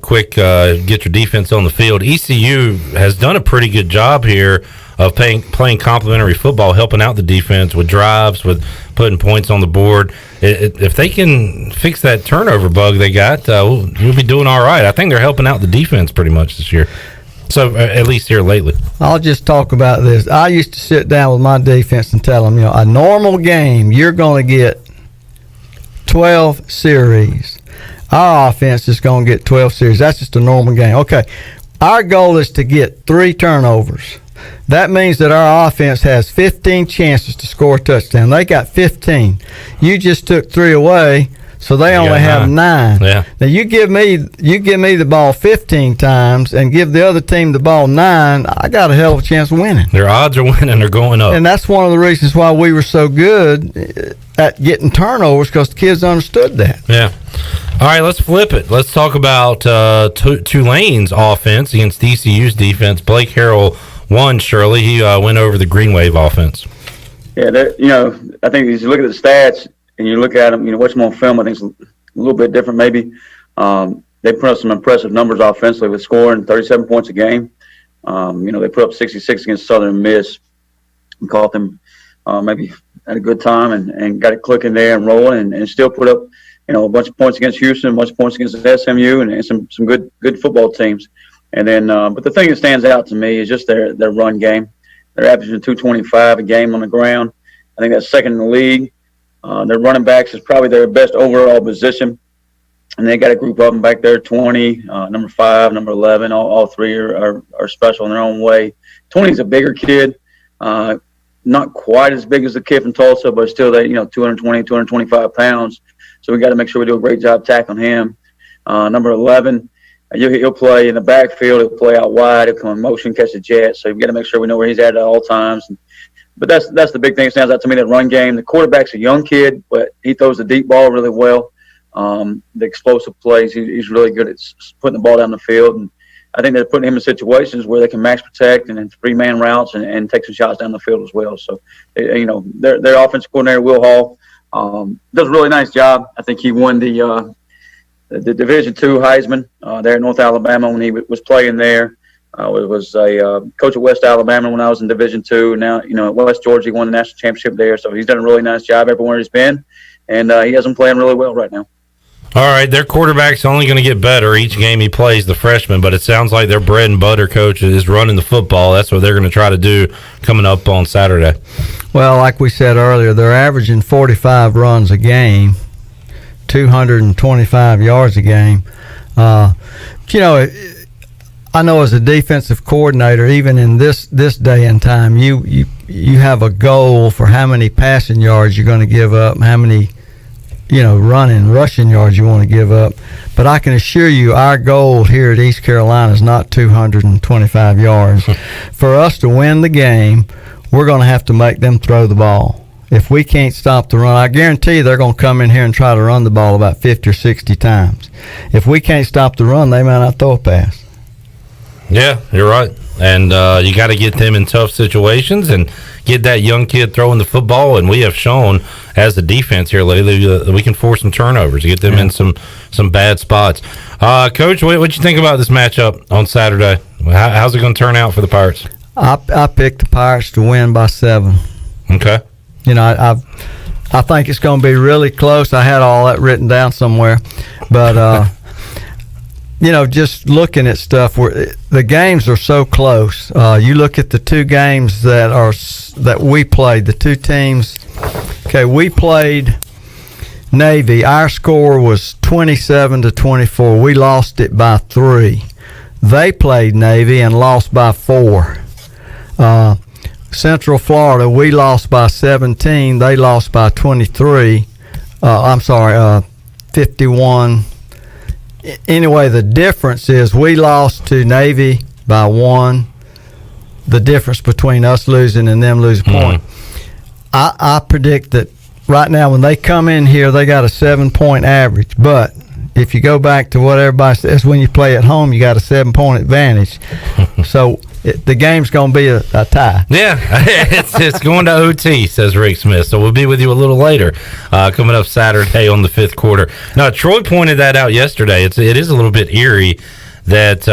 quick get your defense on the field, ECU has done a pretty good job here of playing complementary football, helping out the defense with drives, with putting points on the board. If they can fix that turnover bug they got, we'll be doing all right. I think they're helping out the defense pretty much this year. So, at least here lately. I'll just talk about this. I used to sit down with my defense and tell them, a normal game, you're going to get 12 series. Our offense is going to get 12 series. That's just a normal game. Okay, our goal is to get 3 turnovers. That means that our offense has 15 chances to score a touchdown. They got 15. You just took 3 away. So they only have 9. Yeah. Now you give me the ball 15 times and give the other team the ball 9. I got a hell of a chance of winning. Their odds are winning. They're going up. And that's one of the reasons why we were so good at getting turnovers, because the kids understood that. Yeah. All right, let's flip it. Let's talk about Tulane's offense against ECU's defense. Blake Harrell won, Shirley. He went over the Green Wave offense. Yeah, I think as you look at the stats, and you look at them, watch them on film, I think it's a little bit different maybe. They put up some impressive numbers offensively with scoring 37 points a game. They put up 66 against Southern Miss and caught them maybe at a good time and got it clicking there and rolling and still put up, a bunch of points against Houston, a bunch of points against SMU and some good football teams. And then, but the thing that stands out to me is just their run game. They're averaging 225 a game on the ground. I think that's second in the league. Their running backs is probably their best overall position. And they got a group of them back there, 20, number 5, number 11. All 3 are special in their own way. 20 is a bigger kid, not quite as big as the kid from Tulsa, but still, 220, 225 pounds. So we got to make sure we do a great job tackling him. Number 11, he'll play in the backfield. He'll play out wide. He'll come in motion, catch a jet. So we've got to make sure we know where he's at all times. But that's the big thing that stands out to me, that run game. The quarterback's a young kid, but he throws the deep ball really well. The explosive plays, he's really good at putting the ball down the field. And I think they're putting him in situations where they can max protect and then 3-man routes and take some shots down the field as well. So, their offensive coordinator, Will Hall, does a really nice job. I think he won the Division II Heisman there in North Alabama when he was playing there. Was a coach at West Alabama when I was in Division II. Now, at West Georgia, he won the national championship there. So he's done a really nice job everywhere he's been, and he has them playing really well right now. All right, their quarterback's only going to get better each game he plays, the freshman, but it sounds like their bread and butter coach is running the football. That's what they're going to try to do coming up on Saturday. Well, like we said earlier, they're averaging 45 runs a game, 225 yards a game. I know as a defensive coordinator, even in this day and time, you have a goal for how many passing yards you're going to give up, how many rushing yards you want to give up. But I can assure you our goal here at East Carolina is not 225 yards. For us to win the game, we're going to have to make them throw the ball. If we can't stop the run, I guarantee you they're going to come in here and try to run the ball about 50 or 60 times. If we can't stop the run, they might not throw a pass. Yeah, you're right. And you got to get them in tough situations and get that young kid throwing the football, and we have shown as a defense here lately that we can force some turnovers, get them in some bad spots. Coach, what you think about this matchup on Saturday? How's it going to turn out for the Pirates? I picked the Pirates to win by 7. Okay. You know, I think it's going to be really close. I had all that written down somewhere, but you know, just looking at stuff where the games are so close. You look at the two games that we played. The two teams. Okay, we played Navy. Our score was 27-24. We lost it by 3. They played Navy and lost by 4. Central Florida, we lost by 17. They lost by 23. 51. Anyway, the difference is we lost to Navy by 1. The difference between us losing and them losing a point. I predict that right now when they come in here, they got a 7-point average. But if you go back to what everybody says, when you play at home, you got a 7-point advantage. So the game's going to be a tie. Yeah, it's going to OT, says Rick Smith. So we'll be with you a little later, coming up Saturday on the 5th quarter. Now, Troy pointed that out yesterday. It is a little bit eerie that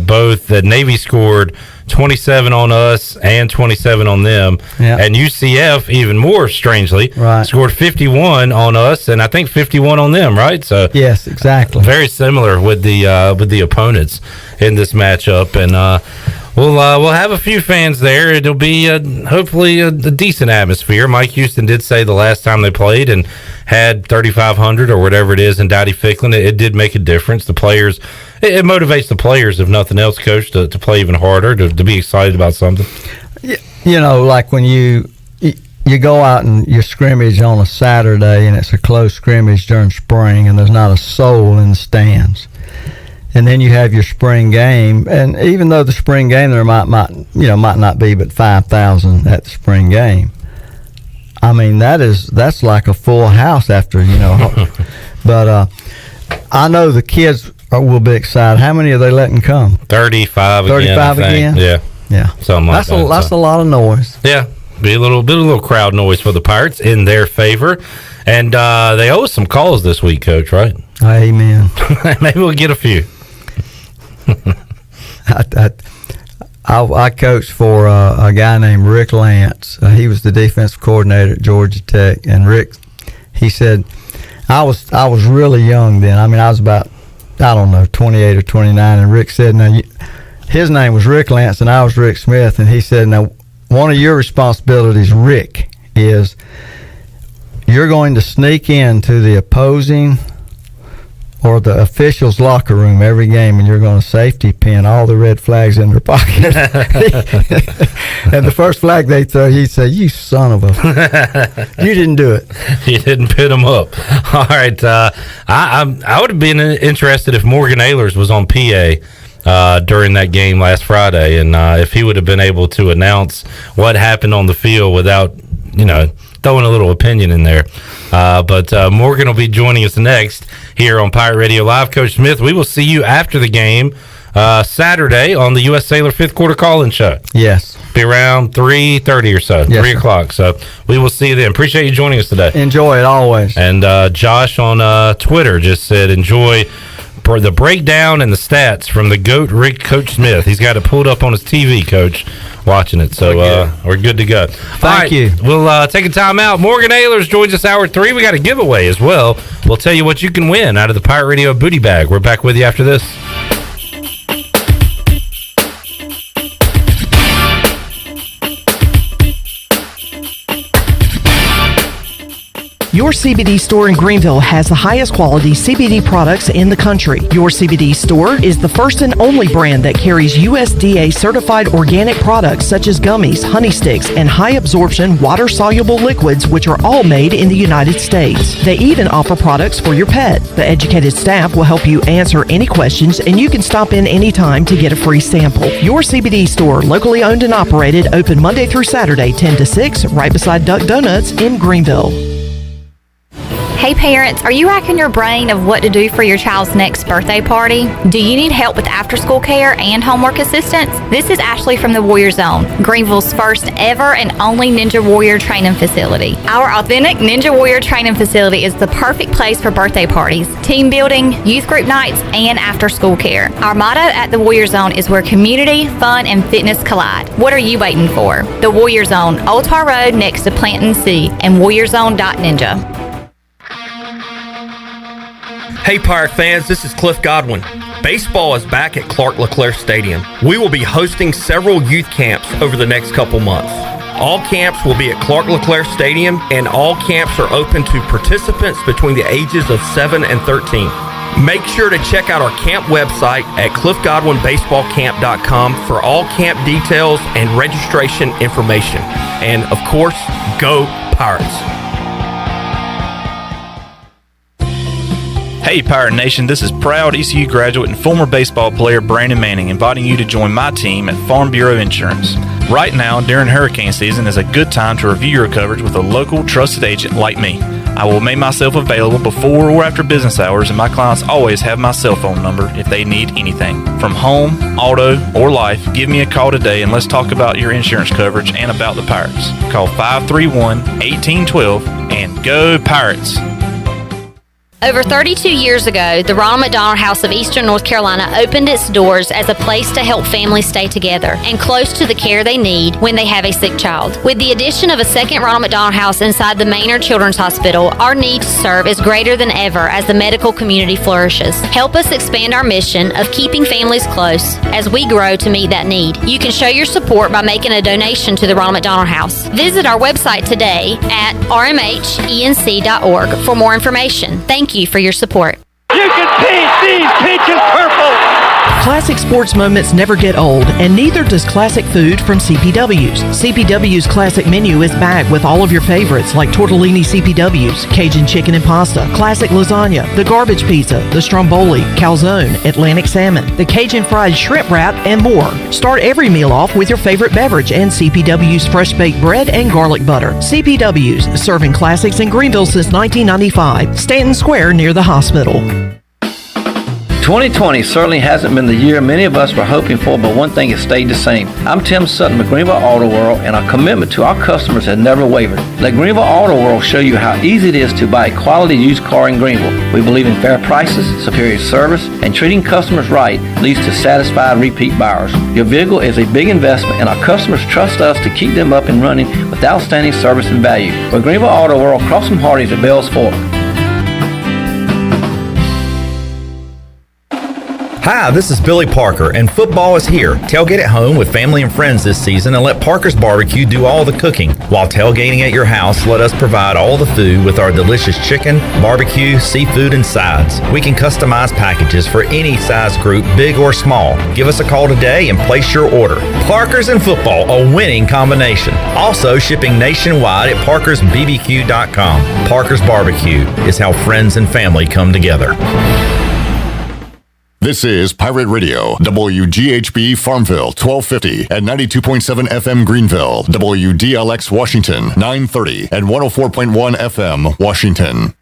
both the Navy scored 27 on us and 27 on them, and UCF, even more strangely, scored 51 on us and I think 51 on them. Right? So yes, exactly. Very similar with the opponents in this matchup, and we'll have a few fans there. It'll be hopefully a decent atmosphere. Mike Houston did say the last time they played and had 3,500 or whatever it is in Dowdy-Ficklin, it did make a difference. The players, it motivates the players, if nothing else, Coach, to play even harder, to be excited about something. You know, like when you go out and you scrimmage on a Saturday and it's a close scrimmage during spring and there's not a soul in the stands. And then you have your spring game, and even though the spring game there might not be but 5,000 at the spring game. I mean, that's like a full house after, you know. But I know the kids will be excited. How many are they letting come? 35 again. 35 again. Yeah. Something like that. That's a lot of noise. Yeah, be a little crowd noise for the Pirates in their favor, and they owe us some calls this week, Coach. Right? Amen. Maybe we'll get a few. I coached for a guy named Rick Lance. He was the defensive coordinator at Georgia Tech, and Rick, he said, I was really young then. I mean, I was about 28 or 29, and Rick said, now his name was Rick Lance, and I was Rick Smith, and he said, now one of your responsibilities, Rick, is you're going to sneak into the opposing or the officials' locker room every game, and you're going to safety pin all the red flags in their pocket. And the first flag they throw, he'd say, "You son of a, you didn't do it. You didn't pin them up." All right, I would have been interested if Morgan Ehlers was on PA during that game last Friday, and if he would have been able to announce what happened on the field without, throwing a little opinion in there. But Morgan will be joining us next here on Pirate Radio Live. Coach Smith, we will see you after the game Saturday on the U.S. Sailor 5th quarter call-in show. Yes. Be around 3:30 or so, yes, 3 o'clock. So we will see you then. Appreciate you joining us today. Enjoy it always. And Josh on Twitter just said, enjoy the breakdown and the stats from the GOAT Rick Coach Smith. He's got it pulled up on his TV, Coach, watching it. So we're good to go. Thank you. We'll take a time out. Morgan Ehlers joins us hour 3. We got a giveaway as well. We'll tell you what you can win out of the Pirate Radio booty bag. We're back with you after this. Your CBD store in Greenville has the highest quality CBD products in the country. Your CBD store is the first and only brand that carries USDA certified organic products such as gummies, honey sticks, and high absorption water soluble liquids, which are all made in the United States. They even offer products for your pet. The educated staff will help you answer any questions, and you can stop in anytime to get a free sample. Your CBD store, locally owned and operated, open Monday through Saturday, 10 to 6, right beside Duck Donuts in Greenville. Hey Hey parents, are you racking your brain of what to do for your child's next birthday party? Do you need help with after-school care and homework assistance? This is Ashley from the Warrior Zone, Greenville's first ever and only Ninja Warrior training facility. Our authentic Ninja Warrior training facility is the perfect place for birthday parties, team building, youth group nights, and after-school care. Our motto at the Warrior Zone is where community, fun, and fitness collide. What are you waiting for? The Warrior Zone, Old Tar Road next to Planton C and warriorzone.ninja. Hey Pirate fans, this is Cliff Godwin. Baseball is back at Clark LeClaire Stadium. We will be hosting several youth camps over the next couple months. All camps will be at Clark LeClaire Stadium, and all camps are open to participants between the ages of 7 and 13. Make sure to check out our camp website at cliffgodwinbaseballcamp.com for all camp details and registration information. And of course, go Pirates! Hey Pirate Nation, this is proud ECU graduate and former baseball player Brandon Manning inviting you to join my team at Farm Bureau Insurance. Right now, during hurricane season, is a good time to review your coverage with a local trusted agent like me. I will make myself available before or after business hours, and my clients always have my cell phone number if they need anything. From home, auto, or life, give me a call today and let's talk about your insurance coverage and about the Pirates. Call 531-1812 and go Pirates! Over 32 years ago, the Ronald McDonald House of Eastern North Carolina opened its doors as a place to help families stay together and close to the care they need when they have a sick child. With the addition of a second Ronald McDonald House inside the Maynard Children's Hospital, our need to serve is greater than ever as the medical community flourishes. Help us expand our mission of keeping families close as we grow to meet that need. You can show your support by making a donation to the Ronald McDonald House. Visit our website today at rmhenc.org for more information. Thank you for your support. You can paint these pitches purple! Classic sports moments never get old, and neither does classic food from CPW's. CPW's classic menu is back with all of your favorites like tortellini CPW's, Cajun chicken and pasta, classic lasagna, the garbage pizza, the stromboli, calzone, Atlantic salmon, the Cajun fried shrimp wrap, and more. Start every meal off with your favorite beverage and CPW's fresh baked bread and garlic butter. CPW's, serving classics in Greenville since 1995. Stanton Square near the hospital. 2020 certainly hasn't been the year many of us were hoping for, but one thing has stayed the same. I'm Tim Sutton with Greenville Auto World, and our commitment to our customers has never wavered. Let Greenville Auto World show you how easy it is to buy a quality used car in Greenville. We believe in fair prices, superior service, and treating customers right leads to satisfied repeat buyers. Your vehicle is a big investment, and our customers trust us to keep them up and running with outstanding service and value. We're Greenville Auto World, across from Hardee's at Bells Fork. Hi, this is Billy Parker, and football is here. Tailgate at home with family and friends this season and let Parker's Barbecue do all the cooking. While tailgating at your house, let us provide all the food with our delicious chicken, barbecue, seafood, and sides. We can customize packages for any size group, big or small. Give us a call today and place your order. Parker's and football, a winning combination. Also shipping nationwide at parkersbbq.com. Parker's Barbecue is how friends and family come together. This is Pirate Radio, WGHB Farmville, 1250 and 92.7 FM Greenville, WDLX Washington, 930 and 104.1 FM Washington.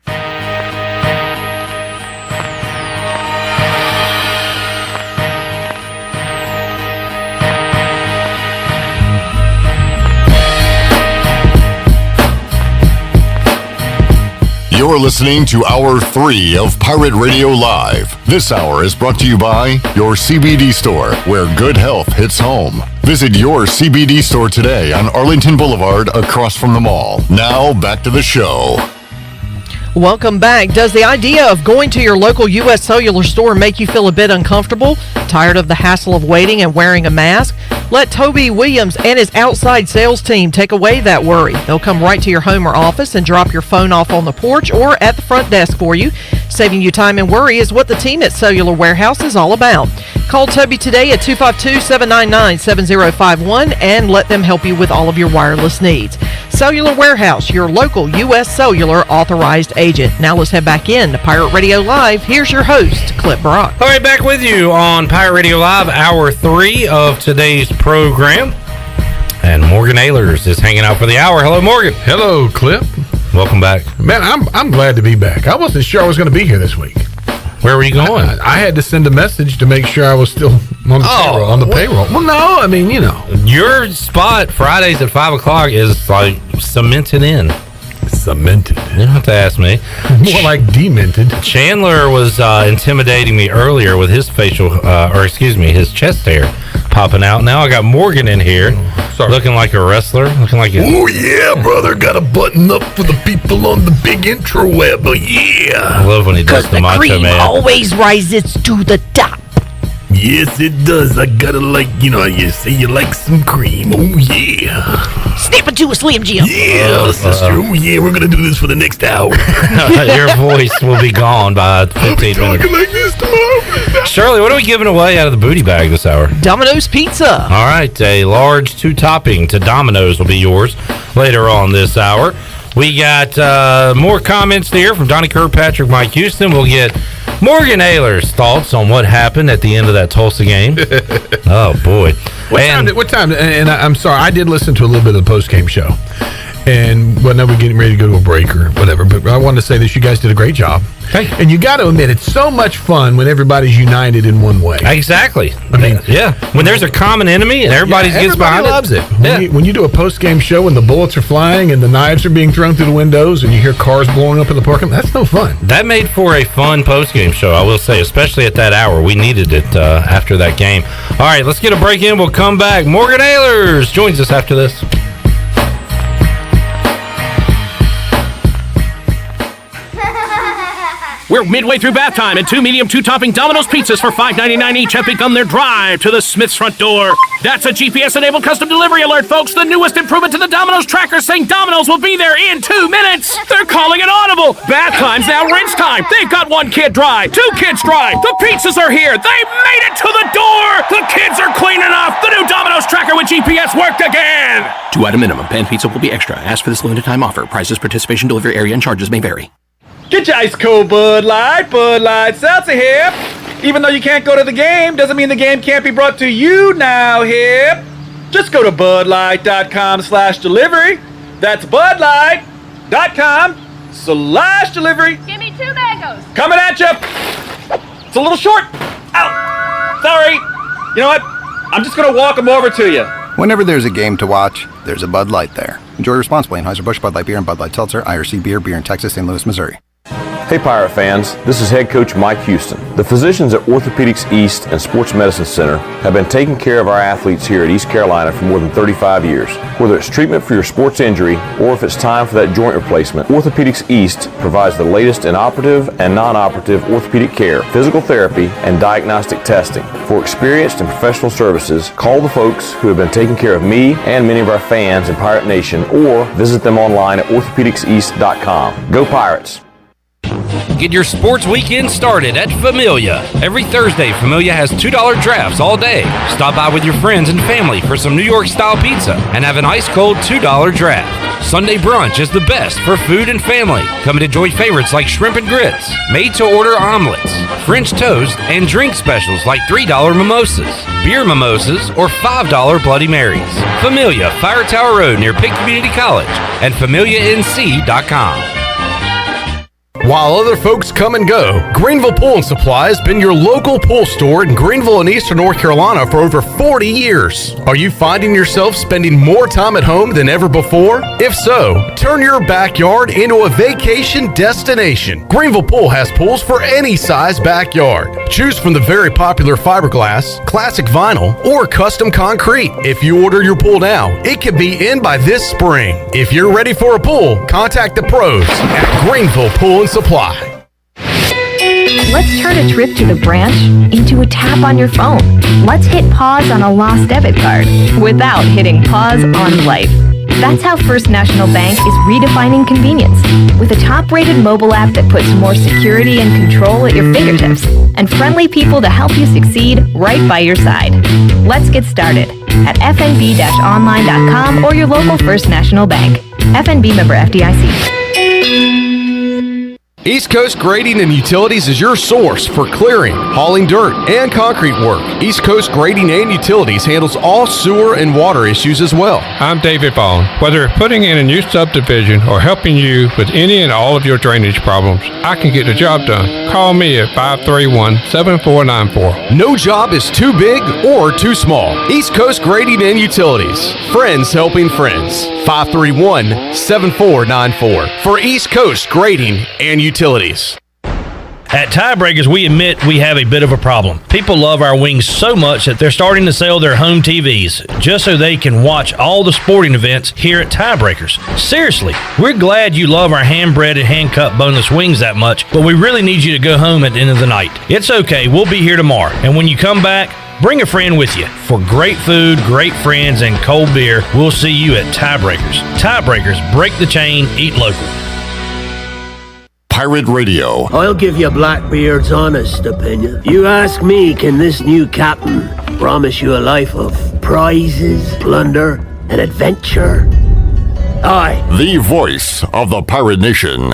You're listening to Hour 3 of Pirate Radio Live. This hour is brought to you by your CBD store, where good health hits home. Visit your CBD store today on Arlington Boulevard across from the mall. Now, back to the show. Welcome back. Does the idea of going to your local U.S. Cellular store make you feel a bit uncomfortable? Tired of the hassle of waiting and wearing a mask? Let Toby Williams and his outside sales team take away that worry. They'll come right to your home or office and drop your phone off on the porch or at the front desk for you. Saving you time and worry is what the team at Cellular Warehouse is all about. Call Toby today at 252-799-7051 and let them help you with all of your wireless needs. Cellular Warehouse, your local U.S. Cellular authorized agent. Now let's head back in to Pirate Radio Live. Here's your host, Clip Brock. All right, back with you on Pirate Radio Live, Hour 3 of today's program. And Morgan Ehlers is hanging out for the hour. Hello, Morgan. Hello, Clip. welcome back. Man, I'm glad to be back. I wasn't sure I was going to be here this week. Where were you going? I had to send a message to make sure I was still on the payroll. Well, no, I mean, your spot Fridays at 5 o'clock is like cemented in. Cemented. You don't have to ask me. More like demented. Chandler was intimidating me earlier with his his chest hair popping out. Now I got Morgan in here, looking like a wrestler, looking like Oh yeah, brother, got a button up for the people on the big intro web. Oh yeah. I love when he does the Macho Cream Man. always rises to the top. Yes, it does. I gotta you say you like some cream. Oh yeah. Snap into a Slim Jim. Yeah, sister. Oh yeah, we're gonna do this for the next hour. Your voice will be gone by 15 minutes. Like this tomorrow. Shirley, what are we giving away out of the booty bag this hour? Domino's Pizza. All right, a large 2-topping to Domino's will be yours later on this hour. We got more comments here from Donnie Kirkpatrick, Mike Houston. We'll get Morgan Ayler's thoughts on what happened at the end of that Tulsa game. Oh, boy. What time? And I'm sorry, I did listen to a little bit of the post-game show. And now we're getting ready to go to a break or whatever. But I wanted to say this. You guys did a great job. Thank you. And you got to admit, it's so much fun when everybody's united in one way. Exactly. I mean, yeah. When there's a common enemy and everybody gets behind it. Loves it. When you do a post-game show and the bullets are flying and the knives are being thrown through the windows and you hear cars blowing up in the parking lot, that's no fun. That made for a fun post-game show, I will say, especially at that hour. We needed it after that game. All right, let's get a break in. We'll come back. Morgan Aylers joins us after this. We're midway through bath time, and 2 medium 2-topping Domino's pizzas for $5.99 each have begun their drive to the Smith's front door. That's a GPS-enabled custom delivery alert, folks. The newest improvement to the Domino's tracker, saying Domino's will be there in 2 minutes. They're calling it audible. Bath time's now rinse time. They've got 1 kid dry, 2 kids dry. The pizzas are here. They made it to the door. The kids are clean enough. The new Domino's tracker with GPS worked again. 2-item minimum. Pan pizza will be extra. Ask for this limited time offer. Prices, participation, delivery area, and charges may vary. Get your ice cold Bud Light Seltzer here. Even though you can't go to the game, doesn't mean the game can't be brought to you now here. Just go to budlight.com/delivery. That's budlight.com/delivery. Give me 2 mangoes. Coming at you. It's a little short. Ow. Sorry. You know what? I'm just going to walk them over to you. Whenever there's a game to watch, there's a Bud Light there. Enjoy responsibly. Anheuser-Busch, Bud Light Beer, and Bud Light Seltzer. IRC Beer in Texas, St. Louis, Missouri. Hey Pirate fans, this is head coach Mike Houston. The physicians at Orthopedics East and Sports Medicine Center have been taking care of our athletes here at East Carolina for more than 35 years. Whether it's treatment for your sports injury or if it's time for that joint replacement, Orthopedics East provides the latest in operative and non-operative orthopedic care, physical therapy, and diagnostic testing. For experienced and professional services, call the folks who have been taking care of me and many of our fans in Pirate Nation, or visit them online at orthopedicseast.com. Go Pirates! Get your sports weekend started at Familia. Every Thursday, Familia has $2 drafts all day. Stop by with your friends and family for some New York-style pizza and have an ice-cold $2 draft. Sunday brunch is the best for food and family. Come and enjoy favorites like shrimp and grits, made-to-order omelets, French toast, and drink specials like $3 mimosas, beer mimosas, or $5 Bloody Marys. Familia, Fire Tower Road near Pitt Community College, and FamiliaNC.com. While other folks come and go, Greenville Pool and Supply has been your local pool store in Greenville and Eastern North Carolina for over 40 years. Are you finding yourself spending more time at home than ever before? If so, turn your backyard into a vacation destination. Greenville Pool has pools for any size backyard. Choose from the very popular fiberglass, classic vinyl, or custom concrete. If you order your pool now, it could be in by this spring. If you're ready for a pool, contact the pros at Greenville Pool and Supply. Let's turn a trip to the branch into a tap on your phone. Let's hit pause on a lost debit card without hitting pause on life. That's how First National Bank is redefining convenience with a top-rated mobile app that puts more security and control at your fingertips and friendly people to help you succeed right by your side. Let's get started at fnb-online.com or your local First National Bank. FNB member FDIC. East Coast Grading and Utilities is your source for clearing, hauling dirt, and concrete work. East Coast Grading and Utilities handles all sewer and water issues as well. I'm David Vaughn. Whether putting in a new subdivision or helping you with any and all of your drainage problems, I can get the job done. Call me at 531-7494. No job is too big or too small. East Coast Grading and Utilities. Friends helping friends. 531-7494 for East Coast Grading and Utilities. At Tiebreakers, we admit we have a bit of a problem. People love our wings so much that they're starting to sell their home TVs just so they can watch all the sporting events here at Tiebreakers. Seriously, we're glad you love our hand-breaded, hand-cut boneless wings that much, but we really need you to go home at the end of the night. It's okay, we'll be here tomorrow. And when you come back, bring a friend with you. For great food, great friends, and cold beer, we'll see you at Tiebreakers. Tiebreakers, break the chain, eat local. Pirate Radio. I'll give you Blackbeard's honest opinion. You ask me, can this new captain promise you a life of prizes, plunder, and adventure? Aye. The voice of the Pirate Nation.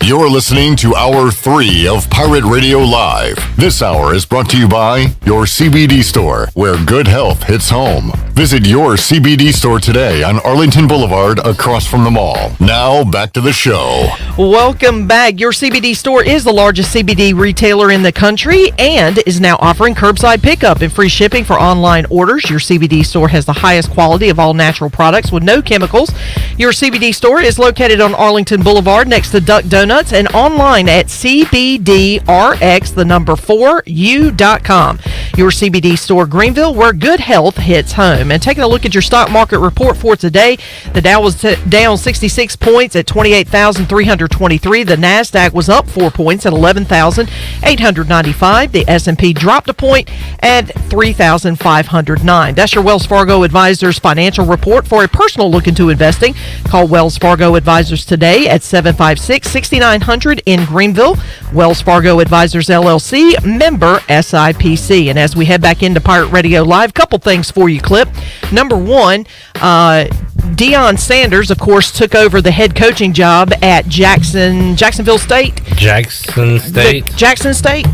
You're listening to Hour 3 of Pirate Radio Live. This hour is brought to you by your CBD store, where good health hits home. Visit your CBD store today on Arlington Boulevard across from the mall. Now, back to the show. Welcome back. Your CBD store is the largest CBD retailer in the country and is now offering curbside pickup and free shipping for online orders. Your CBD store has the highest quality of all natural products with no chemicals. Your CBD store is located on Arlington Boulevard next to Duck Donuts and online at CBDRX4U.com. Your CBD store Greenville, where good health hits home. And taking a look at your stock market report for today, the Dow was down 66 points at 28,323. The NASDAQ was up 4 points at 11,895. The S&P dropped a point at 3,509. That's your Wells Fargo Advisors financial report. For a personal look into investing, call Wells Fargo Advisors today at 756-6900 in Greenville. Wells Fargo Advisors LLC, member SIPC. And as we head back into Pirate Radio Live, couple things for you, Clip. Number one, Deion Sanders, of course, took over the head coaching job at Jacksonville State. Jackson State. Jackson State.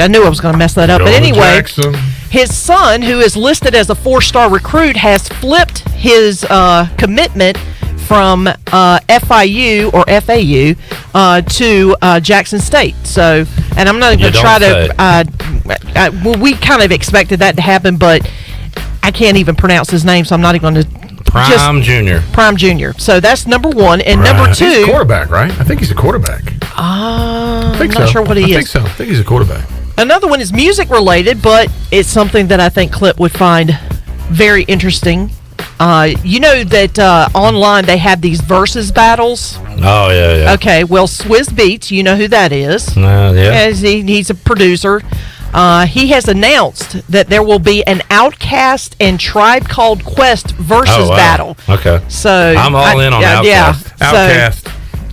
I knew I was going to mess that up. But anyway, his son, who is listed as a 4-star recruit, has flipped his commitment from FIU or FAU to Jackson State. So, and I'm not even going to try to. We kind of expected that to happen, but I can't even pronounce his name, so I'm not even going to. Prime Junior. So that's number one. And number two. He's a quarterback, right? I think he's a quarterback. I'm not sure what he is. I think he's a quarterback. Another one is music related, but it's something that I think Clip would find very interesting. You know that online they have these versus battles. Oh, yeah. Okay, well, Swizz Beatz, you know who that is. Yeah. He's a producer. He has announced that there will be an Outkast and Tribe Called Quest versus battle. Okay. So I'm all in on Outkast. Yeah. Outkast.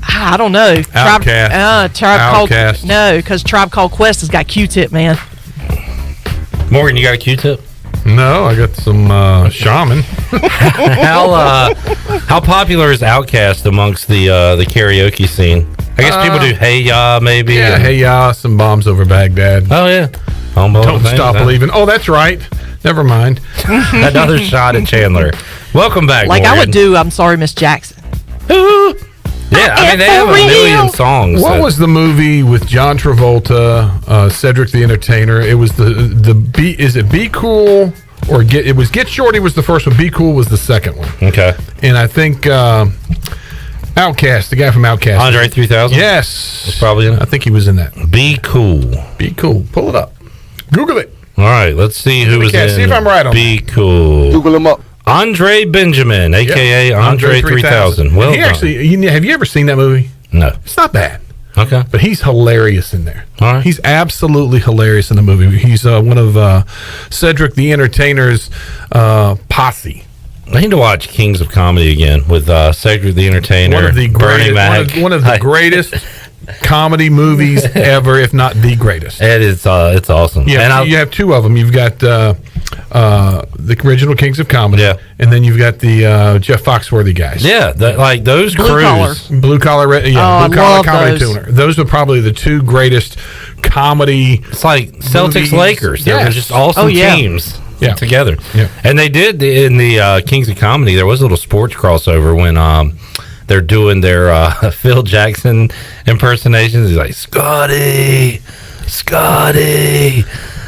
I don't know. Outkast. No, because Tribe Called Quest has got Q-Tip, man. Morgan, you got a Q-Tip? No, I got some Shaman. How popular is Outkast amongst the karaoke scene? I guess people do Hey Ya, maybe. Yeah, Hey Ya, some bombs over Baghdad. Oh, yeah. Don't stop believing. Oh, that's right. Never mind. Another shot at Chandler. Welcome back, Like Morgan. I would do I'm Sorry, Miss Jackson. Yeah, I mean, they have a million songs. What was the movie with John Travolta, Cedric the Entertainer? It was is it Be Cool or it was Get Shorty was the first one. Be Cool was the second one. Okay. And I think Outkast, the guy from Outkast. Andre 3000? Yes. Was probably in it. I think he was in that. Be Cool. Be Cool. Pull it up. Google it. All right, let's see who was in See if I'm right on Be Cool. Google him up. Andre Benjamin, a.k.a. Andre 3000. Well, have you ever seen that movie? No. It's not bad. Okay. But he's hilarious in there. All right. He's absolutely hilarious in the movie. He's one of Cedric the Entertainer's posse. I need to watch Kings of Comedy again with Cedric the Entertainer, One of the Bernie greatest, Mac. one of the greatest comedy movies ever, if not the greatest. It's awesome. Yeah, you have two of them. You've got the original Kings of Comedy, and then you've got the Jeff Foxworthy guys. Yeah, like those Blue crews. Blue Collar, Oh, I Blue Collar love Comedy those. Tour. Those are probably the two greatest comedy. It's like Celtics movies. Lakers. They're just awesome teams together. Yeah. And they did in the Kings of Comedy. There was a little sports crossover when they're doing their Phil Jackson impersonations. He's like Scotty.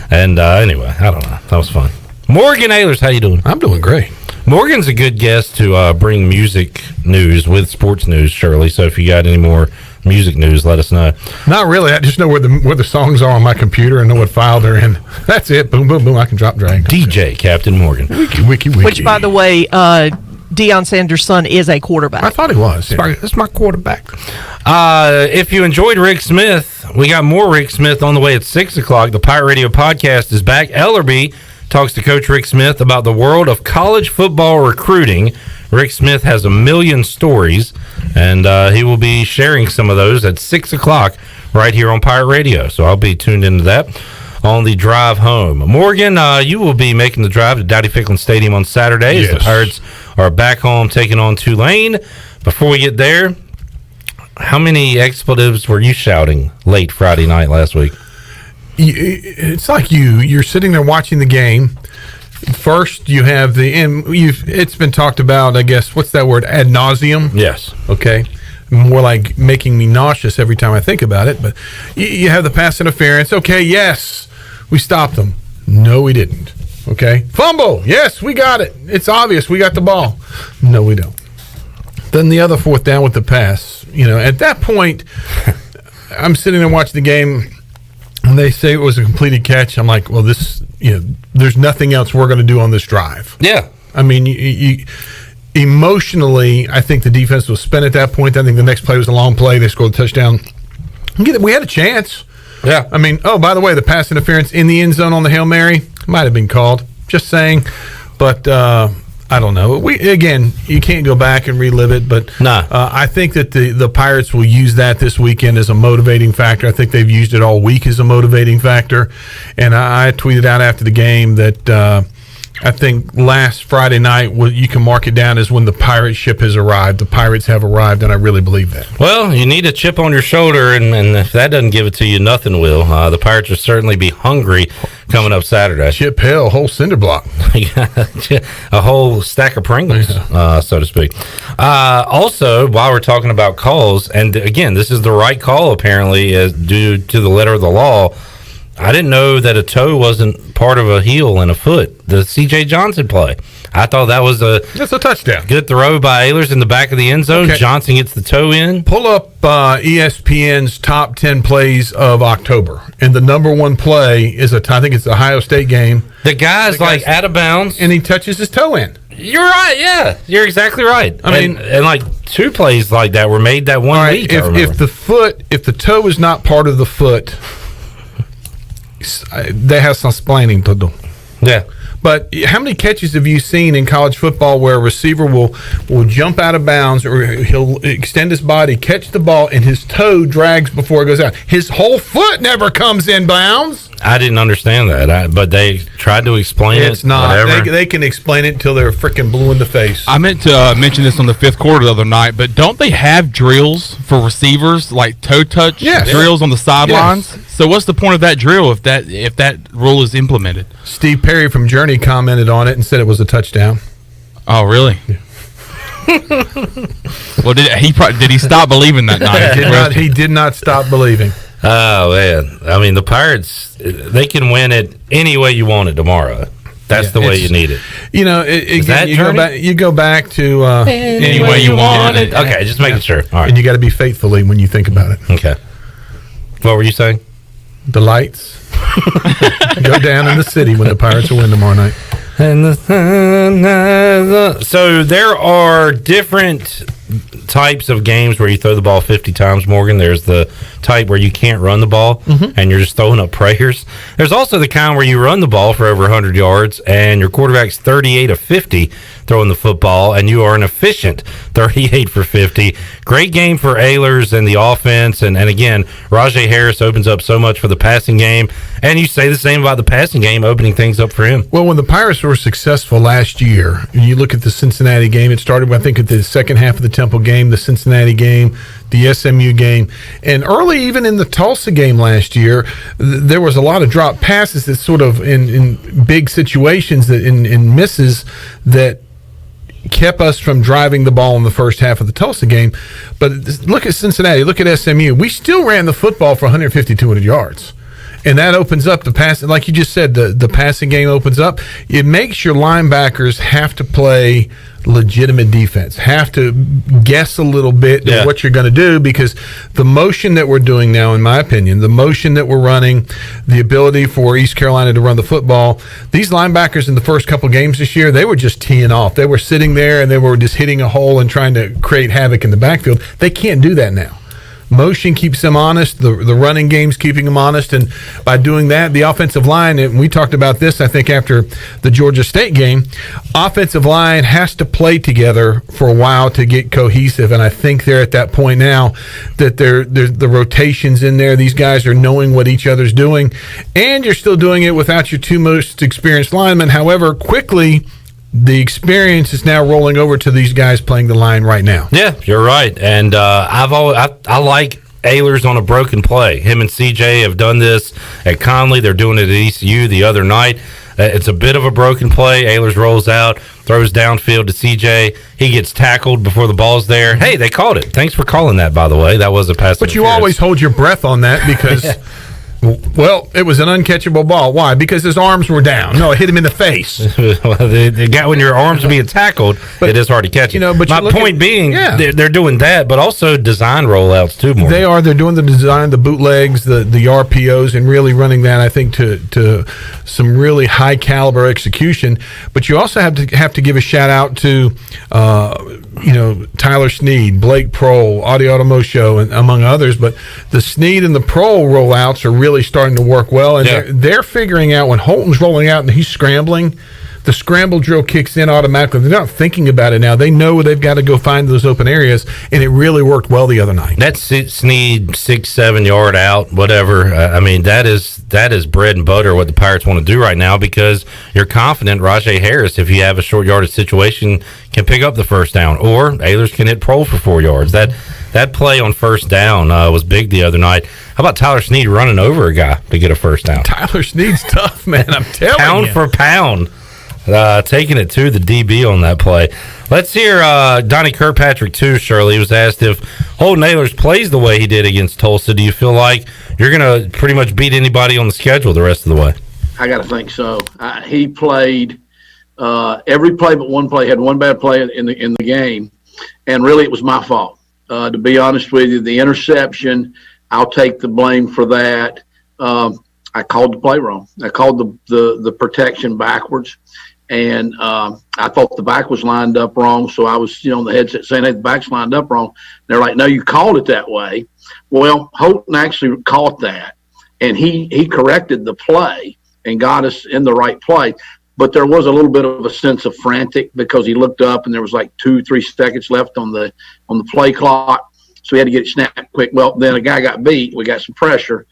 And anyway, I don't know. That was fun. Morgan Ehlers, how you doing? I'm doing great. Morgan's a good guest to bring music news with sports news, Shirley. So if you got any more music news, let us know. Not really. I just know where the songs are on my computer and know what file they're in. That's it. Boom, boom, boom. I can drop drag. DJ Captain Morgan. Wiki. Which, by the way, Deion Sanders' son is a quarterback. I thought he was. That's my quarterback. If you enjoyed Rick Smith, we got more Rick Smith on the way at 6 o'clock. The Pirate Radio podcast is back. Ellerby talks to Coach Rick Smith about the world of college football recruiting. Rick Smith has a million stories, and he will be sharing some of those at 6 o'clock right here on Pirate Radio. So I'll be tuned into that on the drive home. Morgan, you will be making the drive to Dowdy-Ficklin Stadium on Saturday as the Pirates are back home taking on Tulane. Before we get there, how many expletives were you shouting late Friday night last week? It's like you're sitting there watching the game. First, you have it's been talked about, I guess, what's that word, ad nauseum? Yes. Okay. More like making me nauseous every time I think about it. But you have the pass interference. Okay, yes, we stopped them. No, we didn't. Okay. Fumble. Yes, we got it. It's obvious we got the ball. No, we don't. Then the other fourth down with the pass. At that point, I'm sitting there watching the game, and they say it was a completed catch. I'm like, well, there's nothing else we're going to do on this drive. Yeah. I mean, emotionally, I think the defense was spent at that point. I think the next play was a long play. They scored a touchdown. We had a chance. Yeah. I mean, oh, by the way, the pass interference in the end zone on the Hail Mary might have been called. Just saying. But I don't know. You can't go back and relive it, but I think that the Pirates will use that this weekend as a motivating factor. I think they've used it all week as a motivating factor. And I tweeted out after the game that I think last Friday night, you can mark it down as when the pirate ship has arrived. The Pirates have arrived, and I really believe that. Well, you need a chip on your shoulder, and if that doesn't give it to you, nothing will. The Pirates will certainly be hungry coming up Saturday. Chip hell, whole cinder block. A whole stack of Pringles, so to speak. Also, while we're talking about calls, and again, this is the right call apparently due to the letter of the law, I didn't know that a toe wasn't part of a heel and a foot. The C.J. Johnson play. I thought that's a touchdown. Good throw by Ehlers in the back of the end zone. Okay. Johnson gets the toe in. Pull up ESPN's top 10 plays of October, and the number one play is I think it's the Ohio State game. The guy's like out of bounds, and he touches his toe in. You're right. Yeah, you're exactly right. I mean, and like two plays like that were made that one week. If the toe is not part of the foot, they have some explaining to do. Yeah. But how many catches have you seen in college football where a receiver will jump out of bounds, or he'll extend his body, catch the ball, and his toe drags before it goes out? His whole foot never comes in bounds. I didn't understand that, but they tried to explain it. It's not. They can explain it until they're freaking blue in the face. I meant to mention this on the fifth quarter the other night, but don't they have drills for receivers, like toe touch drills on the sidelines? Yes. So what's the point of that drill if that rule is implemented? Steve Perry from Journey commented on it and said it was a touchdown. Oh, really? Yeah. Well, did he stop believing that night? He did not stop believing. Oh, man. I mean, the Pirates, they can win it any way you want it tomorrow. That's the way you need it. You go back to any way you want it. Okay, just making sure. All right. And you got to be faithfully when you think about it. Okay. What were you saying? The lights go down in the city when the Pirates will win tomorrow night. So there are different types of games where you throw the ball 50 times, Morgan. There's the type where you can't run the ball and you're just throwing up prayers. There's also the kind where you run the ball for over 100 yards and your quarterback's 38 of 50 throwing the football, and you are an efficient 38 for 50. Great game for Ehlers and the offense, and again, Rajay Harris opens up so much for the passing game, and you say the same about the passing game opening things up for him. Well, when the Pirates were successful last year, you look at the Cincinnati game, it started, I think, at the second half of the Temple game, the Cincinnati game, the SMU game, and early even in the Tulsa game last year, there was a lot of drop passes that sort of in big situations that in misses that kept us from driving the ball in the first half of the Tulsa game. But look at Cincinnati, look at SMU. We still ran the football for 150, 200 yards. And that opens up the pass. Like you just said, the passing game opens up. It makes your linebackers have to play legitimate defense, have to guess a little bit of what you're going to do, because the motion that we're doing now, in my opinion, the motion that we're running, the ability for East Carolina to run the football, these linebackers in the first couple games this year, they were just teeing off. They were sitting there and they were just hitting a hole and trying to create havoc in the backfield. They can't do that now. Motion keeps them honest. The running game's keeping them honest. And by doing that, the offensive line, and we talked about this, I think, after the Georgia State game, offensive line has to play together for a while to get cohesive. And I think they're at that point now that the rotations in there, these guys are knowing what each other's doing. And you're still doing it without your two most experienced linemen. However, quickly, the experience is now rolling over to these guys playing the line right now. Yeah, you're right. And I like Ehlers on a broken play. Him and CJ have done this at Conley. They're doing it at ECU the other night. It's a bit of a broken play. Ehlers rolls out, throws downfield to CJ. He gets tackled before the ball's there. Hey, they called it. Thanks for calling that, by the way. That was a pass. But you always hold your breath on that because... Well, it was an uncatchable ball. Why? Because his arms were down. No, it hit him in the face. Well, when your arms are being tackled, it is hard to catch. But my point being, they're doing that, but also design rollouts too. More they're doing the design, the bootlegs, the RPOs, and really running that. I think to some really high caliber execution. But you also have to give a shout out to Tyler Snead, Blake Prohl, Audio Automo, and among others. But the Snead and the Prohl rollouts are really starting to work well, and they're figuring out when Holton's rolling out and he's scrambling, the scramble drill kicks in automatically. They're not thinking about it now. They know they've got to go find those open areas, and it really worked well the other night. That Snead 6-7 yard out, whatever. That is bread and butter what the Pirates want to do right now, because you're confident Rajay Harris, if you have a short yardage situation, can pick up the first down, or Ehlers can hit Prohl for 4 yards. That play on first down was big the other night. How about Tyler Snead running over a guy to get a first down? Tyler Snead's tough, man. I'm telling you. Pound for pound. Taking it to the DB on that play. Let's hear Donnie Kirkpatrick, too, Shirley. He was asked if Holton Ehlers plays the way he did against Tulsa. Do you feel like you're going to pretty much beat anybody on the schedule the rest of the way? I got to think so. He played every play but one play. Had one bad play in the game, and really it was my fault. To be honest with you, the interception, I'll take the blame for that. I called the play wrong. I called the protection backwards. And I thought the back was lined up wrong, so I was on the headset saying, hey, the back's lined up wrong. And they're like, no, you called it that way. Well, Holton actually caught that, and he corrected the play and got us in the right play. But there was a little bit of a sense of frantic because he looked up and there was like 2-3 seconds left on the play clock, so he had to get it snapped quick. Well, then a guy got beat. We got some pressure.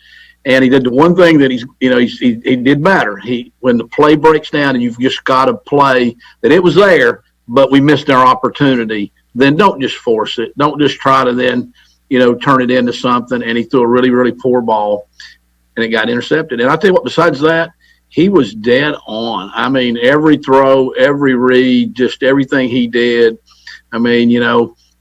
And he did the one thing that he did better. When the play breaks down and you've just got to play that it was there, but we missed our opportunity, then don't just force it. Don't just try to then, turn it into something. And he threw a really, really poor ball, and it got intercepted. And I tell you what, besides that, he was dead on. I mean, every throw, every read, just everything he did. I mean,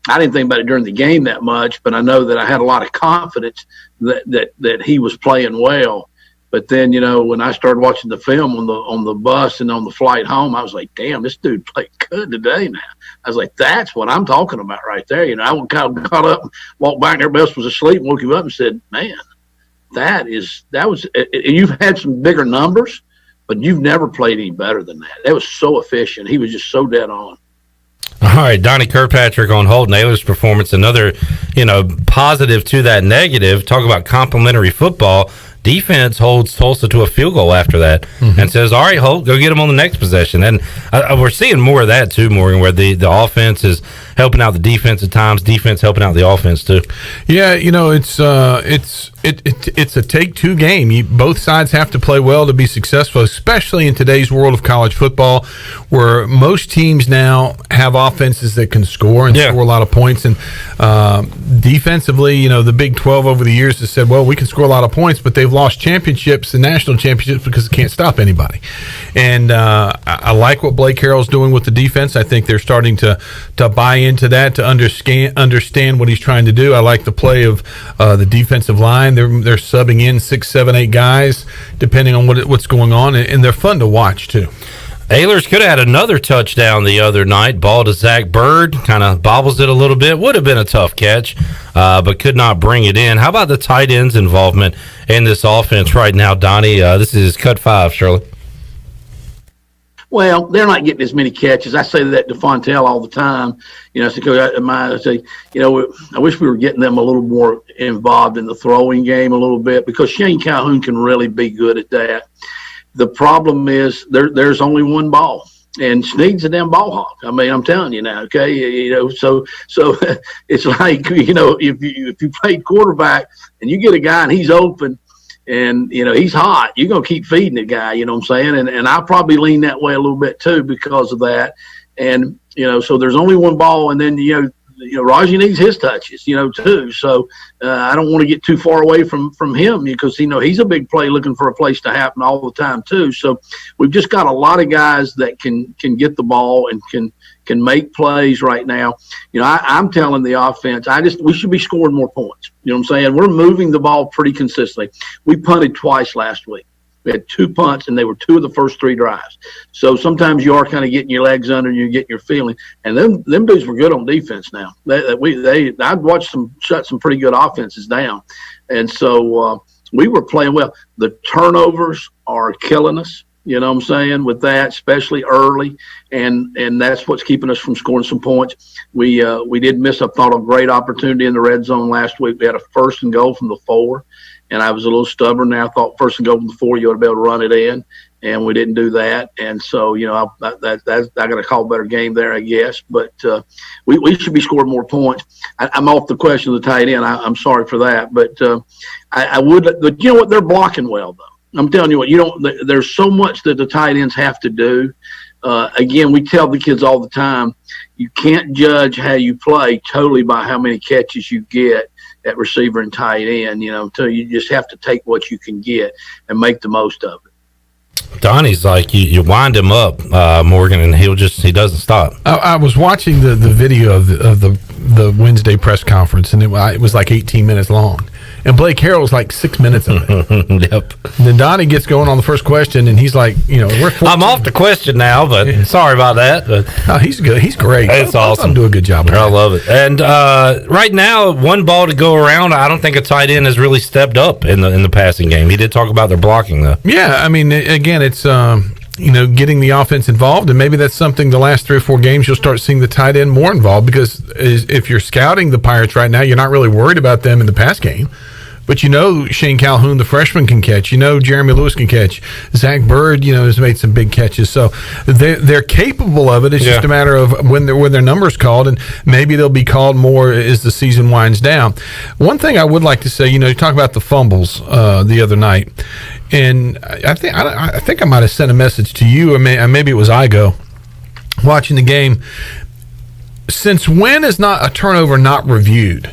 I didn't think about it during the game that much, but I know that I had a lot of confidence that he was playing well. But then, when I started watching the film on the bus and on the flight home, I was like, damn, this dude played good today now. I was like, that's what I'm talking about right there. I kind of got up, walked back, and everybody else was asleep, and woke him up and said, man, that was you've had some bigger numbers, but you've never played any better than that. That was so efficient. He was just so dead on. All right, Donnie Kirkpatrick on Holt Naylor's performance. Another, positive to that negative. Talk about complimentary football. Defense holds Tulsa to a field goal after that and says, all right, Holt, go get him on the next possession. And we're seeing more of that too, Morgan, where the offense is helping out the defense at times, defense helping out the offense too. Yeah, it's a take-two game. Both sides have to play well to be successful, especially in today's world of college football, where most teams now have offenses that can score and score a lot of points. And defensively, the Big 12 over the years has said, well, we can score a lot of points, but they've lost championships and national championships because they can't stop anybody. And I like what Blake Harrell's doing with the defense. I think they're starting to buy into that, to understand what he's trying to do. I like the play of the defensive line. They're subbing in 6, 7, 8 guys, depending on what's going on, and they're fun to watch too. Ahlers could have had another touchdown the other night. Ball to Zach Bird, kind of bobbles it a little bit. Would have been a tough catch, but could not bring it in. How about the tight ends involvement in this offense right now, Donnie? This is cut 5, Shirley. Well, they're not getting as many catches. I say that to Fontel all the time. I say, I wish we were getting them a little more involved in the throwing game a little bit, because Shane Calhoun can really be good at that. The problem is there's only one ball, and Snead's a damn ball hawk. I mean, I'm telling you now, okay? So it's like, if you play quarterback and you get a guy and he's open and, he's hot, you're going to keep feeding the guy, you know what I'm saying? And I probably lean that way a little bit too because of that. And, so there's only one ball, and then, Raji needs his touches, too. So I don't want to get too far away from him, because, he's a big play looking for a place to happen all the time, too. So we've just got a lot of guys that can get the ball and can make plays right now. I'm telling the offense, we should be scoring more points. You know what I'm saying? We're moving the ball pretty consistently. We punted twice last week. We had 2 punts, and they were 2 of the first 3 drives. So sometimes you are kind of getting your legs under and you're getting your feeling. And them dudes were good on defense now. I've watched them shut some pretty good offenses down. And so we were playing well. The turnovers are killing us, you know what I'm saying, with that, especially early. And that's what's keeping us from scoring some points. We did miss, I thought, a great opportunity in the red zone last week. We had a 1st and goal from the 4. And I was a little stubborn there. I thought 1st and goal from the 4, you ought to be able to run it in, and we didn't do that. And so, I got to call a better game there, I guess. But we should be scoring more points. I'm off the question of the tight end. I'm sorry for that, but I would. But you know what? They're blocking well, though. I'm telling you what. There's so much that the tight ends have to do. Again, we tell the kids all the time, you can't judge how you play totally by how many catches you get at receiver and tight end, so you just have to take what you can get and make the most of it. Donnie's like, you wind him up, Morgan, and he doesn't stop. I was watching the video of the Wednesday press conference, and it was like 18 minutes long. And Blake Harrell was like 6 minutes of it. Yep. And then Donnie gets going on the first question, and he's like, we're 14. I'm off the question now, but sorry about that. But no, he's good. He's great. It's awesome. Do a good job. I love it. And right now, one ball to go around. I don't think a tight end has really stepped up in the passing game. He did talk about their blocking, though. Yeah, I mean, again, it's getting the offense involved, and maybe that's something the last 3 or 4 games you'll start seeing the tight end more involved, because if you're scouting the Pirates right now, you're not really worried about them in the pass game. But Shane Calhoun, the freshman, can catch. Jeremy Lewis can catch. Zach Bird, has made some big catches. So they're capable of it. It's just a matter of when their number's called, and maybe they'll be called more as the season winds down. One thing I would like to say, you talk about the fumbles the other night, and I think I might have sent a message to you, or maybe it was Igo, watching the game. Since when is not a turnover not reviewed?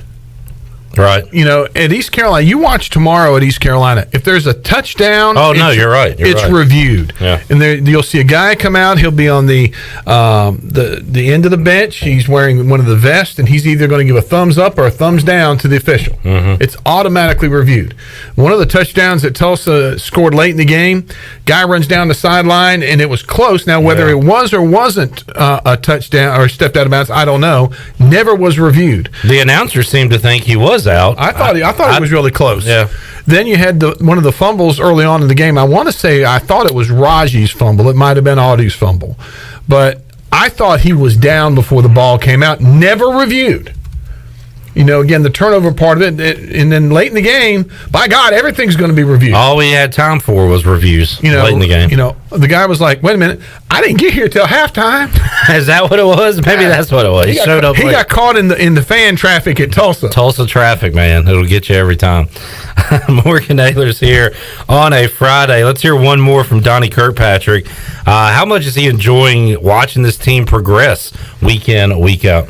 Right. At East Carolina, you watch tomorrow at East Carolina. If there's a touchdown, you're right. It's reviewed. Yeah. And you'll see a guy come out. He'll be on the end of the bench. He's wearing one of the vests, and he's either going to give a thumbs up or a thumbs down to the official. Mm-hmm. It's automatically reviewed. One of the touchdowns that Tulsa scored late in the game, guy runs down the sideline, and it was close. Now, whether it was or wasn't a touchdown or stepped out of bounds, I don't know. Never was reviewed. The announcer seemed to think he was out. I thought it was really close. Yeah. Then you had one of the fumbles early on in the game. I want to say I thought it was Raji's fumble. It might have been Audie's fumble, but I thought he was down before the ball came out, never reviewed. Again, the turnover part of it, and then late in the game, by God, everything's going to be reviewed. All we had time for was reviews late in the game. The guy was like, wait a minute, I didn't get here till halftime. Is that what it was? Maybe that's what it was. He showed up late. He got caught in the fan traffic at Tulsa. Tulsa traffic, man. It'll get you every time. Morgan Naylor's here on a Friday. Let's hear one more from Donnie Kirkpatrick. How much is he enjoying watching this team progress week in, week out?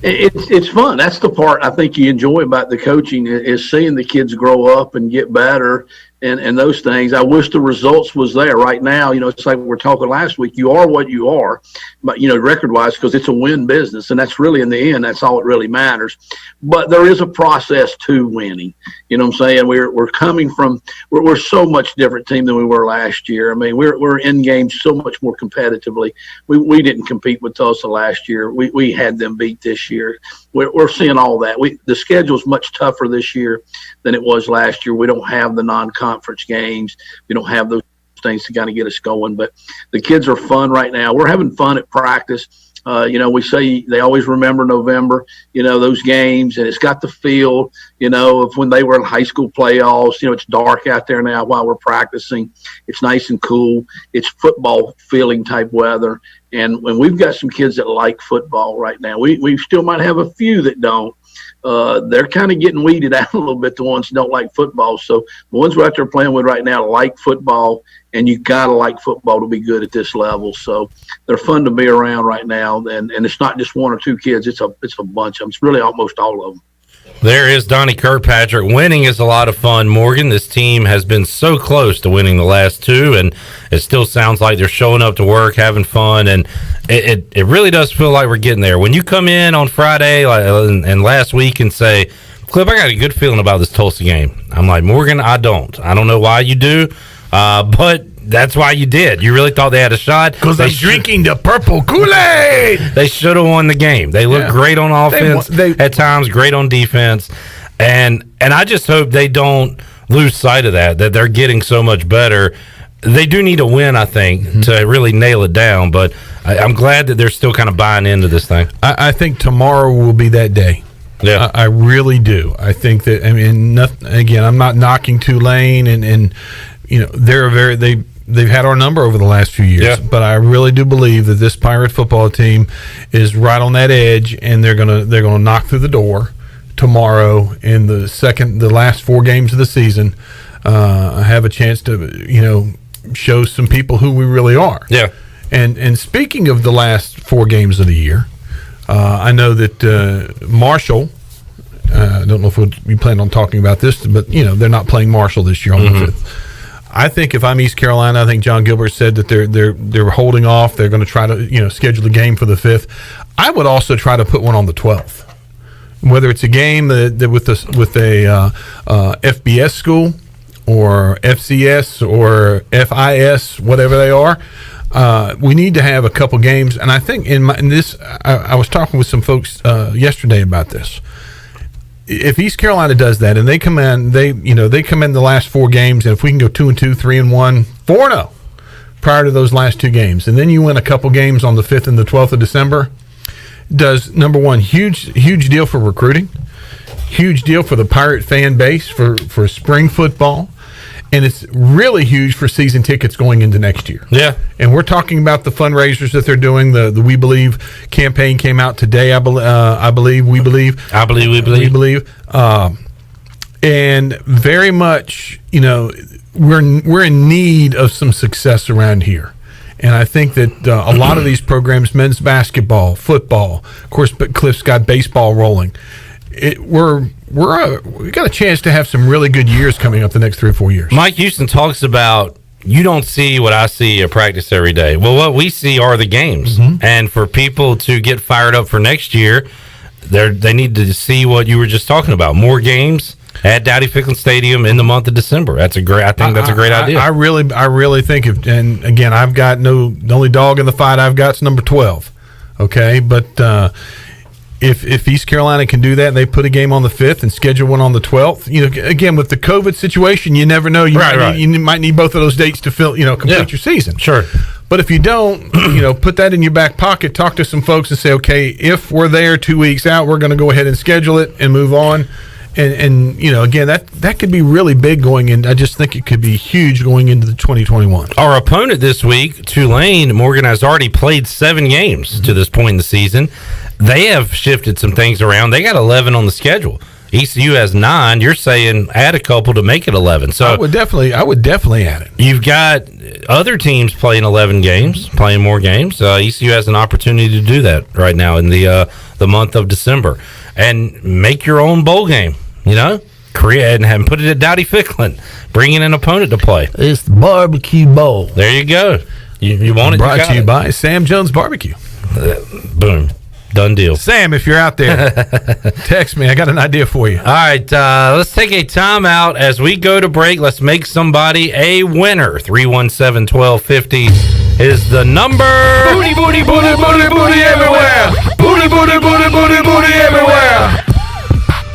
It's fun. That's the part I think you enjoy about the coaching is seeing the kids grow up and get better and those things. I wish the results was there right now. It's like we were talking last week. You are what you are, but record-wise, because it's a win business, and that's really in the end, that's all that really matters. But there is a process to winning. You know what I'm saying? We're coming from we're so much different team than we were last year. I mean, we're in games so much more competitively. We didn't compete with Tulsa last year. We had them beat this year. We're seeing all that. The schedule's much tougher this year than it was last year. We don't have the non-conference games. We don't have those things to kind of get us going. But the kids are fun right now. We're having fun at practice. We say they always remember November, those games, and it's got the feel, of when they were in high school playoffs. It's dark out there now while we're practicing. It's nice and cool. It's football feeling type weather. And when we've got some kids that like football right now, we still might have a few that don't. They're kind of getting weeded out a little bit, the ones who don't like football. So the ones we're out there playing with right now like football, and you got to like football to be good at this level. So they're fun to be around right now, and it's not just one or two kids. It's a bunch of them. It's really almost all of them. There is Donnie Kirkpatrick. Winning is a lot of fun, Morgan. This team has been so close to winning the last two, and it still sounds like they're showing up to work, having fun, and it really does feel like we're getting there. When you come in on Friday and last week and say, Clip, I got a good feeling about this Tulsa game, I'm like, Morgan, I don't know why you do, but that's why you did. You really thought they had a shot. Because they're drinking the purple Kool-Aid. They should have won the game. They look great on offense at times, great on defense. And I just hope they don't lose sight of that they're getting so much better. They do need a win, I think, to really nail it down. But I'm glad that they're still kind of buying into this thing. I think tomorrow will be that day. Yeah, I really do. I think that, again, I'm not knocking Tulane and they've had our number over the last few years, but I really do believe that this Pirate football team is right on that edge, and they're gonna knock through the door tomorrow in the last 4 games of the season. I have a chance to show some people who we really are. Yeah. And speaking of the last 4 games of the year, I know that Marshall. I don't know if we plan on talking about this, but they're not playing Marshall this year on the 5th. I think if I'm East Carolina, I think John Gilbert said that they're holding off. They're going to try to schedule a game for the 5th. I would also try to put one on the 12th, whether it's a game that with a FBS school or FCS or FIS, whatever they are. We need to have a couple games, and I think I was talking with some folks yesterday about this. If East Carolina does that and they come in, they come in the last 4 games, and if we can go 2-2, 3-1, 4-0 prior to those last 2 games, and then you win a couple games on the 5th and the 12th of December, does number one, huge deal for recruiting, huge deal for the Pirate fan base for spring football. And it's really huge for season tickets going into next year. Yeah. And we're talking about the fundraisers that they're doing. The We Believe campaign came out today, I believe. We Believe. And very much, we're in need of some success around here. And I think that a lot of these programs, men's basketball, football, of course, but Cliff's got baseball rolling. We got a chance to have some really good years coming up the next 3 or 4 years. Mike Houston talks about, you don't see what I see at practice every day. Well, what we see are the games. And for people to get fired up for next year, they need to see what you were just talking about. More games at Dowdy Ficklin Stadium in the month of December. I think that's a great idea. I really think and again, I've got the only dog in the fight I've got is number 12. Okay, but If East Carolina can do that and they put a game on the 5th and schedule one on the 12th, again, with the COVID situation, you never know. You might need both of those dates to complete your season. Sure. But if you don't, put that in your back pocket, talk to some folks and say, okay, if we're there 2 weeks out, we're going to go ahead and schedule it and move on. And again, that could be really big going in. I just think it could be huge going into the 2021. Our opponent this week, Tulane, Morgan has already played 7 games to this point in the season. They have shifted some things around. They got 11 on the schedule. ECU has 9. You're saying add a couple to make it 11. So I would definitely add it. You've got other teams playing 11 games, playing more games. ECU has an opportunity to do that right now in the month of December, and make your own bowl game. Create and put it at Dowdy Ficklin. Bring in an opponent to play. It's the barbecue bowl. There you go. You want it? Brought to you by Sam Jones Barbecue. Boom. Done deal. Sam, if you're out there, text me. I got an idea for you. All right, let's take a timeout as we go to break. Let's make somebody a winner. 317-1250 is the number. Booty, booty, booty, booty, booty everywhere. Booty, booty, booty, booty, booty everywhere.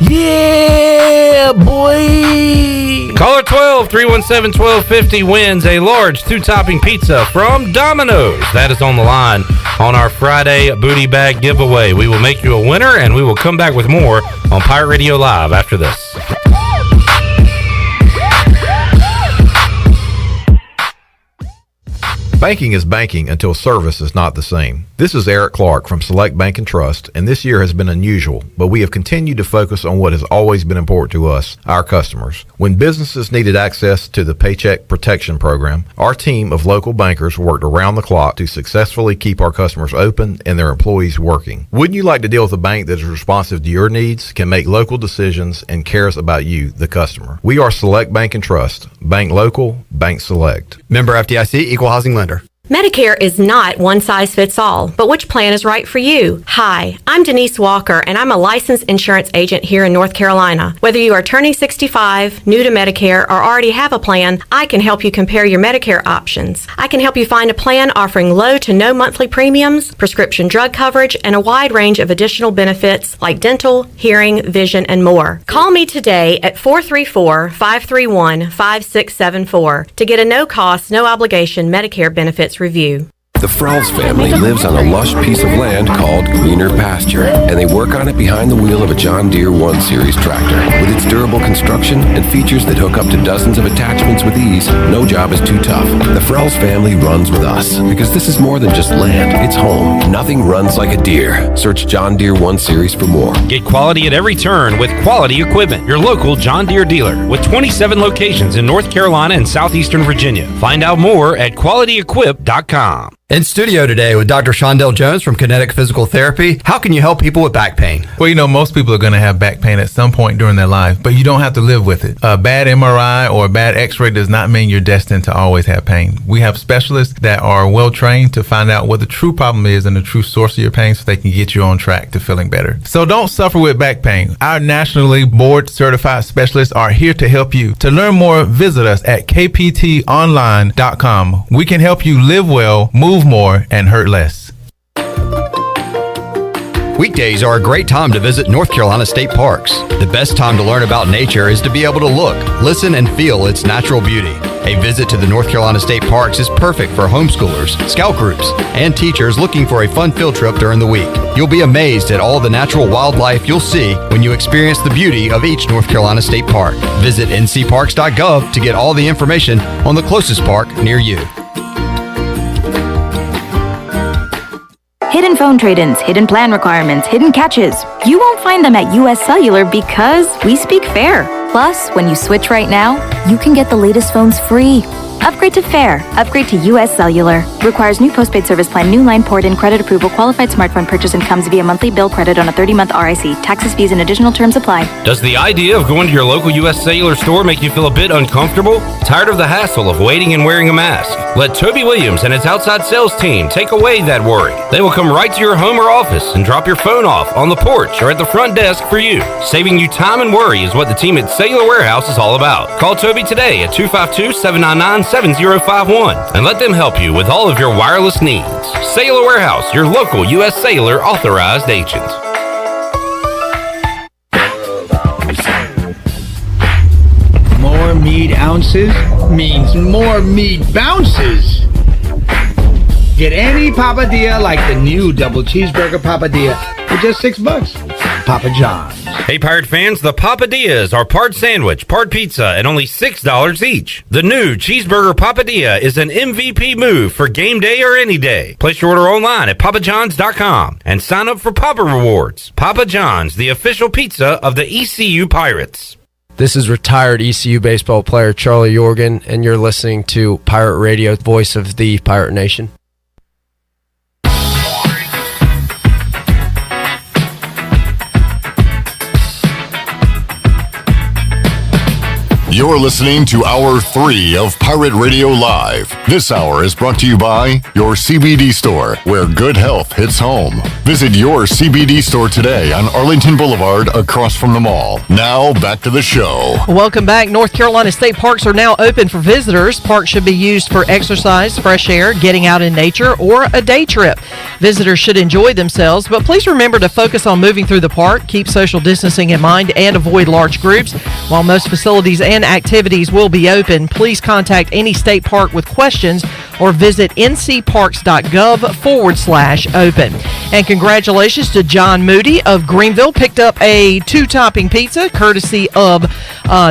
Yeah, boy. Caller 12, 317-1250 wins a large 2-topping pizza from Domino's. That is on the line on our Friday Booty Bag giveaway. We will make you a winner, and we will come back with more on Pirate Radio Live after this. Banking is banking until service is not the same. This is Eric Clark from Select Bank and Trust, and this year has been unusual, but we have continued to focus on what has always been important to us, our customers. When businesses needed access to the Paycheck Protection Program, our team of local bankers worked around the clock to successfully keep our customers open and their employees working. Wouldn't you like to deal with a bank that is responsive to your needs, can make local decisions, and cares about you, the customer? We are Select Bank and Trust. Bank local, bank select. Member FDIC, equal housing lender. Medicare is not one size fits all, but which plan is right for you? Hi, I'm Denise Walker, and I'm a licensed insurance agent here in North Carolina. Whether you are turning 65, new to Medicare, or already have a plan, I can help you compare your Medicare options. I can help you find a plan offering low to no monthly premiums, prescription drug coverage, and a wide range of additional benefits like dental, hearing, vision, and more. Call me today at 434-531-5674 to get a no-cost, no-obligation Medicare benefits review. The Frells family lives on a lush piece of land called Greener Pasture, and they work on it behind the wheel of a John Deere 1 Series tractor. With its durable construction and features that hook up to dozens of attachments with ease, no job is too tough. The Frells family runs with us, because this is more than just land, it's home. Nothing runs like a Deere. Search John Deere 1 Series for more. Get quality at every turn with Quality Equipment, your local John Deere dealer, with 27 locations in North Carolina and southeastern Virginia. Find out more at QualityEquip.com. In studio today with Dr. Shondell Jones from Kinetic Physical Therapy. How can you help people with back pain? Well, most people are going to have back pain at some point during their life, but you don't have to live with it. A bad MRI or a bad x-ray does not mean you're destined to always have pain. We have specialists that are well trained to find out what the true problem is and the true source of your pain so they can get you on track to feeling better. So don't suffer with back pain. Our nationally board certified specialists are here to help you. To learn more, visit us at kptonline.com. We can help you live well, move more, and hurt less. Weekdays are a great time to visit North Carolina state parks. The best time to learn about nature is to be able to look, listen, and feel its natural beauty. A visit to the North Carolina state parks is perfect for homeschoolers, scout groups, and teachers looking for a fun field trip during the week. You'll be amazed at all the natural wildlife you'll see when you experience the beauty of each North Carolina state park. Visit ncparks.gov to get all the information on the closest park near you. Hidden phone trade-ins, hidden plan requirements, hidden catches. You won't find them at US Cellular because we speak fair. Plus, when you switch right now, you can get the latest phones free. Upgrade to fair. Upgrade to US Cellular. Requires new postpaid service plan, new line port in, credit approval, qualified smartphone purchase, and comes via monthly bill credit on a 30-month RIC. Taxes, fees, and additional terms apply. Does the idea of going to your local US Cellular store make you feel a bit uncomfortable? Tired of the hassle of waiting and wearing a mask? Let Toby Williams and his outside sales team take away that worry. They will come right to your home or office and drop your phone off on the porch or at the front desk for you. Saving you time and worry is what the team at Cellular Warehouse is all about. Call Toby today at 252-799-7051 and let them help you with all of your wireless needs. Cellular Warehouse, your local US Cellular authorized agent. More meat ounces means more meat bounces. Get any papadilla like the new double cheeseburger papadilla for just $6. Papa John's. Hey, Pirate fans, the Papadillas are part sandwich, part pizza, and only $6 each. The new Cheeseburger Papadilla is an MVP move for game day or any day. Place your order online at papajohns.com and sign up for Papa Rewards. Papa John's, the official pizza of the ECU Pirates. This is retired ECU baseball player Charlie Yorgan, and you're listening to Pirate Radio, voice of the Pirate Nation. You're listening to Hour 3 of Pirate Radio Live. This hour is brought to you by your CBD store, where good health hits home. Visit your CBD store today on Arlington Boulevard across from the mall. Now, back to the show. Welcome back. North Carolina State Parks are now open for visitors. Parks should be used for exercise, fresh air, getting out in nature, or a day trip. Visitors should enjoy themselves, but please remember to focus on moving through the park, keep social distancing in mind, and avoid large groups. While most facilities and activities will be open, please contact any state park with questions or visit ncparks.gov/open. And congratulations to John Moody of Greenville. Picked up a 2-topping pizza courtesy of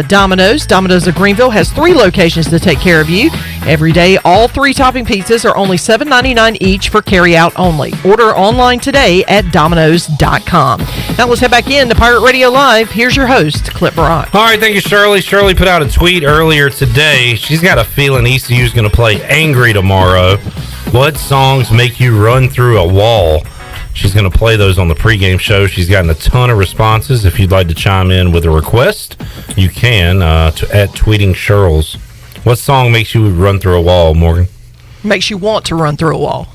Domino's. Domino's of Greenville has 3 locations to take care of you. Every day, all 3-topping pizzas are only $7.99 each for carry-out only. Order online today at Domino's.com. Now let's head back in to Pirate Radio Live. Here's your host, Clip Brock. All right, thank you, Shirley. Shirley put out a tweet earlier today. She's got a feeling ECU's going to play Angry tomorrow. What songs make you run through a wall? She's going to play those on the pregame show. She's gotten a ton of responses. If you'd like to chime in with a request, you can at Tweeting Shirls. What song makes you run through a wall, Morgan? Makes you want to run through a wall.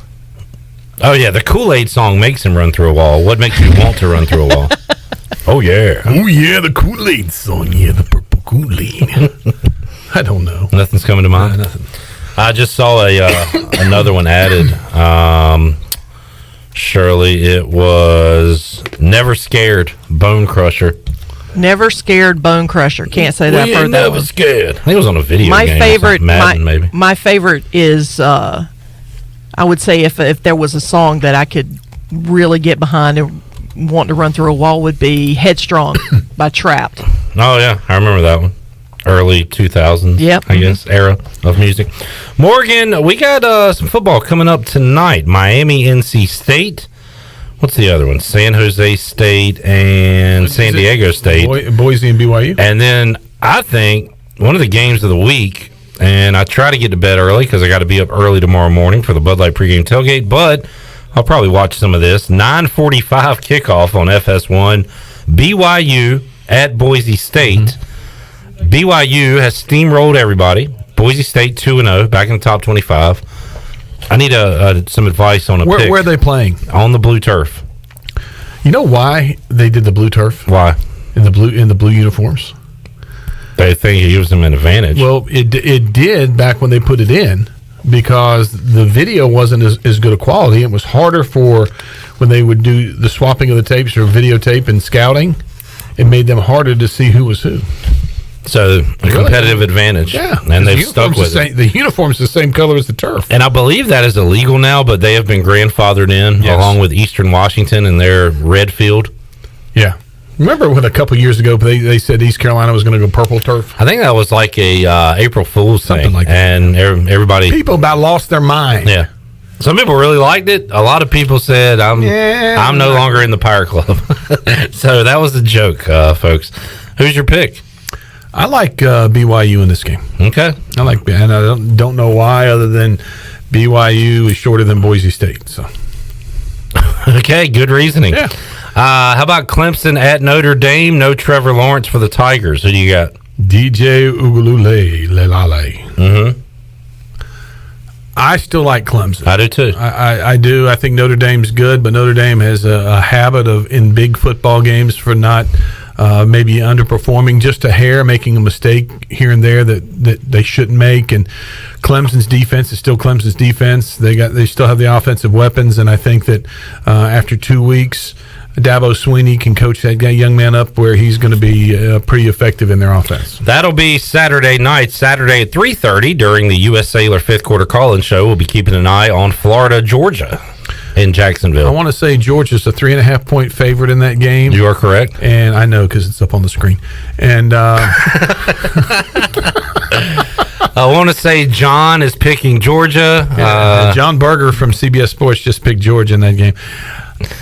Oh, yeah, the Kool-Aid song makes him run through a wall. What makes you want to run through a wall? Oh, yeah. Oh, yeah, the Kool-Aid song. Yeah, the purple Kool-Aid. I don't know. Nothing's coming to mind? Nothing. I just saw another one added. Shirley, it was Never Scared, Bone Crusher. Never Scared, Bone Crusher. Can't say that. We ain't never scared. I think it was on a video game. Favorite, Madden, maybe. My favorite is, I would say if there was a song that I could really get behind and want to run through a wall would be Headstrong by Trapped. Oh, yeah. I remember that one. Early 2000s, I guess, era of music. Morgan, we got some football coming up tonight. Miami, NC State. What's the other one? San Jose State and San Diego State. Boise and BYU. And then I think one of the games of the week, and I try to get to bed early because I got to be up early tomorrow morning for the Bud Light pregame tailgate, but I'll probably watch some of this. 9:45 kickoff on FS1. BYU at Boise State. BYU has steamrolled everybody. Boise State 2-0, back in the top 25. I need some advice on a pick. Where are they playing? On the blue turf. You know why they did the blue turf? Why? In the blue uniforms. They think it gives them an advantage. Well, it did back when they put it in, because the video wasn't as good a quality. It was harder for when they would do the swapping of the tapes or videotape and scouting. It made them harder to see who was who. So, a competitive advantage. Yeah. And they've stuck with it. The uniform's the same color as the turf. And I believe that is illegal now, but they have been grandfathered in, along with Eastern Washington and their red field. Yeah. Remember when a couple years ago they said East Carolina was going to go purple turf? I think that was like a April Fool's thing. Something like that. And everybody... People about lost their mind. Yeah. Some people really liked it. A lot of people said, I'm no longer in the Pirate Club. So that was a joke, folks. Who's your pick? I like BYU in this game. Okay. I like, and I don't know why, other than BYU is shorter than Boise State. So. Okay, good reasoning. Yeah. How about Clemson at Notre Dame? No Trevor Lawrence for the Tigers. Who do you got? DJ Ugalule Lelale. Mm-hmm. I still like Clemson. I do too. I do. I think Notre Dame's good, but Notre Dame has a habit of, in big football games, for not maybe underperforming just a hair, making a mistake here and there that they shouldn't make. And Clemson's defense is still Clemson's defense. They still have the offensive weapons, and I think that after 2 weeks, Dabo Swinney can coach that young man up where he's going to be pretty effective in their offense. That'll be Saturday night, Saturday at 3:30 during the U.S. Sailor fifth quarter call-in show. We'll be keeping an eye on Florida, Georgia in Jacksonville. I want to say Georgia's a 3.5-point favorite in that game. You are correct. And I know because it's up on the screen. And I want to say John is picking Georgia. John Berger from CBS Sports just picked Georgia in that game.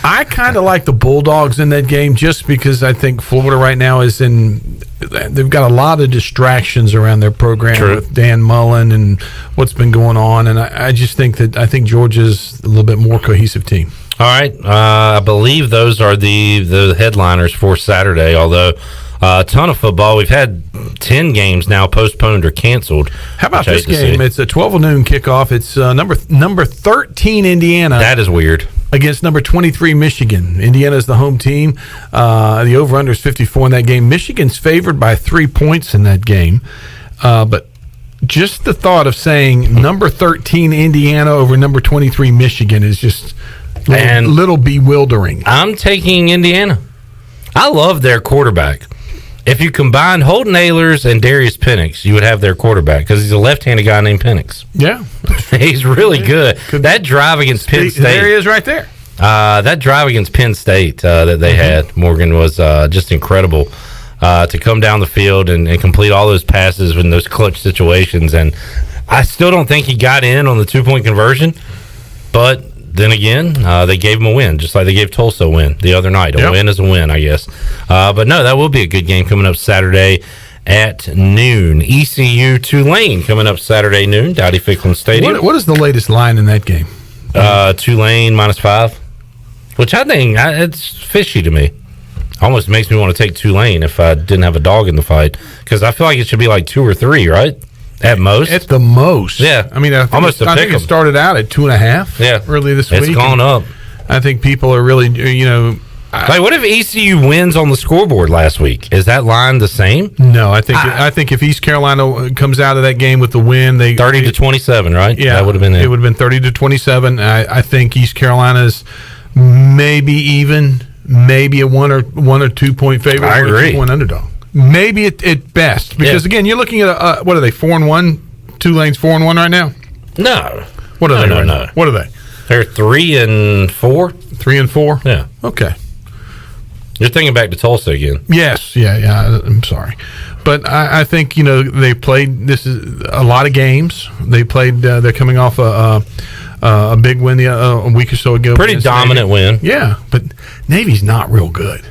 I kind of like the Bulldogs in that game just because I think Florida right now they've got a lot of distractions around their program with Dan Mullen and what's been going on. And I just think I think Georgia's a little bit more cohesive team. All right. I believe those are the headliners for Saturday, although a ton of football. We've had 10 games now postponed or canceled. How about this game? It's a 12 noon kickoff. It's number 13 Indiana. That is weird. Against number 23 Michigan. Indiana is the home team. The over-under is 54 in that game. Michigan's favored by 3 points in that game. But just the thought of saying number 13 Indiana over number 23 Michigan is just a little bewildering. I'm taking Indiana. I love their quarterback. If you combine Holton Ahlers and Darius Penix, you would have their quarterback because he's a left-handed guy named Penix. Yeah. He's really good. That drive against Penn State. There he is right there. That drive against Penn State that they had, Morgan, was just incredible to come down the field and complete all those passes in those clutch situations. And I still don't think he got in on the 2-point conversion, but then again, they gave him a win, just like they gave Tulsa a win the other night. A win is a win, I guess. But no, that will be a good game coming up Saturday at noon. ECU Tulane coming up Saturday noon, Dowdy Ficklin Stadium. What is the latest line in that game? Tulane -5, which I think it's fishy to me. Almost makes me want to take Tulane if I didn't have a dog in the fight, because I feel like it should be like 2 or 3, right? At most. At the most. Yeah. I mean, I think it started out at 2.5. Yeah. Early this week. It's gone up. I think people are really, like, what if ECU wins on the scoreboard last week? Is that line the same? No, I think if East Carolina comes out of that game with the win, 30-27, right? Yeah, that would have been it. It would have been 30-27. I think East Carolina's maybe a 1 or 2 point favorite. I agree. 2-point underdog. Maybe at best, because again, you're looking at what are they, 4-1? Tulane's 4-1 right now. No, what are they? No. What are they? They're 3-4. 3-4. Yeah. Okay. You're thinking back to Tulsa again. Yes. Yeah. I'm sorry, but I think they played. This is a lot of games. They played. They're coming off a big win a week or so ago. Pretty dominant win. Yeah, but Navy's not real good.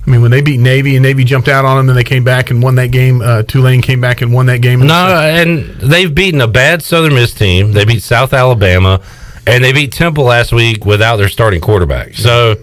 I mean, when they beat Navy and Navy jumped out on them, then they came back and won that game. Tulane came back and won that game. No, and they've beaten a bad Southern Miss team. They beat South Alabama, and they beat Temple last week without their starting quarterback. So,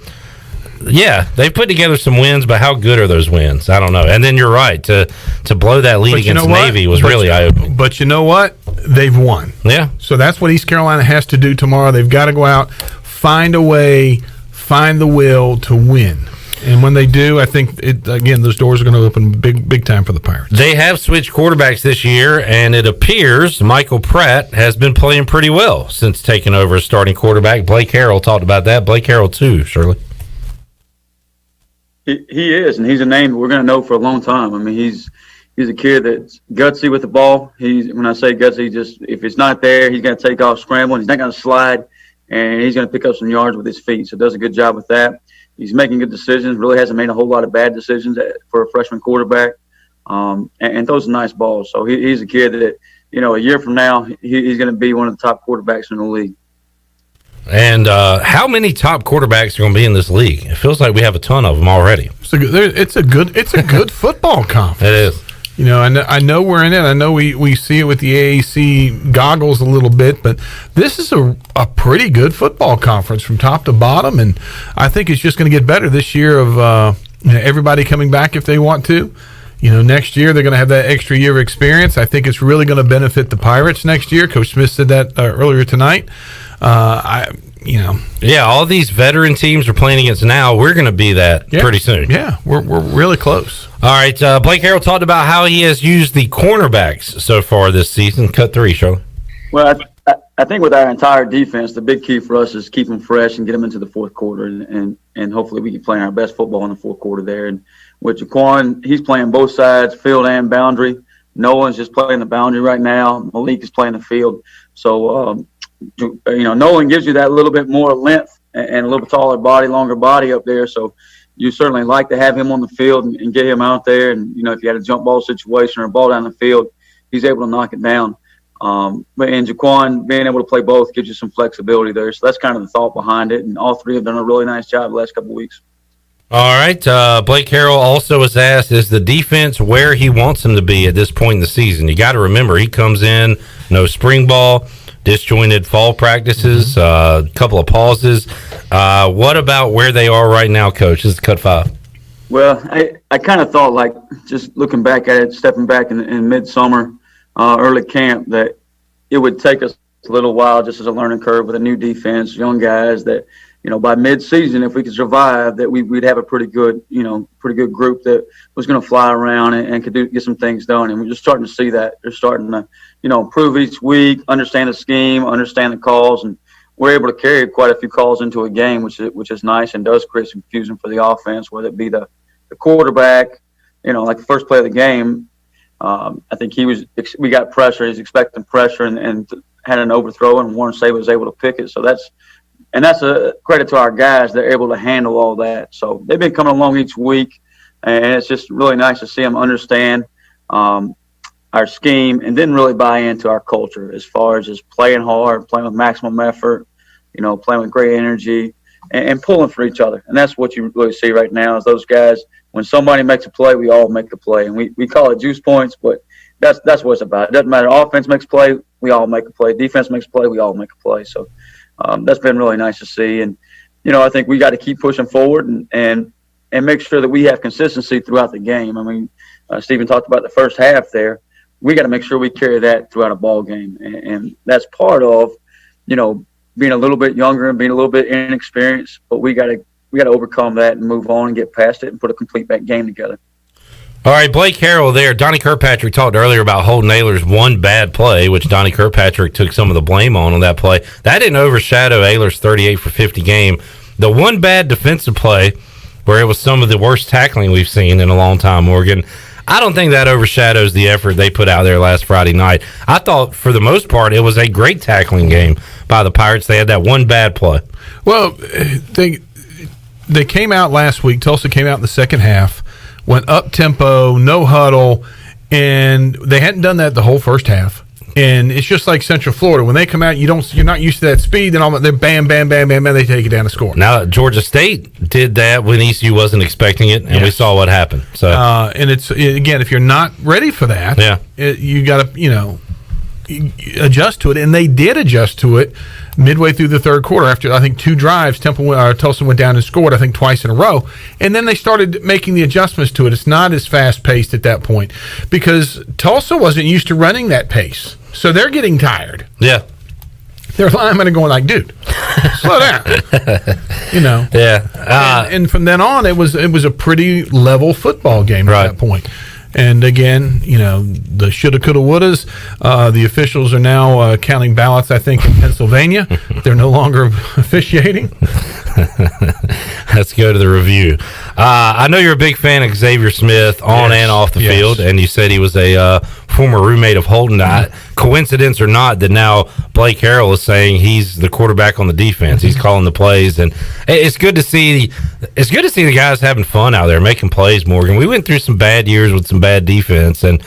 yeah, they put together some wins, but how good are those wins? I don't know. And then you're right, to blow that lead against Navy was really eye-opening. But you know what? They've won. Yeah. So that's what East Carolina has to do tomorrow. They've got to go out, find a way, find the will to win. And when they do, I think, those doors are going to open big time for the Pirates. They have switched quarterbacks this year, and it appears Michael Pratt has been playing pretty well since taking over as starting quarterback. Blake Harrell talked about that. Blake Harrell, too, Shirley. He is, and he's a name we're going to know for a long time. I mean, he's a kid that's gutsy with the ball. When I say gutsy, just if it's not there, he's going to take off scrambling. He's not going to slide, and he's going to pick up some yards with his feet. So does a good job with that. He's making good decisions, really hasn't made a whole lot of bad decisions for a freshman quarterback, and throws some nice balls. So he's a kid that, a year from now, he's going to be one of the top quarterbacks in the league. And how many top quarterbacks are going to be in this league? It feels like we have a ton of them already. It's a good football conference. It is. I know we're in it. I know we see it with the AAC goggles a little bit, but this is a pretty good football conference from top to bottom, and I think it's just going to get better this year of everybody coming back if they want to. Next year they're going to have that extra year of experience. I think it's really going to benefit the Pirates next year. Coach Smith said that earlier tonight. All these veteran teams we're playing against now, we're going to be that pretty soon. Yeah, we're really close. All right, Blake Harrell talked about how he has used the cornerbacks so far this season. Cut 3, Charlie. Well, I think with our entire defense, the big key for us is keep them fresh and get them into the fourth quarter, and hopefully we can play our best football in the fourth quarter there. And with Jaquan, he's playing both sides, field and boundary. Nolan's just playing the boundary right now. Malik is playing the field. So, Nolan gives you that little bit more length and a little taller body, longer body up there. So you certainly like to have him on the field and get him out there. And, if you had a jump ball situation or a ball down the field, he's able to knock it down. But in Jaquan, being able to play both gives you some flexibility there. So that's kind of the thought behind it. And all three have done a really nice job the last couple of weeks. All right. Blake Harrell also was asked, is the defense where he wants them to be at this point in the season? You got to remember, he comes in, no spring ball, disjointed fall practices, a couple of pauses. What about where they are right now, Coach? This is Cut 5. Well, I kind of thought, like, just looking back at it, stepping back in midsummer, early camp, that it would take us a little while just as a learning curve with a new defense, young guys that, by mid-season, if we could survive, that we'd have a pretty good group that was going to fly around and could get some things done. And we're just starting to see that. They're starting to, improve each week, understand the scheme, understand the calls, and we're able to carry quite a few calls into a game, which is nice and does create some confusion for the offense, whether it be the quarterback, like the first play of the game. I think we got pressure. He's expecting pressure and had an overthrow, and Warren Saban was able to pick it. So that's a credit to our guys. They're able to handle all that. So they've been coming along each week, and it's just really nice to see them understand our scheme and then really buy into our culture as far as just playing hard, playing with maximum effort, playing with great energy and pulling for each other. And that's what you really see right now is those guys, when somebody makes a play, we all make a play. And we call it juice points, but that's what it's about. It doesn't matter. Offense makes a play, we all make a play. Defense makes a play, we all make a play. So that's been really nice to see. And, I think we got to keep pushing forward and make sure that we have consistency throughout the game. I mean, Stephen talked about the first half there. We got to make sure we carry that throughout a ball game. And that's part of, being a little bit younger and being a little bit inexperienced, but we got to overcome that and move on and get past it and put a complete back game together. All right, Blake Harrell there. Donnie Kirkpatrick talked earlier about Holden Ayler's one bad play, which Donnie Kirkpatrick took some of the blame on that play. That didn't overshadow Ayler's 38 for 50 game. The one bad defensive play where it was some of the worst tackling we've seen in a long time, Morgan, I don't think that overshadows the effort they put out there last Friday night. I thought, for the most part, it was a great tackling game by the Pirates. They had that one bad play. Well, they came out last week. Tulsa came out in the second half, went up tempo, no huddle, and they hadn't done that the whole first half. And it's just like Central Florida. When they come out, you're not used to that speed. Then they're bam, bam, bam, bam, bam. They take it down to score. Now Georgia State did that when ECU wasn't expecting it, and we saw what happened. So, and it's again, if you're not ready for that, you got to adjust to it, and they did adjust to it midway through the third quarter. After I think 2 drives, Tulsa went down and scored I think twice in a row, and then they started making the adjustments to it. It's not as fast paced at that point because Tulsa wasn't used to running that pace, so they're getting tired. Yeah, their linemen are going like, "Dude, slow down," Yeah, and from then on, it was a pretty level football game at that point. And again, the shoulda, coulda, wouldas. The officials are now counting ballots, I think, in Pennsylvania. They're no longer officiating. Let's go to the review. I know you're a big fan of Xavier Smith on and off the field, and you said he was a former roommate of Holden. Coincidence or not, that now Blake Harrell is saying he's the quarterback on the defense. He's calling the plays, and it's good to see. It's good to see the guys having fun out there, making plays. Morgan, we went through some bad years with some bad defense, and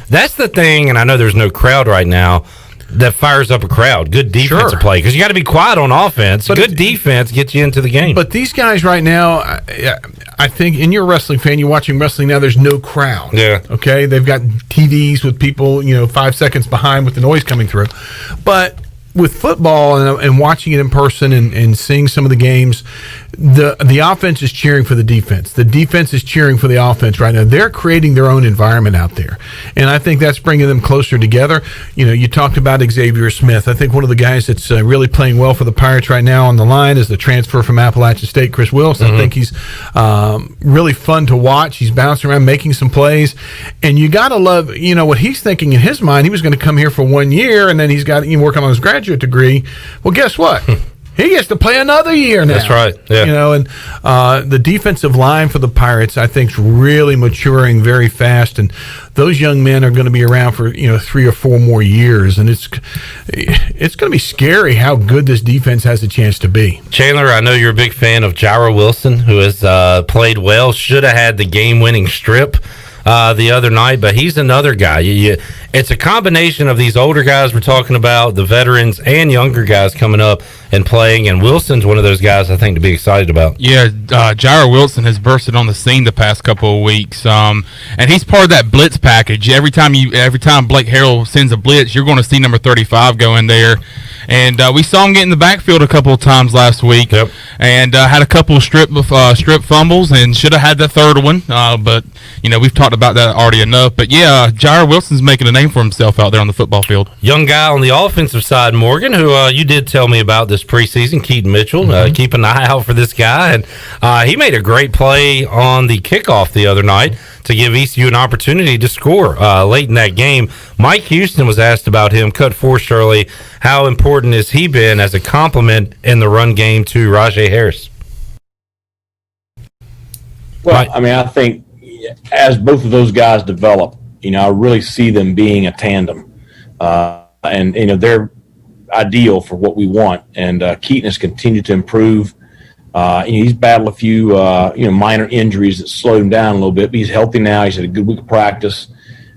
that's the thing. And I know there's no crowd right now that fires up a crowd. Good defensive play, because you got to be quiet on offense. But good defense gets you into the game. But these guys right now, I think, and you're a wrestling fan, you're watching wrestling now, there's no crowd. Yeah. Okay? They've got TVs with people, 5 seconds behind with the noise coming through. But with football and watching it in person and seeing some of the games, the offense is cheering for the defense. The defense is cheering for the offense right now. They're creating their own environment out there, and I think that's bringing them closer together. You talked about Xavier Smith. I think one of the guys that's really playing well for the Pirates right now on the line is the transfer from Appalachian State, Chris Wilson. I think he's really fun to watch. He's bouncing around, making some plays, and you got to love what he's thinking in his mind. He was going to come here for 1 year, and then he's got working on his graduate degree. Well, guess what? He gets to play another year now. That's right. Yeah. And the defensive line for the Pirates, I think, is really maturing very fast, and those young men are going to be around for 3 or 4 more years, and it's going to be scary how good this defense has a chance to be. Chandler, I know you're a big fan of Jairo Wilson, who has played well. Should have had the game-winning strip the other night, but he's another guy. It's a combination of these older guys we're talking about, the veterans, and younger guys coming up and playing, and Wilson's one of those guys I think to be excited about. Yeah, Jairo Wilson has bursted on the scene the past couple of weeks, and he's part of that blitz package. Every time Blake Harrell sends a blitz, you're going to see number 35 go in there. And we saw him get in the backfield a couple of times last week, and had a couple of strip fumbles, and should have had the third one. But we've talked about that already enough. But yeah, Jairo Wilson's making a name for himself out there on the football field. Young guy on the offensive side, Morgan, who you did tell me about this preseason, Keaton Mitchell. Keep an eye out for this guy, and he made a great play on the kickoff the other night to give ECU an opportunity to score late in that game. Mike Houston was asked about him, cut forth early. How important has he been as a complement in the run game to Rajay Harris? Well, I think as both of those guys develop, I really see them being a tandem. And they're ideal for what we want. And Keaton has continued to improve. He's battled a few, minor injuries that slowed him down a little bit, but he's healthy now. He's had a good week of practice.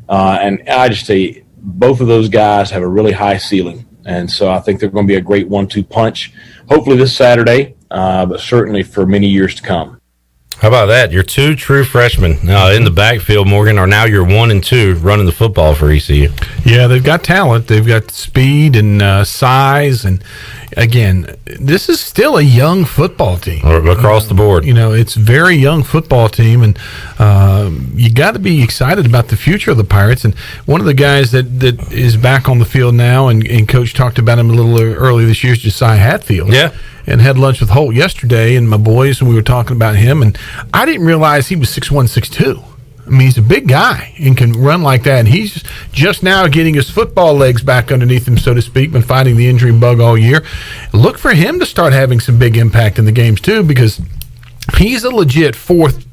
And I just say both of those guys have a really high ceiling. And so I think they're going to be a great 1-2 punch, hopefully this Saturday, but certainly for many years to come. How about that? Your 2 true freshmen in the backfield, Morgan, are now your 1 and 2 running the football for ECU. Yeah, they've got talent. They've got speed and size. And, again, this is still a young football team. Across the board. It's a very young football team, and you got to be excited about the future of the Pirates. And one of the guys that is back on the field now, and Coach talked about him a little early this year, is Josiah Hatfield. Yeah. And had lunch with Holt yesterday and my boys, and we were talking about him, and I didn't realize he was 6'1", 6'2". I mean, he's a big guy and can run like that, and he's just now getting his football legs back underneath him, so to speak, been fighting the injury bug all year. Look for him to start having some big impact in the games, too, because he's a legit 4'3",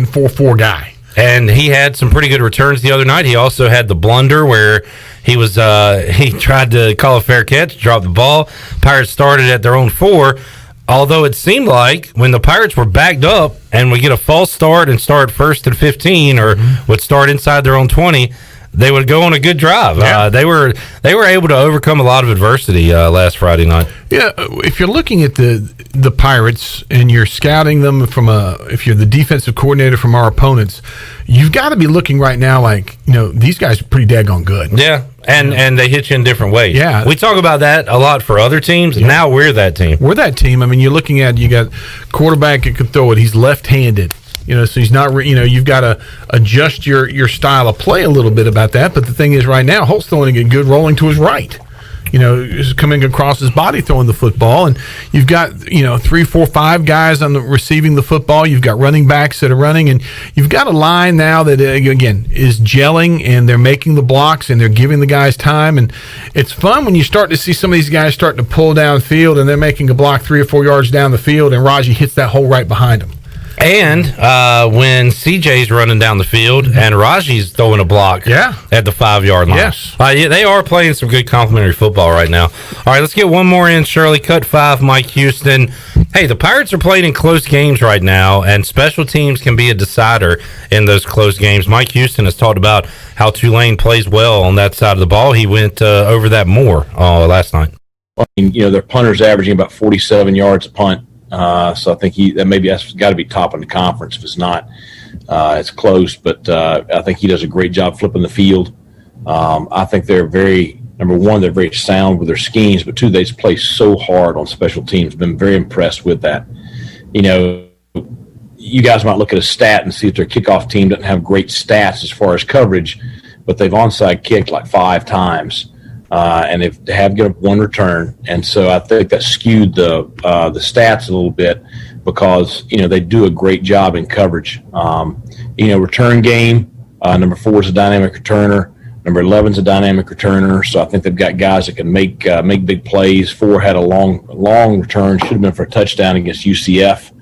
4'4" guy. And he had some pretty good returns the other night. He also had the blunder where he tried to call a fair catch, drop the ball. Pirates started at their own 4, although it seemed like when the Pirates were backed up and would get a false start and start 1st and 15 or would start inside their own 20, they would go on a good drive. Yeah. They were able to overcome a lot of adversity last Friday night. Yeah, if you're looking at the Pirates and you're scouting them if you're the defensive coordinator from our opponents, you've got to be looking right now like, these guys are pretty daggone good. Yeah, and they hit you in different ways. Yeah. We talk about that a lot for other teams, and now we're that team. We're that team. I mean, you're looking at, you got quarterback that can throw it. He's left-handed. So he's not, you've got to adjust your style of play a little bit about that. But the thing is, right now, Holt's throwing it good, rolling to his right. Is coming across his body throwing the football. And you've got, 3, 4, 5 guys on the receiving the football. You've got running backs that are running. And you've got a line now that, again, is gelling, and they're making the blocks, and they're giving the guys time. And it's fun when you start to see some of these guys starting to pull downfield, and they're making a block 3 or 4 yards down the field, and Raji hits that hole right behind them. And when CJ's running down the field and Raji's throwing a block at the 5-yard line. Yes. They are playing some good complimentary football right now. All right, let's get one more in. Shirley, cut 5, Mike Houston. Hey, the Pirates are playing in close games right now, and special teams can be a decider in those close games. Mike Houston has talked about how Tulane plays well on that side of the ball. He went over that more last night. Their punter's averaging about 47 yards a punt. So I think that's got to be top in the conference. If it's not, it's close. But I think he does a great job flipping the field. I think they're very number one, they're very sound with their schemes, but two, they just play so hard on special teams. Been very impressed with that. You know, you guys might look at a stat and see that their kickoff team doesn't have great stats as far as coverage, but they've onside kicked like 5 times, and they have given up 1 return. And so I think that skewed the stats a little bit because, you know, they do a great job in coverage. You know, return game, number 4 is a dynamic returner. Number 11 is a dynamic returner. So I think they've got guys that can make big plays. 4 had a long return, should have been for a touchdown against UCF.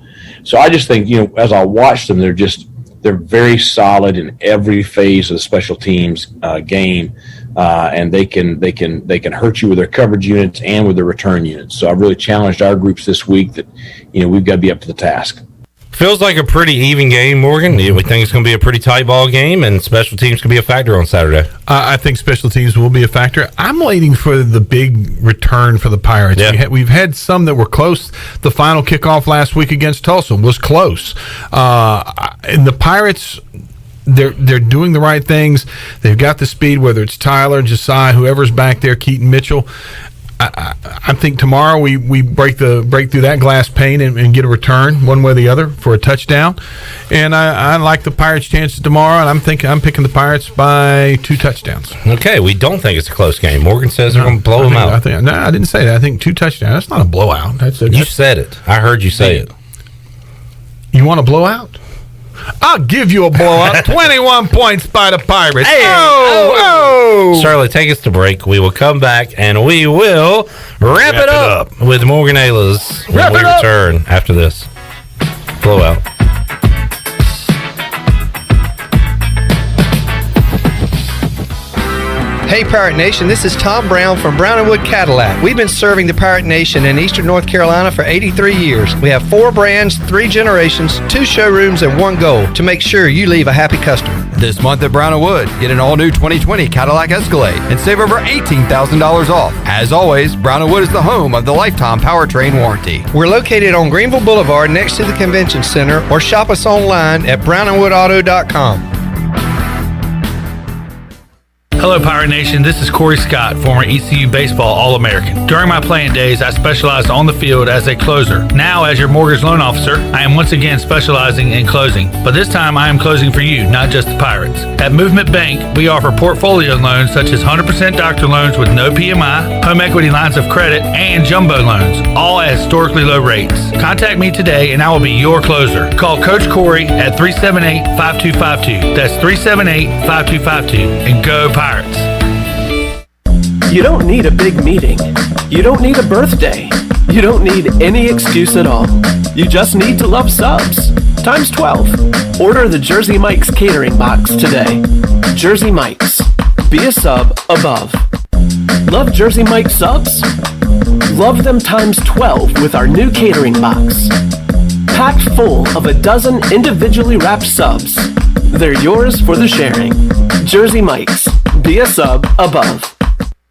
So I just think, you know, as I watch them, they're very solid in every phase of the special teams game, and they can hurt you with their coverage units and with their return units. So I've really challenged our groups this week that, you know, we've got to be up to the task. Feels like a pretty even game, Morgan. We think it's going to be a pretty tight ball game, and special teams can be a factor on Saturday. I think special teams will be a factor. I'm waiting for the big return for the Pirates. Yeah. We've had some that were close. The final kickoff last week against Tulsa was close. And the Pirates, they're doing the right things. They've got the speed, whether it's Tyler, Josiah, whoever's back there, Keaton Mitchell. I think tomorrow we break through that glass pane and get a return one way or the other for a touchdown. And I like the Pirates' chances tomorrow, and I'm picking the Pirates by 2 touchdowns. Okay, we don't think it's a close game. Morgan says they're going to blow them out. I didn't say that. I think 2 touchdowns. That's not a blowout. You said it. I heard you say it. You want a blowout? I'll give you a blowout. 21 points by the Pirates. Hey, Shirley, take us to break. We will come back and we will wrap it up with Morgan Ayles when we return after this blowout. Hey Pirate Nation, this is Tom Brown from Brown & Wood Cadillac. We've been serving the Pirate Nation in Eastern North Carolina for 83 years. We have 4 brands, 3 generations, 2 showrooms, and 1 goal: to make sure you leave a happy customer. This month at Brown & Wood, get an all-new 2020 Cadillac Escalade and save over $18,000 off. As always, Brown & Wood is the home of the lifetime powertrain warranty. We're located on Greenville Boulevard next to the Convention Center, or shop us online at brownandwoodauto.com. Hello, Pirate Nation. This is Corey Scott, former ECU baseball All-American. During my playing days, I specialized on the field as a closer. Now, as your mortgage loan officer, I am once again specializing in closing. But this time, I am closing for you, not just the Pirates. At Movement Bank, we offer portfolio loans such as 100% doctor loans with no PMI, home equity lines of credit, and jumbo loans, all at historically low rates. Contact me today, and I will be your closer. Call Coach Corey at 378-5252. That's 378-5252. And go Pirates. You don't need a big meeting. You don't need a birthday. You don't need any excuse at all. You just need to love subs. Times 12. Order the Jersey Mike's catering box today. Jersey Mike's. Be a sub above. Love Jersey Mike's subs? Love them times 12 with our new catering box. Packed full of a dozen individually wrapped subs. They're yours for the sharing. Jersey Mike's. Be a sub above.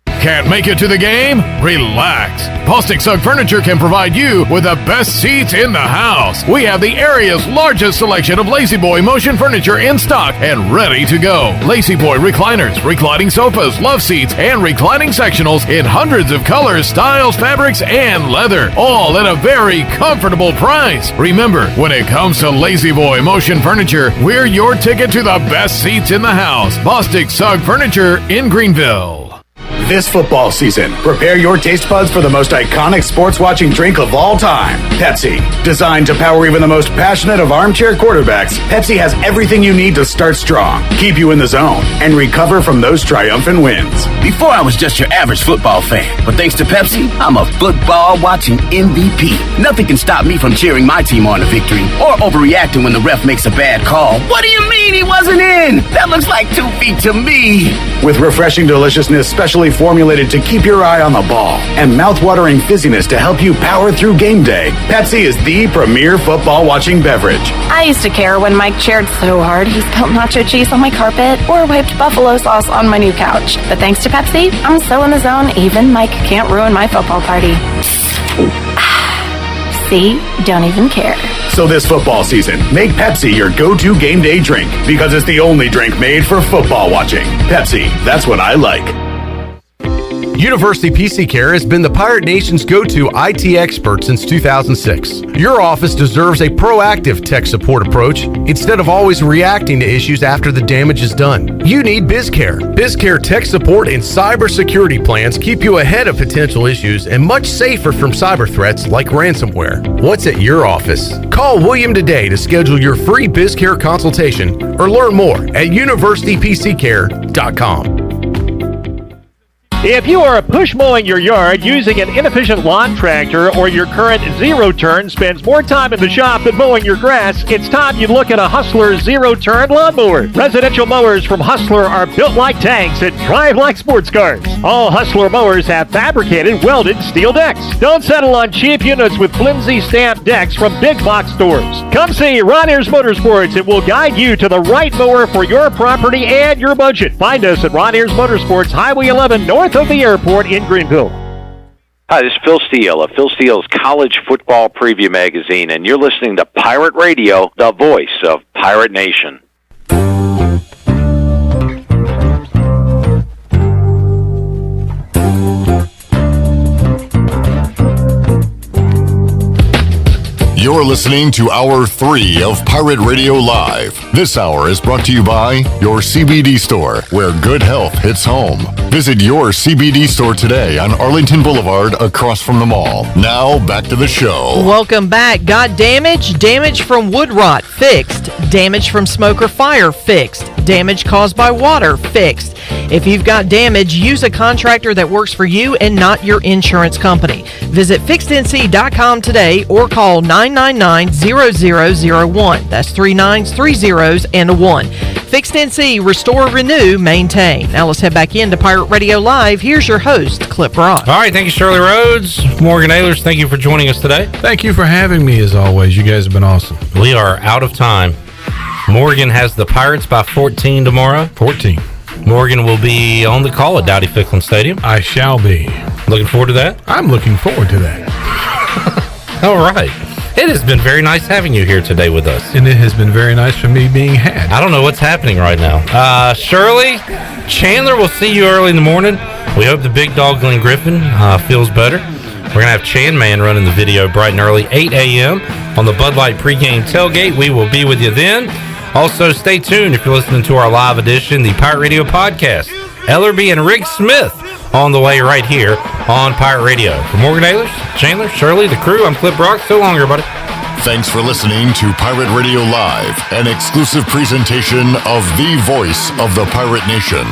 Can't make it to the game? Relax. Bostic Sugg Furniture can provide you with the best seats in the house. We have the area's largest selection of Lazy Boy motion furniture in stock and ready to go. Lazy Boy recliners, reclining sofas, love seats, and reclining sectionals in hundreds of colors, styles, fabrics, and leather, all at a very comfortable price. Remember, when it comes to Lazy Boy motion furniture, we're your ticket to the best seats in the house. Bostic Sugg Furniture in Greenville. This football season, prepare your taste buds for the most iconic sports watching drink of all time, Pepsi. Designed to power even the most passionate of armchair quarterbacks, Pepsi has everything you need to start strong, keep you in the zone, and recover from those triumphant wins. Before I was just your average football fan, but thanks to Pepsi, I'm a football watching MVP. Nothing can stop me from cheering my team on to victory or overreacting when the ref makes a bad call. What do you mean he wasn't in? That looks like 2 feet to me. With refreshing deliciousness specially formulated to keep your eye on the ball and mouth-watering fizziness to help you power through game day, Pepsi is the premier football watching beverage. I used to care when Mike cheered so hard he spilled nacho cheese on my carpet or wiped buffalo sauce on my new couch. But thanks to Pepsi, I'm so in the zone, even Mike can't ruin my football party. See? Don't even care. So this football season, make Pepsi your go-to game day drink because it's the only drink made for football watching. Pepsi, that's what I like. University PC Care has been the Pirate Nation's go-to IT expert since 2006. Your office deserves a proactive tech support approach instead of always reacting to issues after the damage is done. You need BizCare. BizCare tech support and cybersecurity plans keep you ahead of potential issues and much safer from cyber threats like ransomware. What's at your office? Call William today to schedule your free BizCare consultation or learn more at universitypccare.com. If you are push mowing your yard using an inefficient lawn tractor or your current zero-turn spends more time in the shop than mowing your grass, it's time you look at a Hustler zero-turn lawnmower. Residential mowers from Hustler are built like tanks and drive like sports cars. All Hustler mowers have fabricated, welded steel decks. Don't settle on cheap units with flimsy stamped decks from big box stores. Come see Ron Ayers Motorsports. It will guide you to the right mower for your property and your budget. Find us at Ron Ayers Motorsports, Highway 11, north of the airport in Greenville. Hi, this is Phil Steele of Phil Steele's College Football Preview Magazine, and you're listening to Pirate Radio, the voice of Pirate Nation. You're listening to Hour 3 of Pirate Radio Live. This hour is brought to you by your CBD store, where good health hits home. Visit your CBD store today on Arlington Boulevard across from the mall. Now, back to the show. Welcome back. Got damage? Damage from wood rot? Fixed. Damage from smoke or fire? Fixed. Damage caused by water? Fixed. If you've got damage, use a contractor that works for you and not your insurance company. Visit fixednc.com today or call 999-0001. That's 3 9s, 3 zeros, and a 1. Fixed NC, restore, renew, maintain. Now let's head back into Pirate Radio Live. Here's your host, Clip Brock. All right, thank you, Shirley Rhodes. Morgan Ehlers, thank you for joining us today. Thank you for having me, as always. You guys have been awesome. We are out of time. Morgan has the Pirates by 14 tomorrow. 14. Morgan will be on the call at Dowdy Ficklen Stadium. I shall be. Looking forward to that? I'm looking forward to that. All right. It has been very nice having you here today with us. And it has been very nice for me being had. I don't know what's happening right now. Shirley, Chandler, we'll see you early in the morning. We hope the big dog, Glenn Griffin, feels better. We're going to have Chan Man running the video bright and early, 8 a.m. on the Bud Light pregame tailgate. We will be with you then. Also, stay tuned if you're listening to our live edition, the Pirate Radio podcast. Ellerby and Rick Smith on the way right here on Pirate Radio. For Morgan Ehlers, Chandler, Shirley, the crew, I'm Clip Brock. So long, everybody. Thanks for listening to Pirate Radio Live, an exclusive presentation of the voice of the Pirate Nation.